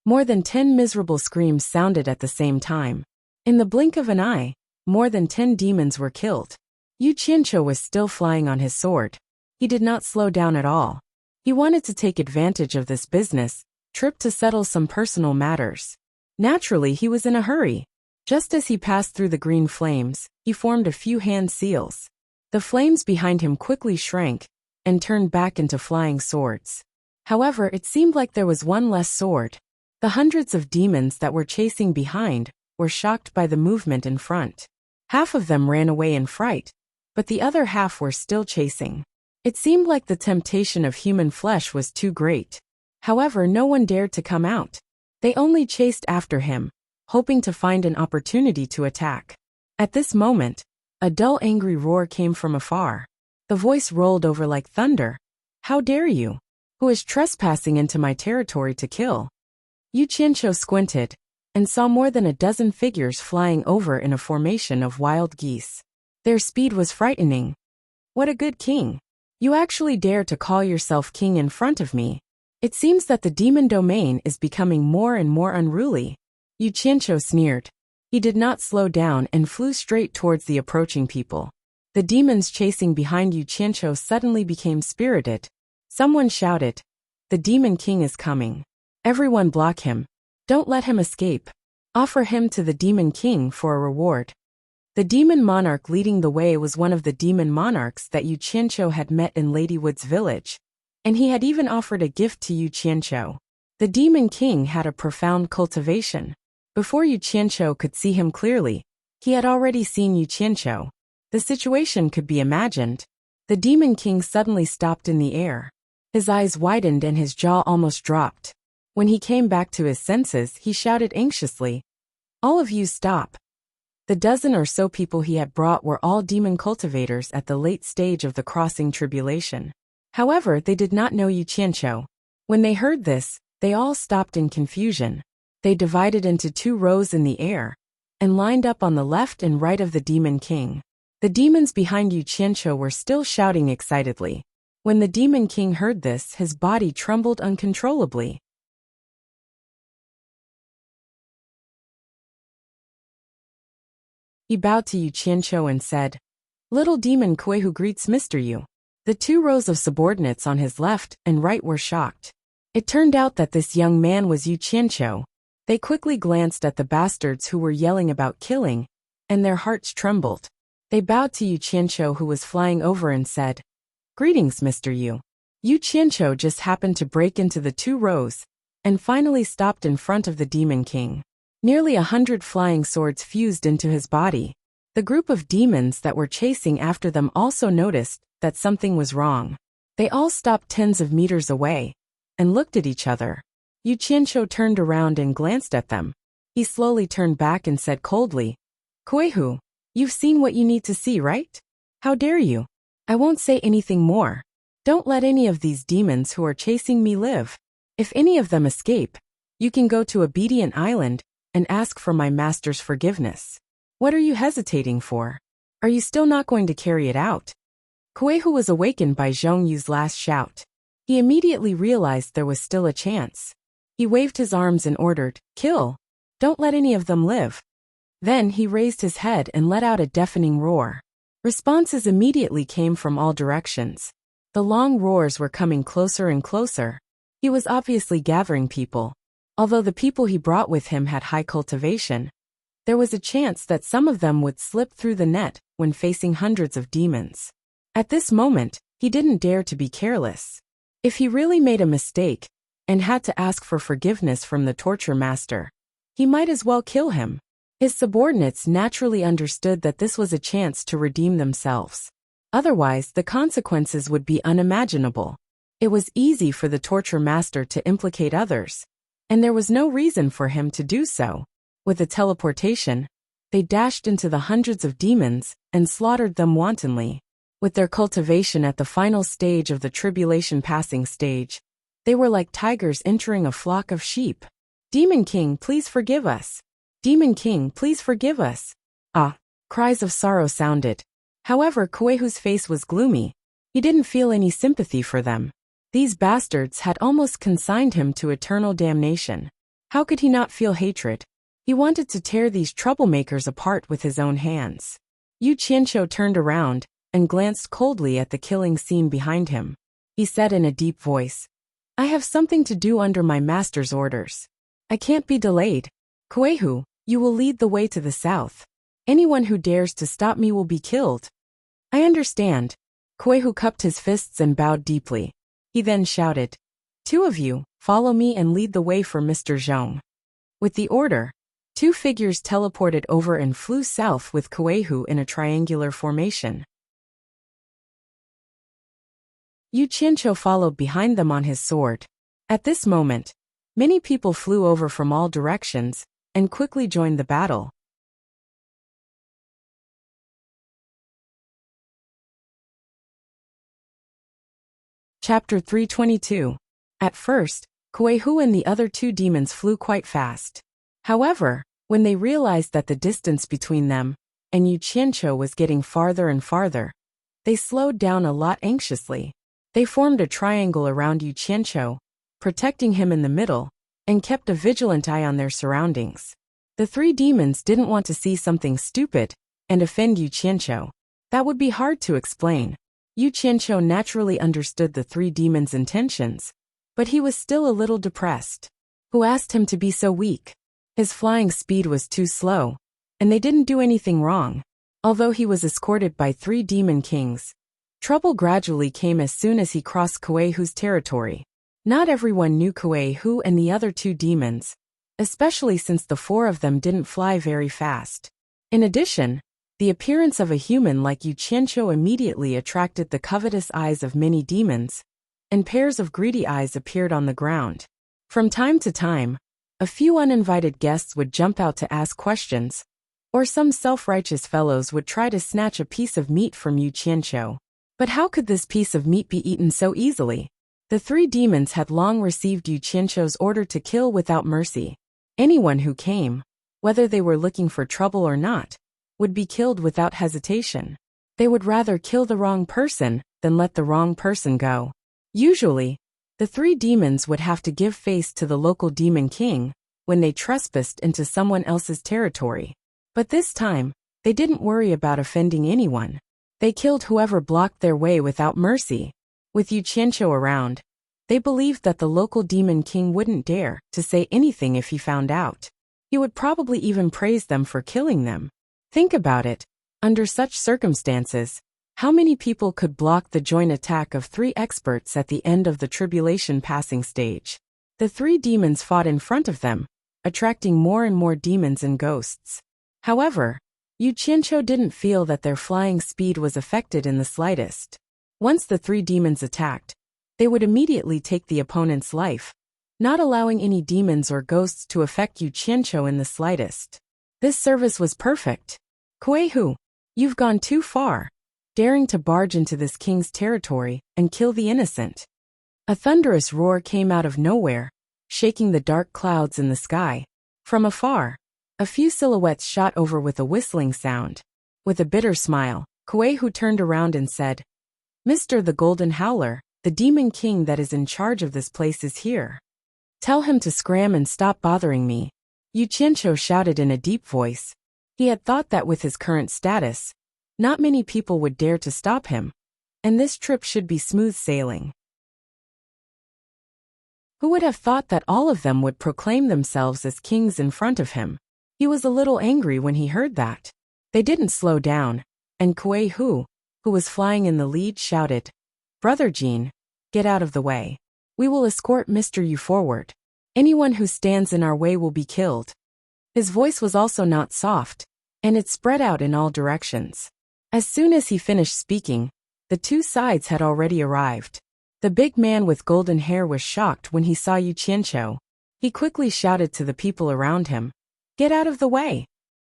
Speaker 1: More than 10 miserable screams sounded at the same time. In the blink of an eye, more than 10 demons were killed. Yu Qianqiu was still flying on his sword. He did not slow down at all. He wanted to take advantage of this business trip to settle some personal matters. Naturally, he was in a hurry. Just as he passed through the green flames, he formed a few hand seals. The flames behind him quickly shrank and turned back into flying swords. However, it seemed like there was one less sword. The hundreds of demons that were chasing behind were shocked by the movement in front. Half of them ran away in fright, but the other half were still chasing. It seemed like the temptation of human flesh was too great. However, no one dared to come out. They only chased after him, hoping to find an opportunity to attack. At this moment, a dull angry roar came from afar. The voice rolled over like thunder. "How dare you? Who is trespassing into my territory to kill?" Yu Qianqiu squinted and saw more than a dozen figures flying over in a formation of wild geese. Their speed was frightening. "What a good king. You actually dare to call yourself king in front of me. It seems that the demon domain is becoming more and more unruly." Yu Qianqiu sneered. He did not slow down and flew straight towards the approaching people. The demons chasing behind Yu Qianqiu suddenly became spirited. Someone shouted, "The demon king is coming. Everyone block him. Don't let him escape. Offer him to the demon king for a reward." The demon monarch leading the way was one of the demon monarchs that Yu Qianqiu had met in Ladywood's village, and he had even offered a gift to Yu Qianqiu. The demon king had a profound cultivation. Before Yu Qianqiu could see him clearly, he had already seen Yu Qianqiu. The situation could be imagined. The demon king suddenly stopped in the air. His eyes widened and his jaw almost dropped. When he came back to his senses, he shouted anxiously, "All of you stop." The dozen or so people he had brought were all demon cultivators at the late stage of the crossing tribulation. However, they did not know Yu Qianqiu. When they heard this, they all stopped in confusion. They divided into 2 rows in the air and lined up on the left and right of the demon king. The demons behind Yu Qianqiu were still shouting excitedly. When the Demon King heard this, his body trembled uncontrollably. He bowed to Yu Qianqiu and said, "Little demon Kuei-hu greets Mr. Yu." The 2 rows of subordinates on his left and right were shocked. It turned out that this young man was Yu Qianqiu. They quickly glanced at the bastards who were yelling about killing, and their hearts trembled. They bowed to Yu Qianqiu, who was flying over, and said, "Greetings, Mr. Yu." Yu Qianqiu just happened to break into the 2 rows, and finally stopped in front of the Demon King. Nearly 100 flying swords fused into his body. The group of demons that were chasing after them also noticed that something was wrong. They all stopped tens of meters away and looked at each other. Yu Qianqiu turned around and glanced at them. He slowly turned back and said coldly, "Kuei-hu, you've seen what you need to see, right? How dare you? I won't say anything more. Don't let any of these demons who are chasing me live. If any of them escape, you can go to Obedient Island and ask for my master's forgiveness. What are you hesitating for? Are you still not going to carry it out?" Kuei-hu was awakened by Zhong Yu's last shout. He immediately realized there was still a chance. He waved his arms and ordered, "Kill! Don't let any of them live." Then he raised his head and let out a deafening roar. Responses immediately came from all directions. The long roars were coming closer and closer. He was obviously gathering people. Although the people he brought with him had high cultivation, there was a chance that some of them would slip through the net when facing hundreds of demons. At this moment, he didn't dare to be careless. If he really made a mistake and had to ask for forgiveness from the torture master, he might as well kill him. His subordinates naturally understood that this was a chance to redeem themselves. Otherwise, the consequences would be unimaginable. It was easy for the torture master to implicate others, and there was no reason for him to do so. With a teleportation, they dashed into the hundreds of demons and slaughtered them wantonly. With their cultivation at the final stage of the tribulation passing stage, they were like tigers entering a flock of sheep. "Demon King, please forgive us. Demon King, please forgive us." Ah! Cries of sorrow sounded. However, Kuei-hu's face was gloomy. He didn't feel any sympathy for them. These bastards had almost consigned him to eternal damnation. How could he not feel hatred? He wanted to tear these troublemakers apart with his own hands. Yu Qianqiu turned around and glanced coldly at the killing scene behind him. He said in a deep voice, "I have something to do under my master's orders. I can't be delayed. Kuei-hu, you will lead the way to the south. Anyone who dares to stop me will be killed." "I understand." Kuei-hu cupped his fists and bowed deeply. He then shouted, "Two of you, follow me and lead the way for Mr. Zhong." With the order, 2 figures teleported over and flew south with Kuei-hu in a triangular formation. Yu Qianqiu followed behind them on his sword. At this moment, many people flew over from all directions and quickly joined the battle. Chapter 322. At first, Kuei-hu and the other 2 demons flew quite fast. However, when they realized that the distance between them and Yu Qianqiu was getting farther and farther, they slowed down a lot anxiously. They formed a triangle around Yu Qianqiu, protecting him in the middle, and kept a vigilant eye on their surroundings. The 3 demons didn't want to see something stupid and offend Yu Qianqiu. That would be hard to explain. Yu Qianqiu naturally understood the 3 demons' intentions, but he was still a little depressed. Who asked him to be so weak? His flying speed was too slow, and they didn't do anything wrong. Although he was escorted by 3 demon kings, trouble gradually came as soon as he crossed Kuei-hu's territory. Not everyone knew Kuei-hu and the other 2 demons, especially since the 4 of them didn't fly very fast. In addition, the appearance of a human like Yu Qianqiu immediately attracted the covetous eyes of many demons, and pairs of greedy eyes appeared on the ground. From time to time, a few uninvited guests would jump out to ask questions, or some self-righteous fellows would try to snatch a piece of meat from Yu Qianqiu. But how could this piece of meat be eaten so easily? The 3 demons had long received Yu Qianqiu's order to kill without mercy. Anyone who came, whether they were looking for trouble or not, would be killed without hesitation. They would rather kill the wrong person than let the wrong person go. Usually, the three demons would have to give face to the local demon king when they trespassed into someone else's territory. But this time, they didn't worry about offending anyone. They killed whoever blocked their way without mercy. With Yu Qianqiu around, they believed that the local demon king wouldn't dare to say anything if he found out. He would probably even praise them for killing them. Think about it. Under such circumstances, how many people could block the joint attack of three experts at the end of the tribulation passing stage? The three demons fought in front of them, attracting more and more demons and ghosts. However, Yu Qianqiu didn't feel that their flying speed was affected in the slightest. Once the three demons attacked, they would immediately take the opponent's life, not allowing any demons or ghosts to affect Yu Qianqiu in the slightest. This service was perfect. Kuei-hu, you've gone too far, daring to barge into this king's territory and kill the innocent. A thunderous roar came out of nowhere, shaking the dark clouds in the sky. From afar, a few silhouettes shot over with a whistling sound. With a bitter smile, Kuei-hu turned around and said, "Mr. the Golden Howler, the demon king that is in charge of this place is here. Tell him to scram and stop bothering me." Yu Qianqiu shouted in a deep voice. He had thought that with his current status, not many people would dare to stop him, and this trip should be smooth sailing. Who would have thought that all of them would proclaim themselves as kings in front of him? He was a little angry when he heard that. They didn't slow down, and Kuei-hu, who was flying in the lead, shouted, "Brother Jean, get out of the way. We will escort Mr. Yu forward. Anyone who stands in our way will be killed." His voice was also not soft, and it spread out in all directions. As soon as he finished speaking, the two sides had already arrived. The big man with golden hair was shocked when he saw Yu Qianqiu. He quickly shouted to the people around him, "Get out of the way."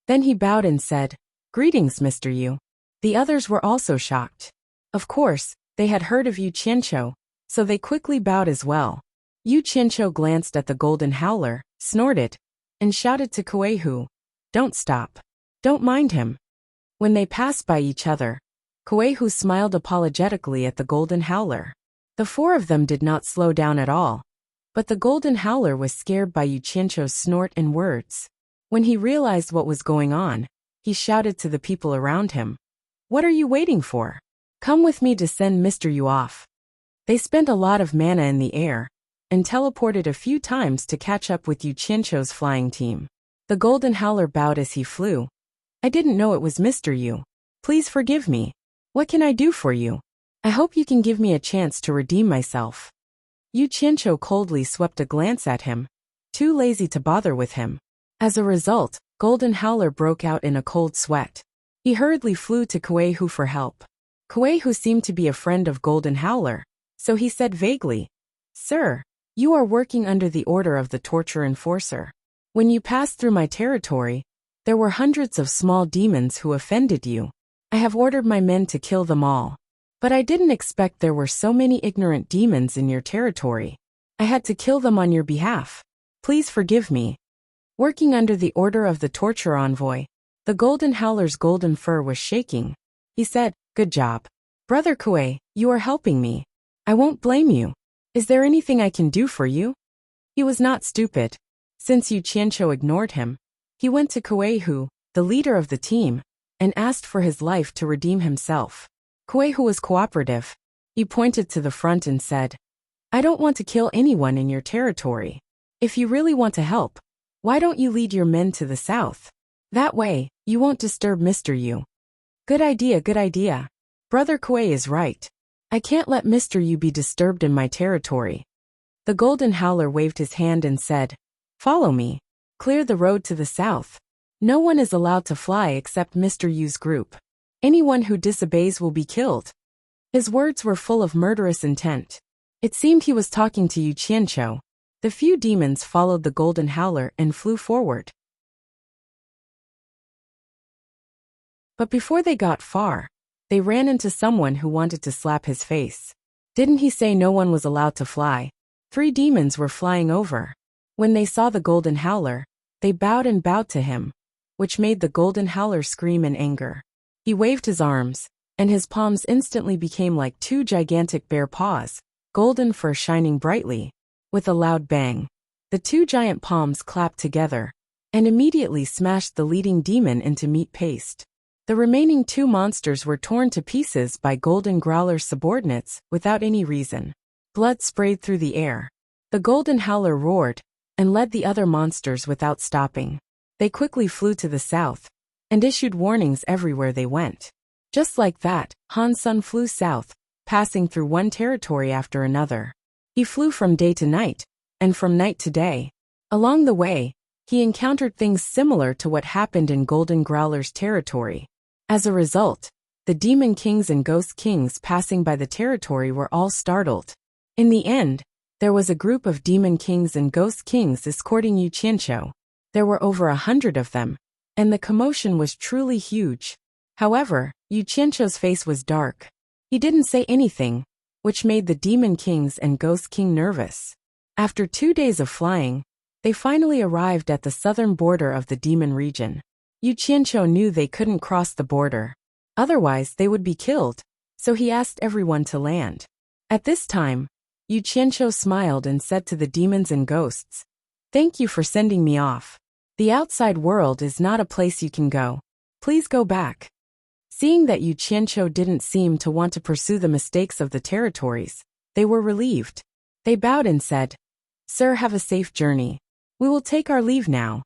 Speaker 1: Then he bowed and said, "Greetings, Mr. Yu." The others were also shocked. Of course, they had heard of Yu Qianqiu, so they quickly bowed as well. Yu Qianqiu glanced at the Golden Howler, snorted, and shouted to Kuei-hu, "Don't stop. Don't mind him." When they passed by each other, Kuei-hu smiled apologetically at the Golden Howler. The four of them did not slow down at all, but the Golden Howler was scared by Yu Qianqiu's snort and words. When he realized what was going on, he shouted to the people around him, "What are you waiting for? Come with me to send Mr. Yu off." They spent a lot of mana in the air, and teleported a few times to catch up with Yu Qianqiu's flying team. The Golden Howler bowed as he flew. "I didn't know it was Mr. Yu. Please forgive me. What can I do for you? I hope you can give me a chance to redeem myself." Yu Qianqiu coldly swept a glance at him, too lazy to bother with him. As a result, Golden Howler broke out in a cold sweat. He hurriedly flew to Kuei-hu for help. Kuei-hu seemed to be a friend of Golden Howler, so he said vaguely, "Sir, you are working under the order of the Torture Enforcer. When you passed through my territory, there were hundreds of small demons who offended you. I have ordered my men to kill them all. But I didn't expect there were so many ignorant demons in your territory. I had to kill them on your behalf. Please forgive me." Working under the order of the Torture Envoy, the Golden Howler's golden fur was shaking. He said, "Good job. Brother Kuei, you are helping me. I won't blame you. Is there anything I can do for you?" He was not stupid. Since Yu Qianqiu ignored him, he went to Kuei-hu, the leader of the team, and asked for his life to redeem himself. Kuei-hu was cooperative. He pointed to the front and said, "I don't want to kill anyone in your territory. If you really want to help, why don't you lead your men to the south? That way, you won't disturb Mr. Yu." Good idea. Brother Kuei is right. I can't let Mr. Yu be disturbed in my territory." The Golden Howler waved his hand and said, "Follow me. Clear the road to the south. No one is allowed to fly except Mr. Yu's group. Anyone who disobeys will be killed." His words were full of murderous intent. It seemed he was talking to Yu Qianqiu. The few demons followed the Golden Howler and flew forward. But before they got far, they ran into someone who wanted to slap his face. Didn't he say no one was allowed to fly? 3 demons were flying over. When they saw the Golden Howler, they bowed and bowed to him, which made the Golden Howler scream in anger. He waved his arms, and his palms instantly became like two gigantic bare paws, golden fur shining brightly. With a loud bang, the two giant palms clapped together and immediately smashed the leading demon into meat paste. The remaining two monsters were torn to pieces by Golden Growler's subordinates without any reason. Blood sprayed through the air. The Golden Howler roared and led the other monsters without stopping. They quickly flew to the south and issued warnings everywhere they went. Just like that, Han Sun flew south, passing through one territory after another. He flew from day to night, and from night to day. Along the way, he encountered things similar to what happened in Golden Growler's territory. As a result, the Demon Kings and Ghost Kings passing by the territory were all startled. In the end, there was a group of Demon Kings and Ghost Kings escorting Yu Qianqiu. There were over 100 of them, and the commotion was truly huge. However, Yu Qianqiu's face was dark. He didn't say anything, which made the Demon Kings and Ghost King nervous. After 2 days of flying, they finally arrived at the southern border of the demon region. Yu Qianqiu knew they couldn't cross the border. Otherwise, they would be killed, so he asked everyone to land. At this time, Yu Qianqiu smiled and said to the demons and ghosts, "Thank you for sending me off. The outside world is not a place you can go. Please go back." Seeing that Yu Qianqiu didn't seem to want to pursue the mistakes of the territories, they were relieved. They bowed and said, "Sir, have a safe journey. We will take our leave now."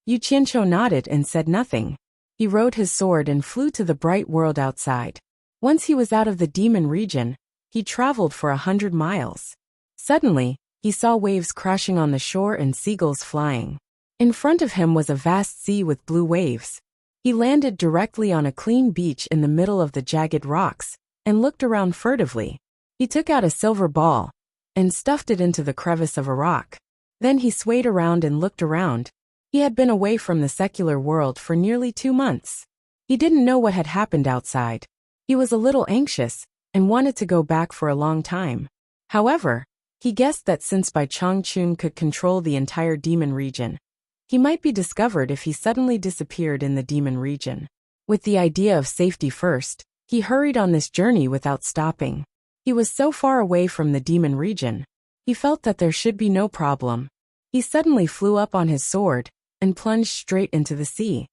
Speaker 1: Yu Qianqiu nodded and said nothing. He rode his sword and flew to the bright world outside. Once he was out of the demon region, he traveled for 100 miles. Suddenly, he saw waves crashing on the shore and seagulls flying. In front of him was a vast sea with blue waves. He landed directly on a clean beach in the middle of the jagged rocks and looked around furtively. He took out a silver ball and stuffed it into the crevice of a rock. Then he swayed around and looked around. He had been away from the secular world for nearly 2 months. He didn't know what had happened outside. He was a little anxious and wanted to go back for a long time. However, he guessed that since Bai Changchun could control the entire demon region, he might be discovered if he suddenly disappeared in the demon region. With the idea of safety first, he hurried on this journey without stopping. He was so far away from the demon region, he felt that there should be no problem. He suddenly flew up on his sword and plunged straight into the sea.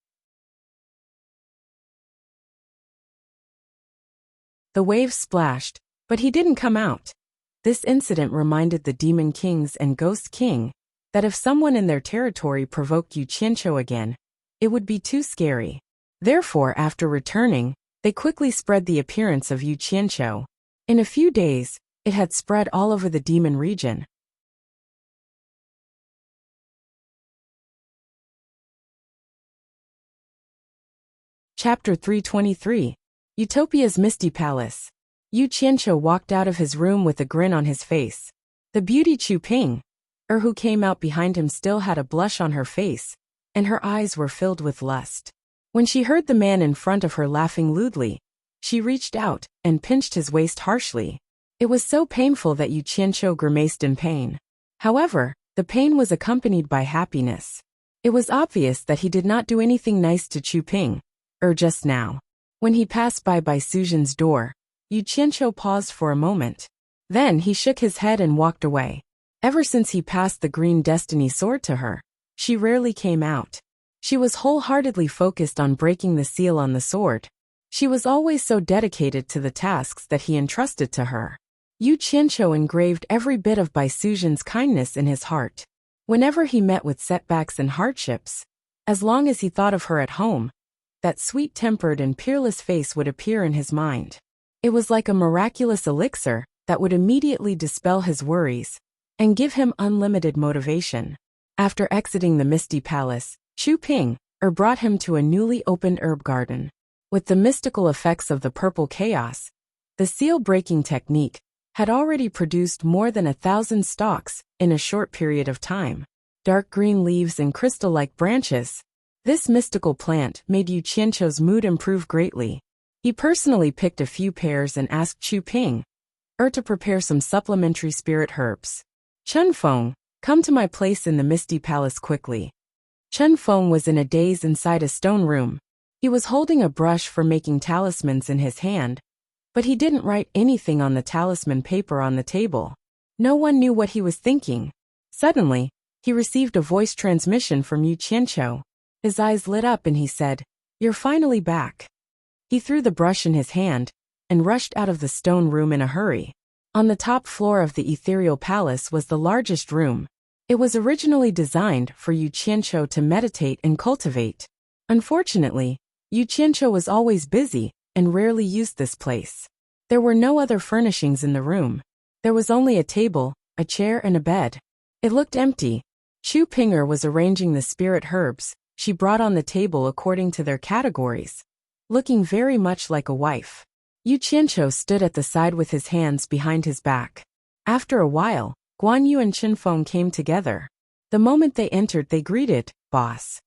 Speaker 1: The waves splashed, but he didn't come out. This incident reminded the Demon Kings and Ghost King that if someone in their territory provoked Yu Qianqiu again, it would be too scary. Therefore, after returning, they quickly spread the appearance of Yu Qianqiu. In a few days, it had spread all over the demon region. Chapter 323. Utopia's Misty Palace. Yu Qianqiu walked out of his room with a grin on his face. The beauty Chu Ping, who came out behind him, still had a blush on her face, and her eyes were filled with lust. When she heard the man in front of her laughing lewdly, she reached out and pinched his waist harshly. It was so painful that Yu Qianqiu grimaced in pain. However, the pain was accompanied by happiness. It was obvious that he did not do anything nice to Chu Ping, just now. When he passed by Suzhen's door, Yu Qianqiu paused for a moment. Then he shook his head and walked away. Ever since he passed the green destiny sword to her, she rarely came out. She was wholeheartedly focused on breaking the seal on the sword. She was always so dedicated to the tasks that he entrusted to her. Yu Qianqiu engraved every bit of Suzhen's kindness in his heart. Whenever he met with setbacks and hardships, as long as he thought of her at home, that sweet-tempered and peerless face would appear in his mind. It was like a miraculous elixir that would immediately dispel his worries and give him unlimited motivation. After exiting the Misty Palace, Chu Ping brought him to a newly opened herb garden. With the mystical effects of the purple chaos, the seal-breaking technique had already produced more than 1,000 stalks in a short period of time. Dark green leaves and crystal-like branches. This mystical plant made Yu Qianqiu's mood improve greatly. He personally picked a few pears and asked Chu Ping to prepare some supplementary spirit herbs. Chen Feng, come to my place in the Misty Palace quickly. Chen Feng was in a daze inside a stone room. He was holding a brush for making talismans in his hand, but he didn't write anything on the talisman paper on the table. No one knew what he was thinking. Suddenly, he received a voice transmission from Yu Qianqiu. His eyes lit up and he said, "You're finally back." He threw the brush in his hand and rushed out of the stone room in a hurry. On the top floor of the ethereal palace was the largest room. It was originally designed for Yu Qianqiu to meditate and cultivate. Unfortunately, Yu Qianqiu was always busy and rarely used this place. There were no other furnishings in the room. There was only a table, a chair and a bed. It looked empty. Chu Ping'er was arranging the spirit herbs she brought on the table according to their categories, looking very much like a wife. Yu Qianqiu stood at the side with his hands behind his back. After a while, Guan Yu and Chen Feng came together. The moment they entered they greeted, "Boss."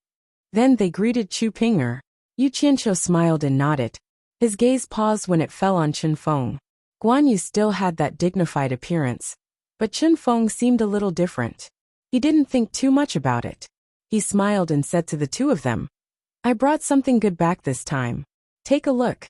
Speaker 1: Then they greeted Chu Ping'er. Yu Qianqiu smiled and nodded. His gaze paused when it fell on Chen Feng. Guan Yu still had that dignified appearance, but Chen Feng seemed a little different. He didn't think too much about it. He smiled and said to the two of them, "I brought something good back this time. Take a look."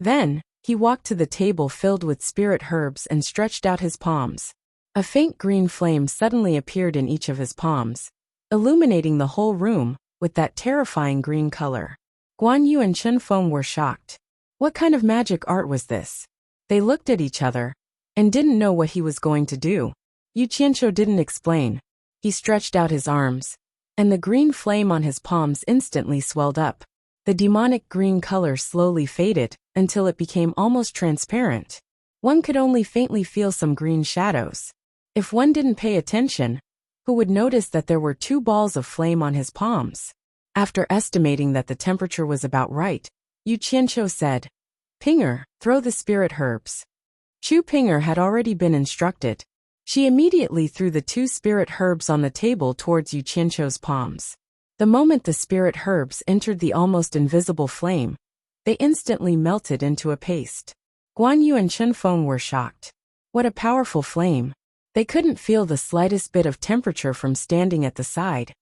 Speaker 1: Then, he walked to the table filled with spirit herbs and stretched out his palms. A faint green flame suddenly appeared in each of his palms, illuminating the whole room with that terrifying green color. Guan Yu and Chen Feng were shocked. What kind of magic art was this? They looked at each other and didn't know what he was going to do. Yu Qianqiu didn't explain. He stretched out his arms, and the green flame on his palms instantly swelled up. The demonic green color slowly faded until it became almost transparent. One could only faintly feel some green shadows. If one didn't pay attention, who would notice that there were 2 balls of flame on his palms? After estimating that the temperature was about right, Yu Qianqiu said, "Ping'er, throw the spirit herbs." Chu Ping'er had already been instructed. She immediately threw the 2 spirit herbs on the table towards Yu Qianqiu's palms. The moment the spirit herbs entered the almost invisible flame, they instantly melted into a paste. Guan Yu and Chen Feng were shocked. What a powerful flame! They couldn't feel the slightest bit of temperature from standing at the side,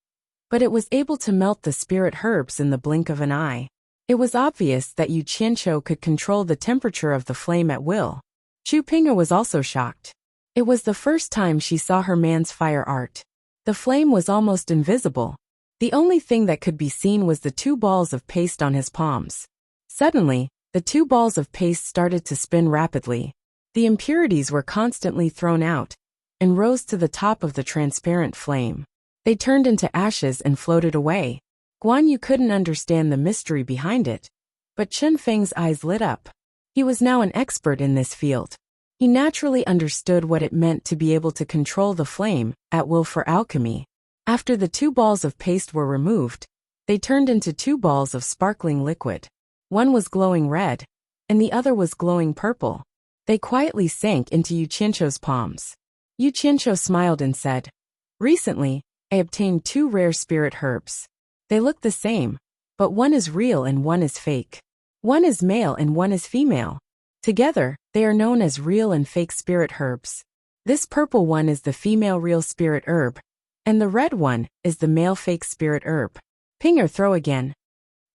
Speaker 1: but it was able to melt the spirit herbs in the blink of an eye. It was obvious that Yu Qianqiu could control the temperature of the flame at will. Chu Ping'er was also shocked. It was the first time she saw her man's fire art. The flame was almost invisible. The only thing that could be seen was the 2 balls of paste on his palms. Suddenly, the 2 balls of paste started to spin rapidly. The impurities were constantly thrown out and rose to the top of the transparent flame. They turned into ashes and floated away. Guan Yu couldn't understand the mystery behind it, but Chen Feng's eyes lit up. He was now an expert in this field. He naturally understood what it meant to be able to control the flame at will for alchemy. After the 2 balls of paste were removed, they turned into 2 balls of sparkling liquid. One was glowing red, and the other was glowing purple. They quietly sank into Yu Qianqiu's palms. Yu Qianqiu smiled and said, "Recently, I obtained 2 rare spirit herbs. They look the same, but one is real and one is fake. One is male and one is female. Together, they are known as real and fake spirit herbs. This purple one is the female real spirit herb, and the red one is the male fake spirit herb." Ping'er, throw again.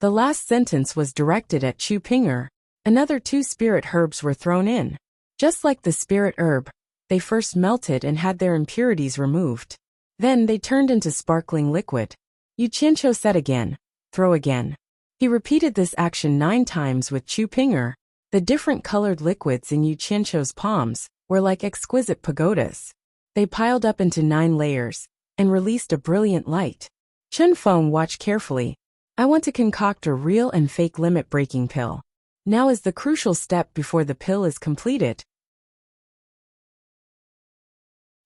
Speaker 1: The last sentence was directed at Chu Ping'er. Another 2 spirit herbs were thrown in. Just like the spirit herb, they first melted and had their impurities removed. Then they turned into sparkling liquid. Yu Qianqiu said again, "Throw again." He repeated this action 9 times with Chu Ping'er. The different colored liquids in Yu Qianqiu's palms were like exquisite pagodas. They piled up into 9 layers and released a brilliant light. Chen Feng watched carefully. "I want to concoct a real and fake limit-breaking pill. Now is the crucial step before the pill is completed.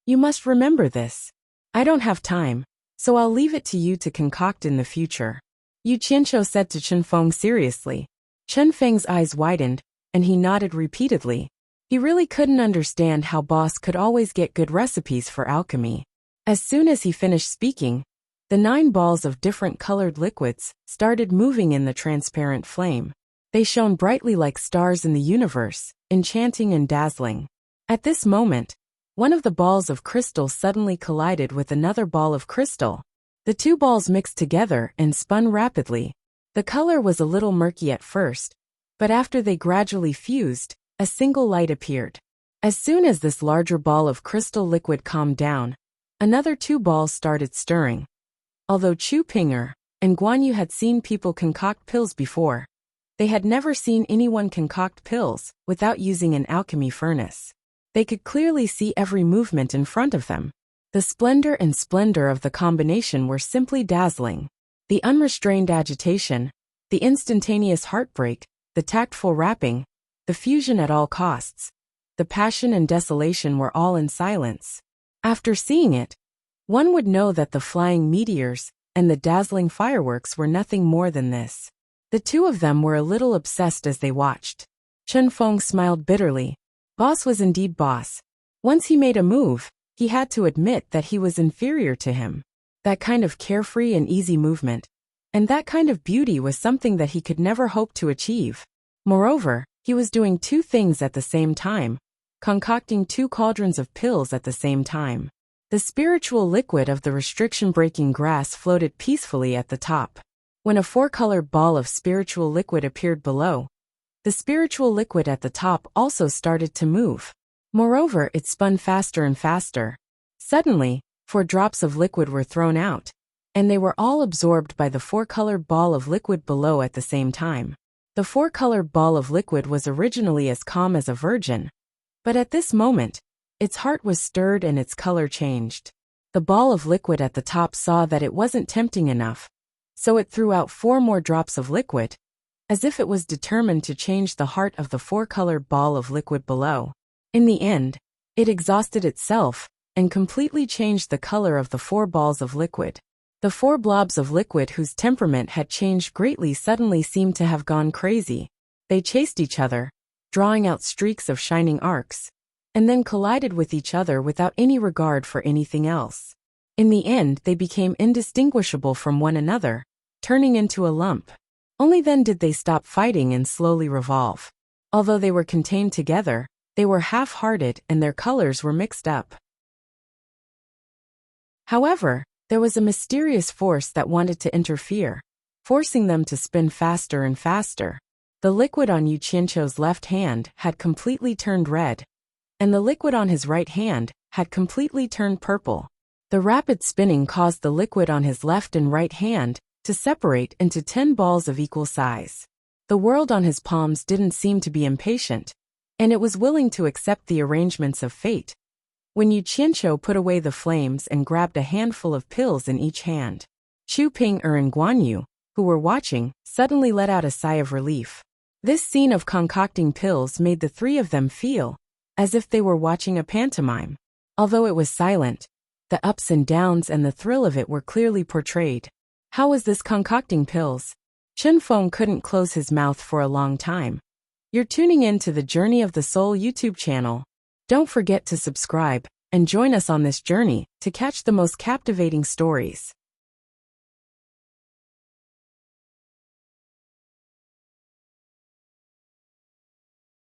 Speaker 1: You must remember this. I don't have time, so I'll leave it to you to concoct in the future." Yu Qianqiu said to Chen Feng seriously. Chen Feng's eyes widened, and he nodded repeatedly. He really couldn't understand how Boss could always get good recipes for alchemy. As soon as he finished speaking, the 9 balls of different colored liquids started moving in the transparent flame. They shone brightly like stars in the universe, enchanting and dazzling. At this moment, one of the balls of crystal suddenly collided with another ball of crystal. The two balls mixed together and spun rapidly. The color was a little murky at first, but after they gradually fused, a single light appeared. As soon as this larger ball of crystal liquid calmed down, another two balls started stirring. Although Chu Ping'er and Guan Yu had seen people concoct pills before, they had never seen anyone concoct pills without using an alchemy furnace. They could clearly see every movement in front of them. The splendor and splendor of the combination were simply dazzling. The unrestrained agitation, the instantaneous heartbreak, the tactful wrapping, the fusion at all costs, the passion and desolation were all in silence. After seeing it, one would know that the flying meteors and the dazzling fireworks were nothing more than this. The two of them were a little obsessed as they watched. Chen Feng smiled bitterly. Boss was indeed boss. Once he made a move, he had to admit that he was inferior to him. That kind of carefree and easy movement, and that kind of beauty was something that he could never hope to achieve. Moreover, he was doing two things at the same time, concocting two cauldrons of pills at the same time. The spiritual liquid of the restriction-breaking grass floated peacefully at the top. When a four-colored ball of spiritual liquid appeared below, the spiritual liquid at the top also started to move. Moreover, it spun faster and faster. Suddenly, 4 drops of liquid were thrown out, and they were all absorbed by the four-colored ball of liquid below at the same time. The four-colored ball of liquid was originally as calm as a virgin, but at this moment, its heart was stirred and its color changed. The ball of liquid at the top saw that it wasn't tempting enough, so it threw out 4 more drops of liquid, as if it was determined to change the heart of the four-colored ball of liquid below. In the end, it exhausted itself and completely changed the color of the 4 balls of liquid. The 4 blobs of liquid whose temperament had changed greatly suddenly seemed to have gone crazy. They chased each other, drawing out streaks of shining arcs, and then collided with each other without any regard for anything else. In the end, they became indistinguishable from one another, turning into a lump. Only then did they stop fighting and slowly revolve. Although they were contained together, they were half-hearted and their colors were mixed up. However, there was a mysterious force that wanted to interfere, forcing them to spin faster and faster. The liquid on Yu Qianqiu's left hand had completely turned red, and the liquid on his right hand had completely turned purple. The rapid spinning caused the liquid on his left and right hand to separate into 10 balls of equal size. The world on his palms didn't seem to be impatient, and it was willing to accept the arrangements of fate. When Yu Qianqiu put away the flames and grabbed a handful of pills in each hand, Chu Ping'er and Guan Yu, who were watching, suddenly let out a sigh of relief. This scene of concocting pills made the 3 of them feel as if they were watching a pantomime. Although it was silent, the ups and downs and the thrill of it were clearly portrayed. How was this concocting pills? Chen Feng couldn't close his mouth for a long time. You're tuning in to the Journey of the Soul YouTube channel. Don't forget to subscribe and join us on this journey to catch the most captivating stories.